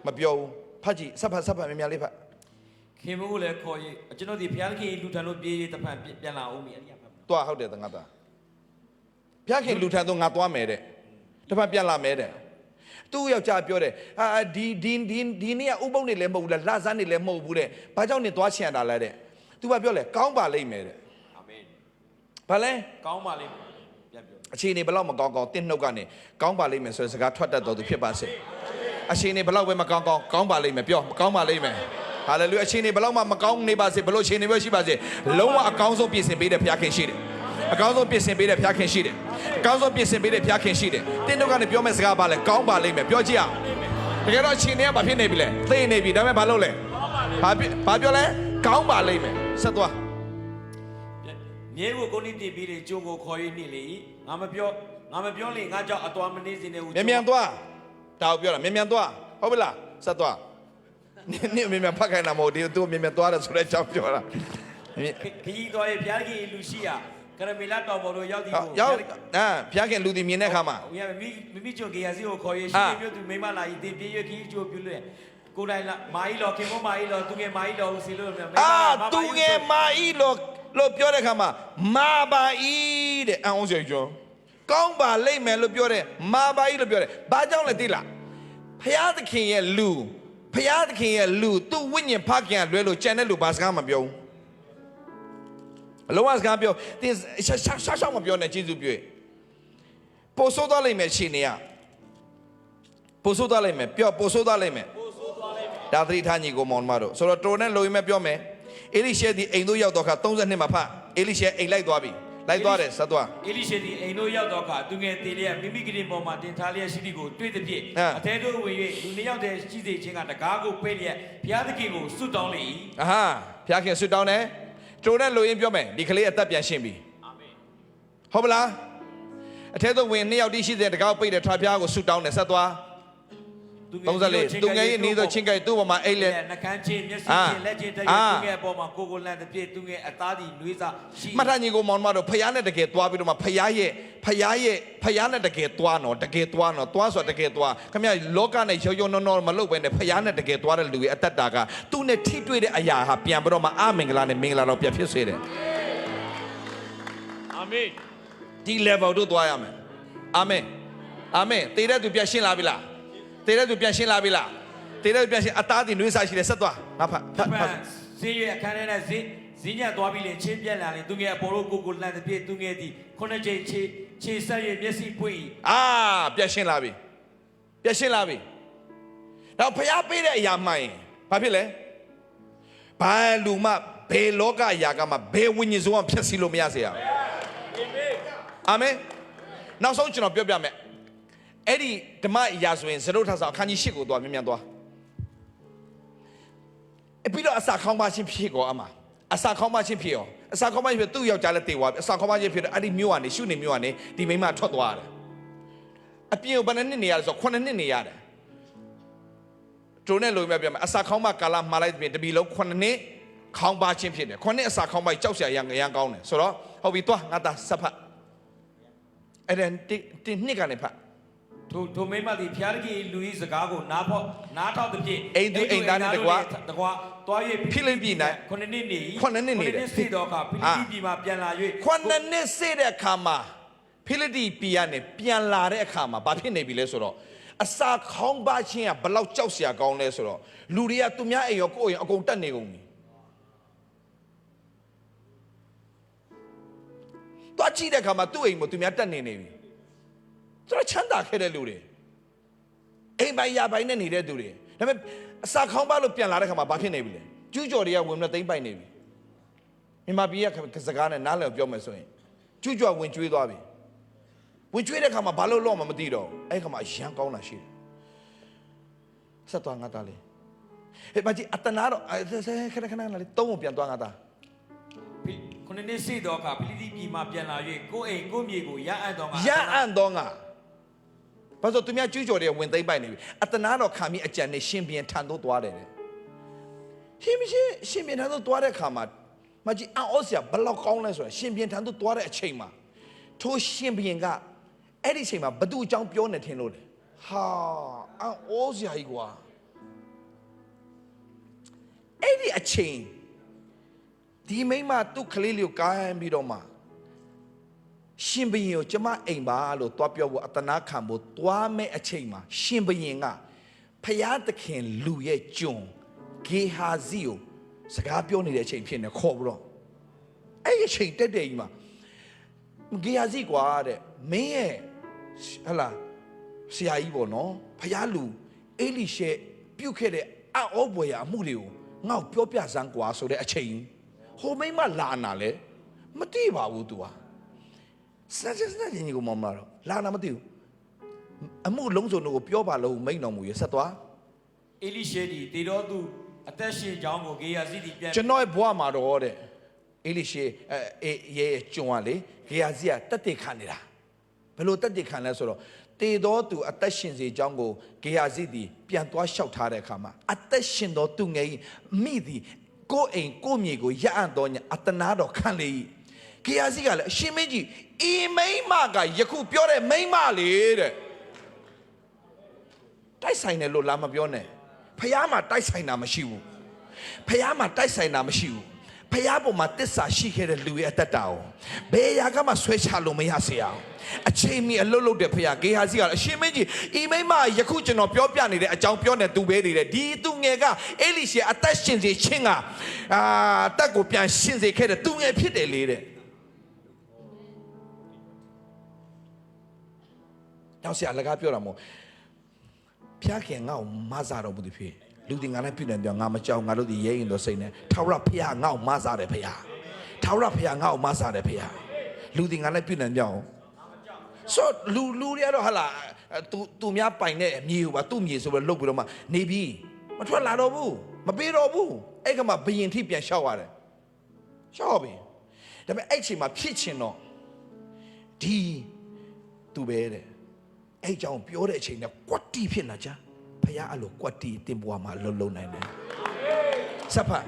မပြောဘူးဖတ်ကြည့်ဆက်ဖတ်များများလေးဖတ်ခင်မိုးလည်းခေါ်ရေးကျွန်တော်ဒီဘုရားခင်လူထံလို့ပြေးရေးတစ်ဖက်ပြန်လာအောင်မြည်အဲ့ဒီဖတ်တွားဟုတ်တယ်ငါသားဘုရားခင်လူထံတော့ငါသွားမယ်တဲ့တစ်ဖက်ပြန်လာမယ်တဲ့သူ့ယောက်ျားပြောတယ်ဒီနေ့ကဥပုပ်နေလည်းမဟုတ်ဘူးလားလဆန်းနေလည်းမဟုတ်ဘူးတဲ့ဘာကြောင့်နေသွားချင်တာလဲတဲ့သူကပြောလေကောင်းပါလိမ့်မယ်တဲ့အာမင်ဘာလဲကောင်းပါလိမ့်မယ်ပြန်ပြောအခြေအနေဘယ်လောက်မကောင်းတင်းနှုတ်ကနေကောင်းပါလိမ့်မယ်ဆိုတဲ့စကားထွက်တတ်တော်သူဖြစ်ပါစေအခြေအနေဘယ်လောက်ပဲမကောင်းကောင်းပါလိမ့်မယ်ပြောကောင်းပါလိမ့်မယ်ဟာလေလုယာအခြေအနေဘယ်လောက်မှမကောင်းနေပါစေဘယ်လိုအခြေအနေပဲရှိပါစေလုံးဝအကောင်းဆုံးပြင်ဆင်ပေးတဲ့ဘုရားခင်ရှိတယ်အကောင်းဆုံးပြင်ဆင်ပေးတဲ့ဘုရားခင်ရှိတယ်အကောင်းဆုံးပြင်ဆင်ပေးတဲ့ဘုရားခင်ရှိတယ်တင်းတို့ကနေပြောမဲ့စကားပါလဲကောင်းပါလိမ့်မယ်ပြောကြည့်အောင်တကယ်တော့အချိန်တွေကဘာဖြစ်နေပြီလဲသိနေပြီဒါပေမဲ့ဘာလုပ်လဲဘာပြောလဲကောင်းပါလိမ့်မယ်ဆက်သွားမြဲကိုကိုနိတိပြီးတဲ့ကျုံကိုခေါ်ရင်းနေလေငါမပြောလေငါကြောင့်အတော်မနေစင်နေဘူးမြန်သွားဒါကိုပြောတာမြန်သွားဟုတ်ပြီလားဆက်သွားနင်မြန်ဖတ်ခိုင်းတာမဟုတ်ဒီသူမြန်သွားတယ်ဆိုတဲ့အကြောင်းပြောတာခကြီးတော်ရဲ့ဘုရားခင်လူရှိရ ကရမီလာတော်ပေါ်တို့ရောက်ဒီကို ရောက်ဖျားခင်လူဒီမြင်တဲ့အခါမှာ ဝီယာမိကျွန်းကေယာစီကိုခေါ်ရရှိနေမြို့သူမိမလာကြီးတင်ပြေးရခီးချိုးပြလို့ကိုတိုင်လာမာကြီးလောခင်မမာကြီးလောသူငယ်မာကြီးလောစီလို့မိမသူငယ်မာကြီးလို့ပြောတဲ့အခါမှာမာပါဤတဲ့အန်အောင်ဆွေကျော်ကောင်းပါလိမ့်မယ်လို့ပြောတယ်မာပါဤလို့ပြောတယ်ဘာကြောင့်လဲသိလားဖျားသခင်ရဲ့လူသူ့ဝိညာဉ်ဖခင်လွဲလို့ကြံတဲ့လူဘာစကားမပြောဘူးအလုံးဝစကားပြောတင်းရှာမပြောနဲ့ကျေးဇူးပြုပို့ဆိုးသွားလိမ့်မယ်ရှင်နေရပို့ဆိုးသွားလိမ့်မယ်ပြောပို့ဆိုးသွားလိမ့်မယ်ဒါသတိထားညီကိုမောင်မတို့ဆိုတော့တော်နဲ့လိုရင်းမဲ့ပြောမယ်အေလိရှဲဒီအိမ်တို့ရောက်တော့ခါ32မှာဖတ်အေလိရှဲအိမ်လိုက်သွားပြီလိုက်သွားတယ်ဆက်သွားအေလိရှဲဒီအိမ်တို့ရောက်တော့ခါသူငယ်တေလျက်မိမိကလေးပေါ်မှာတင်ထားလျက်ရှိသည်ကိုတွေ့သည်ဖြင့်အထဲတို့ဝင်၍လူနှစ်ယောက်တည်းရှိစေခြင်းကတကားကိုပိတ်လျက်ဘုရားသခင်ကိုဆုတောင်းလေ၏ဘုရားခင်ဆုတောင်းတယ်တော်နဲ့လိုရင်းပြောမယ်ဒီကလေးအသက်ပြန်ရှင်းပြီအာမင်ဟုတ်ပလားအထဲတို့ဝင်နှစ်ယောက်တည်းရှိတဲ့တကားပိတ်တဲ့ထာဘုရားကိုဆုတောင်းတယ်ဆက်သွား34သူငယ်ရဲ့နေသောချင်းကဲသူ့ပေါ်မှာအိတ်လက်နှကန်းချင်းမျက်စိချင်းလက်ချင်းတည်းသူငယ်ပေါ်မှာကိုလန့်တဲ့ပြည့်သူငယ်အသားဒီနှွေးစားရှိမှတ်ထားညီကိုမောင်မတို့ဖယားနဲ့တကယ်သွားပြီးတော့မှဖယားနဲ့တကယ်သွားနော်တကယ်သွားနော်သွားဆိုတာတကယ်သွားခင်ဗျလောကနဲ့ရောနော်မလုပ်ဘဲနဲ့ဖယားနဲ့တကယ်သွားတဲ့လူရဲ့အသက်တာကသူ့နဲ့ထိတွေ့တဲ့အရာဟာပြန်ပြီးတော့မှအမင်္ဂလာနဲ့မင်္ဂလာတော့ပြန်ဖြစ်စေတယ်အာမင်ဒီ level တို့သွားရမယ်အာမင်တည်တဲ့သူပြန်ရှင်းလာပြီလားတေတဲ့သူပြန်ရှင်းလာပြီလားတေတဲ့သူပြန်ရှင်းအသားတင်နှွေးစားရှိတယ်ဆက်သွားငါဖတ်ဈေးရအခန်းထဲနဲ့ဈေးညံ့သွားပြီးရင်ချင်းပြက်လာရင်သူငယ်အပေါ်တို့ကိုလန့်တဲ့ပြည့်သူငယ်ဒီခုနှစ်ချိန်ခြေဆက်ရမျက်စိပွင့်ပြန်ရှင်းလာပြီတော့ဖျားပေးတဲ့အရာမှန်ရင်ဘာဖြစ်လဲဘာလူမှဘယ်လောကအရာကမှဘယ်ဝိညာဉ်စုံဖြတ်စီလို့မရစေရဘူးအာမင်နောက်ဆုံးကျွန်တော်ပြောပြမယ်အဲ့ဒီဓမ္မအရာဆိုရင်ဇရုထဆောအခန်းကြီး8ကိုသွားမြန်သွားပြီးတော့အစာခေါင်းပါခြင်းဖြစ်ကောအမအစာခေါင်းပါခြင်းဖြစ်ရောအစာခေါင်းပါခြင်းဖြစ်သူ့ယောက်ျားလည်းတေသွားပြီအစာခေါင်းပါခြင်းဖြစ်တော့အဲ့ဒီမြို့ကနေရှုနေမြို့ကနေဒီမိမထွက်သွားတယ်အပြင်ကိုဘယ်နှစ်နေရလဲဆို9နှစ်နေရတယ်တို့နဲ့လိုမြပြမယ်အစာခေါင်းပါကာလမှားလိုက်ပြင်တပီလုံး9နှစ်ခေါင်းပါခြင်းဖြစ်တယ်9နှစ်အစာခေါင်းပါကြောက်စရာရံကောင်းတယ်ဆိုတော့ဟုတ်ပြီသွားငါသားစဖတ်အဲ့ဒါတင်းနှစ်ကနေဖတ်ထိုမိမသည်ဖျားတကြီးလူကြီးစကားကိုနားထောက်သည်ဖြင့်အိမ်သူအိမ်သားနဲ့တကွာသွား၍ဖိလိပ္ပိ၌9နှစ်နေစေတော့အခါဖိလိပ္ပိပြည်မှာပြန်လာ၍9နှစ်စေတဲ့အခါမှာဖိလိပ္ပိပြည်ကနေပြန်လာတဲ့အခါမှာဘာဖြစ်နေပြီလဲဆိုတော့အစာခေါင်းပါခြင်းကဘလောက်ကြောက်စရာကောင်းလဲဆိုတော့လူတွေကသူများအိမ်ရောကိုယ့်အိမ်အကုန်တက်နေကုန်ပြီတွားကြည့်တဲ့အခါမှာသူ့အိမ်မှာသူများတက်နေပြီသူတို့ချမ်းသာခဲ့တဲ့လူတွေအိမ်ပိုင်ရပိုင်နဲ့နေတဲ့သူတွေဒါပေမဲ့အစာခေါင်းပါလို့ပြန်လာတဲ့ခါမှာဘာဖြစ်နေပြီလဲကျူးကျော်တွေကဝင်ပြီးသိမ့်ပိုင်နေပြီမြန်မာပြည်ကစကားနဲ့နားလည်ပြောမယ်ဆိုရင်ကျူးကျော်ဝင်ကျွေးသွားပြီဝင်ကျွေးတဲ့ခါမှာဘာလို့လော့မှမသိတော့အဲ့ခါမှာရန်ကောင်းတာရှိတယ်ဆက်သွားငါသားလေးဟဲ့ဘာကြီးအတနာတော့ခဏလာလေသုံးဖို့ပြန်သွားငါသားခုနှစ်စေတော့အခါဖိလိပ္ပိပြည်မှာပြန်လာ၍ကိုအိမ်ကိုမြေကိုရအံ့တော့ငါဘာလို့သူများကျူးကျော်တွေဝင်သိမ့်ပိုက်နေပြီအတနာတော်ခံပြီးအကြံနဲ့ရှင်ပြန်ထန်တော့သွားတယ်ရှင်ပြန်ထန်တော့သွားတဲ့ခါမှာမကြီးအော်စရာဘလောက်ကောင်းလဲဆိုရင်ရှင်ပြန်ထန်တော့သွားတဲ့အချိန်မှာထိုရှင်ပြန်ကအဲ့ဒီအချိန်မှာဘသူအကြောင်းပြောနေထင်လို့လေဟာအော်စရာကြီးကွာအဲ့ဒီအချိန်ဒီမိမသူ့ကလေးလေးကိုကိုင်းပြီးတော့မှရှင်ဘုရင်ကိုကျမအိမ်ပါလို့တွားပြောဖို့အတနာခံဖို့တွားမဲ့အချိန်မှာရှင်ဘုရင်ကဖျားသခင်လူရဲ့ကျွန်ဂေဟာဇီကိုစကားပြောနေတဲ့အချိန်ဖြစ်နေခေါ်ပြီးတော့အဲ့ဒီအချိန်တက်တဲ့ကြီးမှာဂေဟာဇီကွာတဲ့မင်းရဲ့ဟလာဆရာကြီးပေါ့နော်ဖျားလူအေလိရှဲပြုတ်ခဲ့တဲ့အဘွယ်ရအမှုတွေကိုငါ့ကိုပြောပြစမ်းကွာဆိုတဲ့အချိန်ဟိုမိမလာနာလေမသိပါဘူး तू ဟာစัจညီကိုမမတော့လာနာမသိဘူးအမှုလုံးစုံတို့ကိုပြောပါလို့မိန်တော်မူရဆက်သွားအေလိရှဲဒီတေတော်သူအသက်ရှင်ကြောင်းကိုဂေဟာဇီဒီပြန်ကျွန်တော်ရဲ့ဘဝမှာတော့တဲ့အေလိရှဲရဲ့ကျွန်ကလေဂေဟာဇီကတက်တက်ခံနေတာဘယ်လိုတက်တက်ခံလဲဆိုတော့တေတော်သူအသက်ရှင်စေကြောင်းကိုဂေဟာဇီဒီပြန်သွားလျှောက်ထားတဲ့အခါမှာအသက်ရှင်တော်သူငယ်မိသည်ကိုအိမ်ကိုမြေကိုရအံ့တော်ညာအတနာတော်ခံလေ ကေယာစီကလည်းအရှင်မင်းကြီးဤမိန်းမကယခုပြောတဲ့မိန်းမလေတဲ့တိုက်ဆိုင်တယ်လို့လာမပြောနဲ့ဖះမှာတိုက်ဆိုင်တာမရှိဘူးဖះမှာတိုက်ဆိုင်တာမရှိဘူးဖះပေါ်မှာတစ္ဆာရှိခဲ့တဲ့လူရဲ့အသက်တာကိုဘယ်ရာကမှဆွဲချလို့မရစေအောင်အချိန်မီအလွတ်လွတ်တဲ့ဖះဂေဟာစီကအရှင်မင်းကြီးဤမိန်းမယခုကျွန်တော်ပြောပြနေတဲ့အကြောင်းပြောနေသူပဲနေတယ်ဒီသူငယ်ကအေလိရှေအသက်ရှင်စေခြင်းကအသက်ကိုပြန်ရှင်စေခဲ့တဲ့သူငယ်ဖြစ်တယ်လေတဲ့နောက်ဆရာအလကားပြောတာမို့ဖျားခင်ငါ့ကိုမဆာတော့ဘူးဒီဖေလူတွေငါနဲ့ပြုနေပြောငါမကြောက်ငါတို့ဒီရဲရင်တော့စိတ်နဲ့ထာဝရဖျားငါ့ကိုမဆာတယ်ဖျားထာဝရဖျားငါ့ကိုမဆာတယ်ဖျားလူတွေငါနဲ့ပြုနေပြောဆိုလူတွေကတော့ဟာလာသူများပိုင်တဲ့မြေကိုပါသူ့မြေဆိုပြီးလှုပ်ပြီးတော့မှနေပြီးမထွက်လာတော့ဘူးမပေးတော့ဘူးအဲ့ကမှဘယင်ထိပြန်လျှောက်ရတယ်လျှောက်ပြီဒါပေမဲ့အဲ့ချိန်မှာဖြစ်ချင်တော့ဒီသူပဲတဲ့အဲ့ကြောင့်ပြောတဲ့အချိန်နဲ့ကွက်တီဖြစ်လာကြဖခင်အဲ့လိုကွက်တီတင်ပွားမှာလှုပ်လှုပ်နိုင်တယ်စဖတ်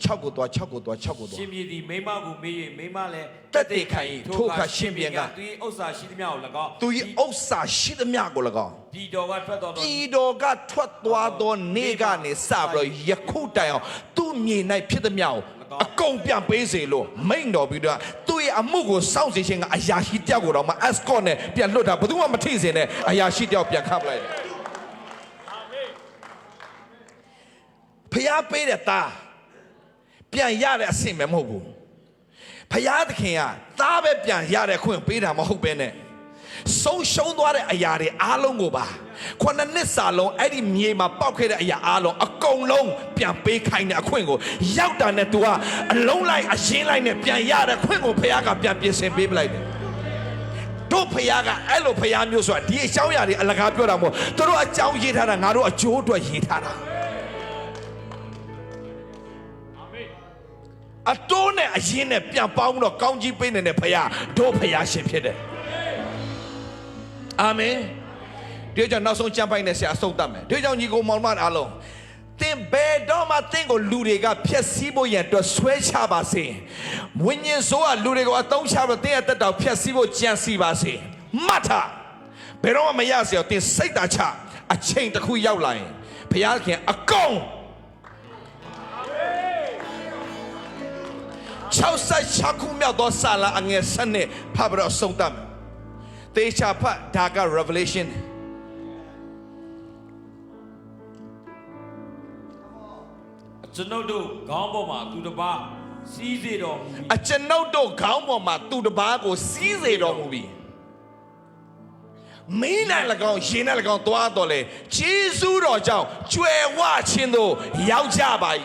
6ကိုသွားရှင်ပြည်သည်မိမကိုမေး၍မိမလည်း တက်တေခံ၏ထိုအခါရှင်ပြန်က သူ၏ဥစ္စာရှိသမျှကို၎င်း သူ၏ဥစ္စာရှိသမျှကို၎င်း ပြည်တော်ကထွက်တော် ပြည်တော်ကထွက်သွားသောနေ့ကနေစပြီးတော့ယခုတိုင်အောင်သူ့မြေ၌ဖြစ်သမျှကိုအကုန်ပြန်ပေးစေလို့မိန့်တော်ပြီးတော့သူ့ရဲ့အမှုကိုစောင့်စီခြင်းကအရာရှိတယောက်ကိုတော့မှ escort နဲ့ပြန်လွတ်တာဘယ်သူမှမထိစေနဲ့အရာရှိတယောက်ပြန်ခပ်လိုက်တယ်ဖျားပေးတဲ့သားပြန်ရတဲ့အဆင့်ပဲမဟုတ်ဘူးဖျားသခင်ကသားပဲပြန်ရတဲ့ခွင့်ပေးတာမဟုတ်ပဲနဲ့ဆုံးရှုံးသွားတဲ့အရာတွေအားလုံးကိုပါခုနှစ်စာလုံးအဲ့ဒီမြေမှာပေါက်ခဲ့တဲ့အရာအားလုံးအကုန်လုံးပြန်ပေးခိုင်းတဲ့အခွင့်ကိုရောက်တာနဲ့ तू ကအလုံးလိုက်အရှင်းလိုက်နဲ့ပြန်ရတဲ့ခွင့်ကိုဖခင်ကပြန်ပြင်ဆင်ပေးပလိုက်တယ်တို့ဖခင်ကအဲ့လိုဖခင်မျိုးဆိုတာဒီအကြောင်းအရာတွေအလကားပြောတာမဟုတ်သူတို့အကြောင်းရေးထားတာငါတို့အကျိုးအတွက်ရေးထားတာအတိုးနဲ့အရင်နဲ့ပြန်ပေါင်းတော့ကောင်းကြီးပေးနေတဲ့ဖခင်တို့ဖခင်ရှင်ဖြစ်တယ်အာမင်ဒီကြောင့်နောက်ဆုံးကြံပိုင်နဲ့ဆရာအဆုံးသတ်မယ်ဒီကြောင့်ညီကိုမောင်မအားလုံးသင်ဘယ်တော့မှသင်ကိုလူတွေကဖျက်ဆီးဖို့ရန်အတွက်ဆွဲချပါစေဝိညာဉ်ဆိုးကလူတွေကိုအသုံးချပြီးသင်ရဲ့တက်တော်ဖျက်ဆီးဖို့ကြံစီပါစေမှတ်ထားဘယ်တော့မှမရစေအောင်သင်စိတ်သာချအချိန်တစ်ခုရောက်လာရင်ဘုရားခင်အကုန်66ခုမြောက်သောစာလအငယ်7နဲ့ဖတ်ပြီးတော့ဆုံးသတ်မယ်သေချာဖတ်ဒါက Revelation ကျွန်ုပ်တို့ခေါင်းပေါ်မှာသူတစ်ပါးစီးစေတော်မူပြီးအကျွန်ုပ်တို့ခေါင်းပေါ်မှာသူတစ်ပါးကိုစီးစေတော်မူပြီးမင်းနဲ့၎င်းရှင်နဲ့၎င်းသွားတော်လေဂျေဇုတော်ကြောင့်ကြွယ်ဝခြင်းသို့ရောက်ကြပါ၏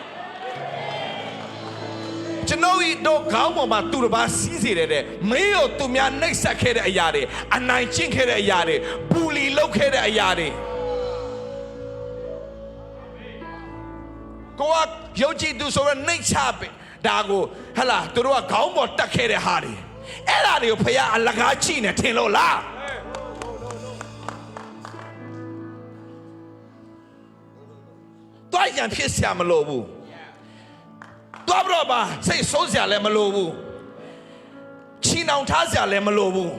ကျွန်တော်ဤတို့ခေါင်းပေါ်မှာသူတစ်ပါးစီးစေတဲ့မင်းတို့သူများနှိပ်စက်ခဲ့တဲ့အရာတွေအနိုင်ကျင့်ခဲ့တဲ့အရာတွေဘူလီလုပ်ခဲ့တဲ့အရာတွေကိုကယုတ်ကြည်သူဆိုရနှိပ်ချပဲဒါကိုဟလာသူတို့ကခေါင်းပေါ်တက်ခဲ့တဲ့ဟာတွေအဲ့ဒါတွေကိုဖခင်အလကားကြည့်နေထင်လို့လားတွားရန်ဖြစ်စရာမလိုဘူးတွားတော့ပါစိတ်ဆိုးစရာလည်းမလိုဘူးချီနှောင်ထားစရာလည်းမလိုဘူး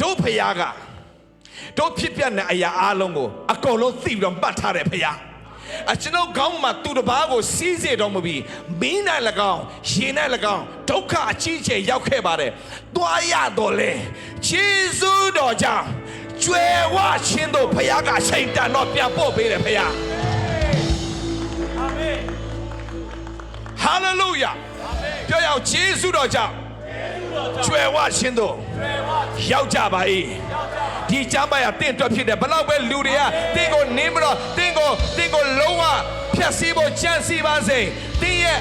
တို့ဖခင်ကတို့ဖြစ်ပြတဲ့အရာအလုံးကိုအကုန်လုံးသိပြီးတော့မှတ်ထားတယ်ဖခင်အကျွန်ုပ်ကောင်းမှာသူတစ်ပါးကိုစီးစေတော်မူပြီးမင်း၌၎င်းရှင်၌၎င်းဒုက္ခအကြီးကျယ်ရောက်ခဲ့ပါတယ်။တွားရတော်လေဂျေဇုတော်ကြောင့်ကျွယ်ဝခြင်းတို့ဘုရားကအချိန်တန်တော့ပြန်ပို့ပေးတယ်ဘုရား။အာမင်။ဟာလေလုယာ။အာမင်။ပြောရအောင်ဂျေဇုတော်ကြောင့်ကျွယ်ဝခြင်းတို့ရောက်ကြပါ၏ဒီကျမ်းပိုင်းကတင့်အတွက်ဖြစ်တယ်ဘလောက်ပဲလူတွေကတင့်ကိုနင်းပြီးတော့တင့်ကိုလုံးဝဖျက်ဆီးဖို့ကြံစီပါစေတင့်ရဲ့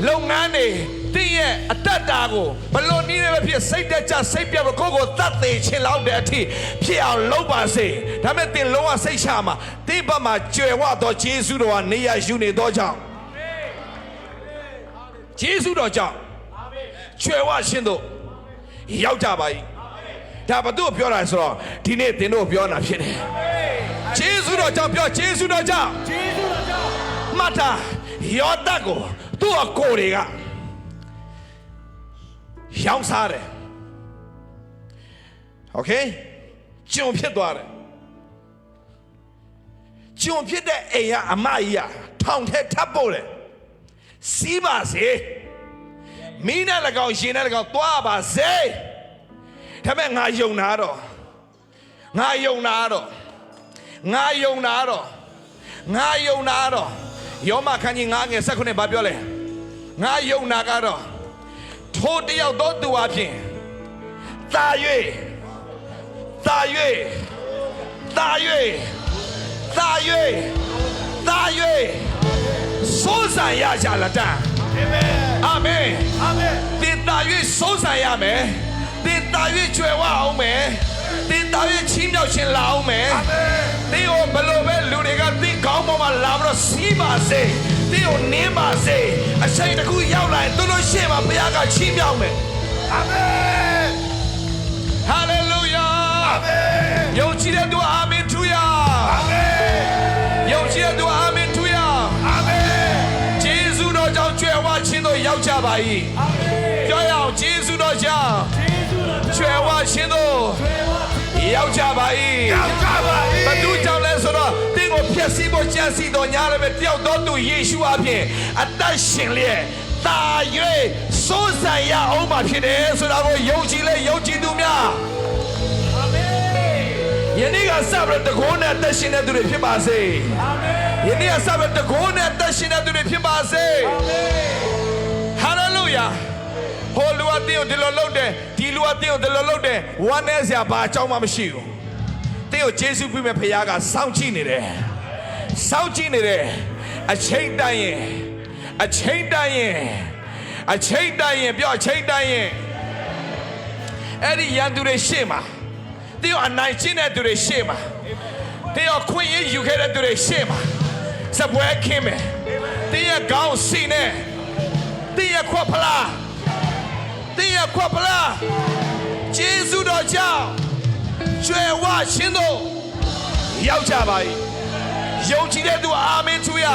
လုပ်ငန်းတွေတင့်ရဲ့အတ္တတာကိုဘလို့နည်းနဲ့ပဲဖြစ်စိတ်တက်ကြစိတ်ပြတ်ကိုကိုတတ်သေးခြင်းလောက်တဲ့အထိဖြစ်အောင်လုပ်ပါစေဒါပေမဲ့တင့်လုံးဝစိတ်ချမှာတင့်ဘက်မှာကြွယ်ဝသောယေရှုတော်ကနေရယူနေသောကြောင့်ယေရှုတော်ကြောင့်ကျွယ်ဝခြင်းတို့ရောက်ကြပါ၏ဒါဘာတို့ပြောတာဆိုတော့ဒီနေ့သင်တို့ပြောတာဖြစ်တယ်ယေရှု တော်ကြောင့်ပြောဂျေဇုတော်ကြောင့် ကျေးဇူးတော်ကြောင့် မှတ်တာယောသတ်ကိုသူ့အကိုတွေကရောင်းစားတယ်โอเคကျွန်ဖြစ်သွားတယ်ကျွန်ဖြစ်တဲ့အိမ်ကအမကြီးကထောင်ထဲထပ်ပို့တယ်စီးပါစေမင်းနဲ့၎င်းရှင်နဲ့၎င်းသွားပါစေဒါပေမဲ့ငါယုံနာတော့ယောမခန်းကြီး9ငယ်19ဘာပြောလဲငါယုံနာကတော့ထိုတယောက်သောသူအပြင်သာ၍စိုးစံရကြလတန်အာမင်တင်သာ၍စိုးစံရမယ်တင်သာ၍ကျွယ်ဝအောင်မယ်တင်သာ၍ချင်းမြောက်ခြင်းလာအောင်မယ်တင်ကိုဘလို့ပဲလူတွေကတင်ကောင်းပေါ်မှာလာပြီးတော့စီးပါစေတင်ကိုနင်းပါစေအချိန်တစ်ခုရောက်လာရင်သူတို့ရှေ့မှာဘုရားကချင်းမြောက်မယ်အာမင်ဟာလေလုယာအာမင်ယုံကြည်တဲ့သူအာမင်ထူရအာမင်ယုံကြည်တဲ့သူအာမင်ထူရအာမင်ဂျေဇုတော်ကြောင့်ကြွယ်ဝခြင်းတို့ရောက်ကြပါ၏အာမင်ပြောရအောင်ဂျေဇုတော်ကြောင့်ကြွယ်ဝခြင်းတို့ရောက်ကြပါ၏ဘသူကြောင့်လဲဆိုတော့တင်းကိုဖျက်ဆီးဖို့ကြံစီတော်ညာလည်းပဲတယောက်တော်သူယေရှုအပြင်အသက်ရှင်လျက်တာ၍စိုးစံရအောင်မှာဖြစ်တယ်ဆိုတာကိုယုံကြည်သူများအာမင်ယနေ့ကစပြီးတကိုးနဲ့သက်ရှင်တဲ့သူတွေဖြစ်ပါစေအာမင်ယနေ့ကစပြီးတကိုးနဲ့သက်ရှင်တဲ့သူတွေဖြစ်ပါစေအာမင်ဟာလေလုယာဟိုလူအတင်းကိုဒီလိုလုပ်တယ်ဒီလူအတင်းကိုဒီလိုလုပ်တယ်ဝမ်းနဲ့စရာဘာအကြောင်းမှမရှိဘူးတင်းကိုယေရှုပြုမဲ့ဖခင်ကစောင့်ကြည့်နေတယ်အချိန်တိုင်းရင်ပြောအချိန်တိုင်းရင်အဲ့ဒီရန်သူတွေရှေ့မှာတင်းကိုအနိုင်ကျင့်တဲ့သူတွေရှေ့မှာတင်းကိုခွင့်ရယူခဲ့တဲ့သူတွေရှေ့မှာစပွဲခင်းမယ်တင်းရဲ့ခေါင်းစီနဲ့တင်းရဲ့ခွက်ဖလားဂျေဇုတော်ကြောင့်ကျွယ်ဝခြင်းတို့ရောက်ကြပါ၏ယုံကြည်တဲ့သူအာမင်ထူရ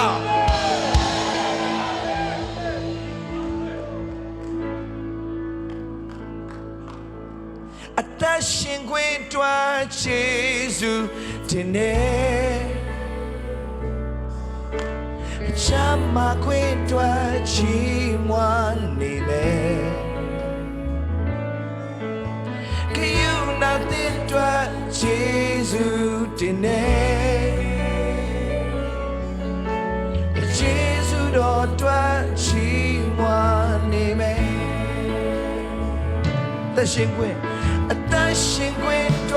အသက်ရှင်ခွင့်တွားဂျေဇုတင်နေချမ်းမခွင့်တွားချီးမွမ်းနေမယ်nothing to Jesus today Jesus don't she want me the shingwe to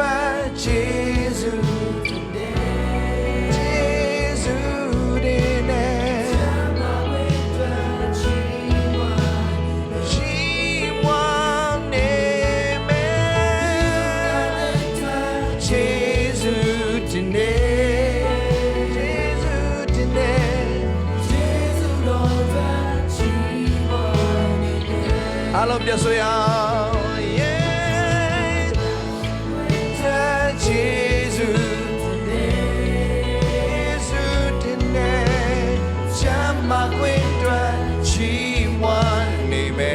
Jesus today Jesus I love you so yeah Jesus today chama kwendwa chimwani me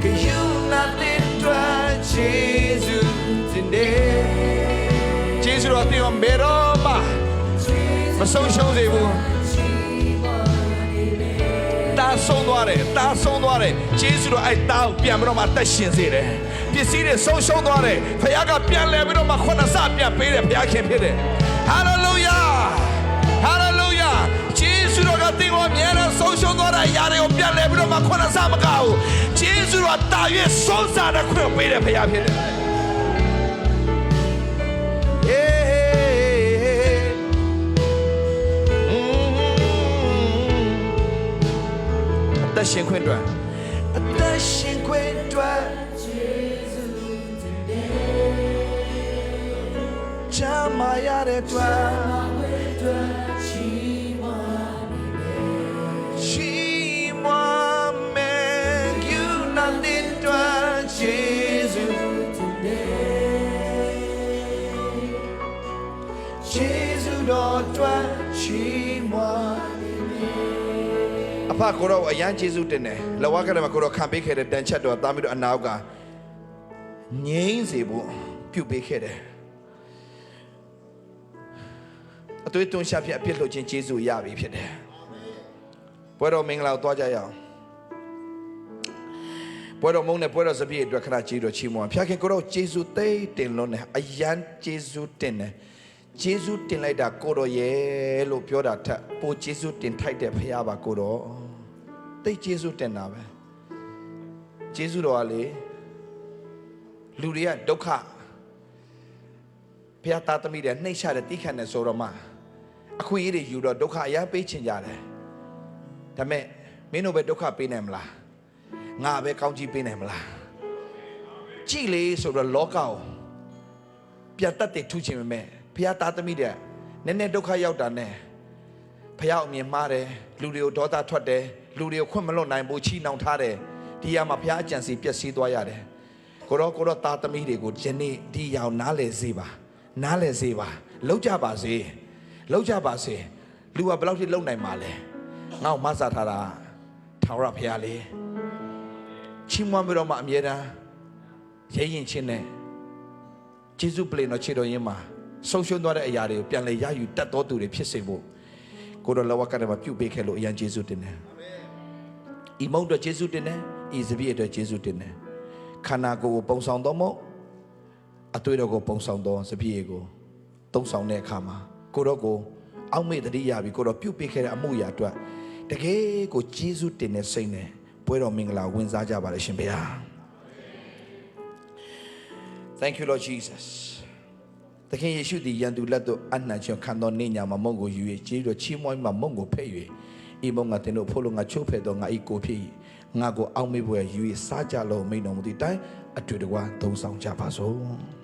que you nothing to Jesus today Jesus ro tin me ro ma ma song shong se buတာဆုံးသွားတယ်ယေရှုတော်အဲ့တာကိုပြန်ပြီးတော့မှတက်ရှင်စေတယ်ပစ္စည်းတွေဆုံးရှုံးသွားတယ်ဖခင်ကပြန်လဲပြီးတော့မှခုနစပြန်ပေးတယ်ဘုရားခင်ဖြစ်တယ်ဟာလေလုယာယေရှုတော်ကတင်ကိုအမြဲတမ်းဆုံးရှုံးသွားတဲ့ຢာတွေကိုပြန်လဲပြီးတော့မှခုနစမကဘူးယေရှုတော်တာ၍ဆုံးစားတဲ့ခွင့်ပေးတယ်ဘုရားဖြစ်တယ်အသက်ရှင်ခွင့်အတွက်ချမ်းမရတဲ့အတွက်ချီးမွမ်းမယ် you nothing to Jesus today ဖကိုတော့အရန်ကျေးဇူးတင်တယ်လဝကထဲမှာကိုတော့ခံပေးခဲ့တဲ့တန်ချက်တော်သားပြီးတော့အနောက်ကငြိမ်းစေဖို့ပြုပေးခဲ့တယ်အသွေးသွန်းရှာဖြစ်အပြစ်လို့ခြင်းကျေးဇူးရပြီဖြစ်တယ်ပွဲတော်မင်္ဂလာကိုတွားကြရအောင်ပွဲတော်မုန်းနဲ့ပွဲတော်စပြည့်အတွက်ခဏကျေးတော်ချီးမွမ်းဖျားခင်ကိုတော့ကျေးဇူးသိတင်လို့နဲ့အရန်ကျေးဇူးတင်တယ်ကျေးဇူးတင်လိုက်တာကိုတော်ရဲ့လို့ပြောတာထက်ပိုကျေးဇူးတင်ထိုက်တဲ့ဖခင်ပါကိုတော်သိကျေးဇူးတင်တာပဲကျေးဇူးတော်ကလေလူတွေကဒုက္ခဖခင်သားသမီးတွေနှိမ့်ချတဲ့တိခတ်နေဆိုတော့မှအခွင့်အရေးတွေယူတော့ဒုက္ခအရပေးချင်ကြတယ်ဒါပေမဲ့မင်းတို့ပဲဒုက္ခပေးနိုင်မလားငါပဲကောင်းကြီးပေးနိုင်မလားကြည်လေဆိုတော့လောကကိုပြန်တတ်တဲ့ထူးချင်ပေမဲ့ဖခင်သားသမီးတွေနည်းနည်းဒုက္ခရောက်တာနဲ့ဖခင်အမြင်မှားတယ်လူတွေကိုဒေါသထွက်တယ်လူတွေကိုခွင့်မလွတ်နိုင်ဘူးချီနှောင်ထားတယ်ဒီရမှာဖခင်အကြံစီပျက်စီးသွားရတယ်ကိုတော့သားသမီးတွေကိုယနေ့ဒီရောက်နားလည်စေပါနားလည်စေပါလောက်ကြပါစေလောက်ကြပါစေလူကဘယ်လောက်ထိလုံနိုင်မှာလဲငါ့ကိုမဆထားတာထာဝရဘုရားလေးချီးမွမ်းပြီးတော့မှအမြဲတမ်းရဲရင်ချင်းနဲ့ဂျေဇုပလင်တော်ခြေတော်ရင်းမှာဆုံးရှုံးသွားတဲ့အရာတွေကိုပြန်လည်ရယူတတ်တော်သူတွေဖြစ်စေဖို့ကိုတော်လဝကထဲမှာပြုပေးခဲ့လို့အရန်ဂျေဇုတင်တယ်ဤမုံအတွက်ဂျေဇုတင်တယ်ဤစပြည့်အတွက်ဂျေဇုတင်တယ်ခန္ဓာကိုယ်ကိုပုံဆောင်တော်မို့အသွေးတော်ကိုပုံဆောင်တော်စပြည့်ကိုသုံးဆောင်တဲ့အခါမှာကိုတော်ကိုအောက်မေ့တတိယပြီးကိုတော်ပြုပေးခဲ့တဲ့အမှုရာအတွက်တကယ်ကိုဂျေဇုတင်တဲ့စိတ်နဲ့ပွဲတော်မင်္ဂလာဝင်စားကြပါလေရှင်ဘုရား Thank you Lord Jesus သခင်ယေရှုသည်ယံသူလက်သို့အနှံ့ခြင်းခံတော်နေညာမှာမုံကိုယူ၍ကျေးဇူးတော်ချီးမွမ်းမှာမုံကိုဖဲ့၍ဤမုံကတင်တို့ဖို့လို့ငါချိုးဖဲ့တော်ငါဤကိုဖြစ်ငါကိုအောက်မေ့ပွဲယူ၍စားကြလို့မိန်တော်မူသည့်တိုင်အတွေ့တကွာသုံးဆောင်ကြပါစို့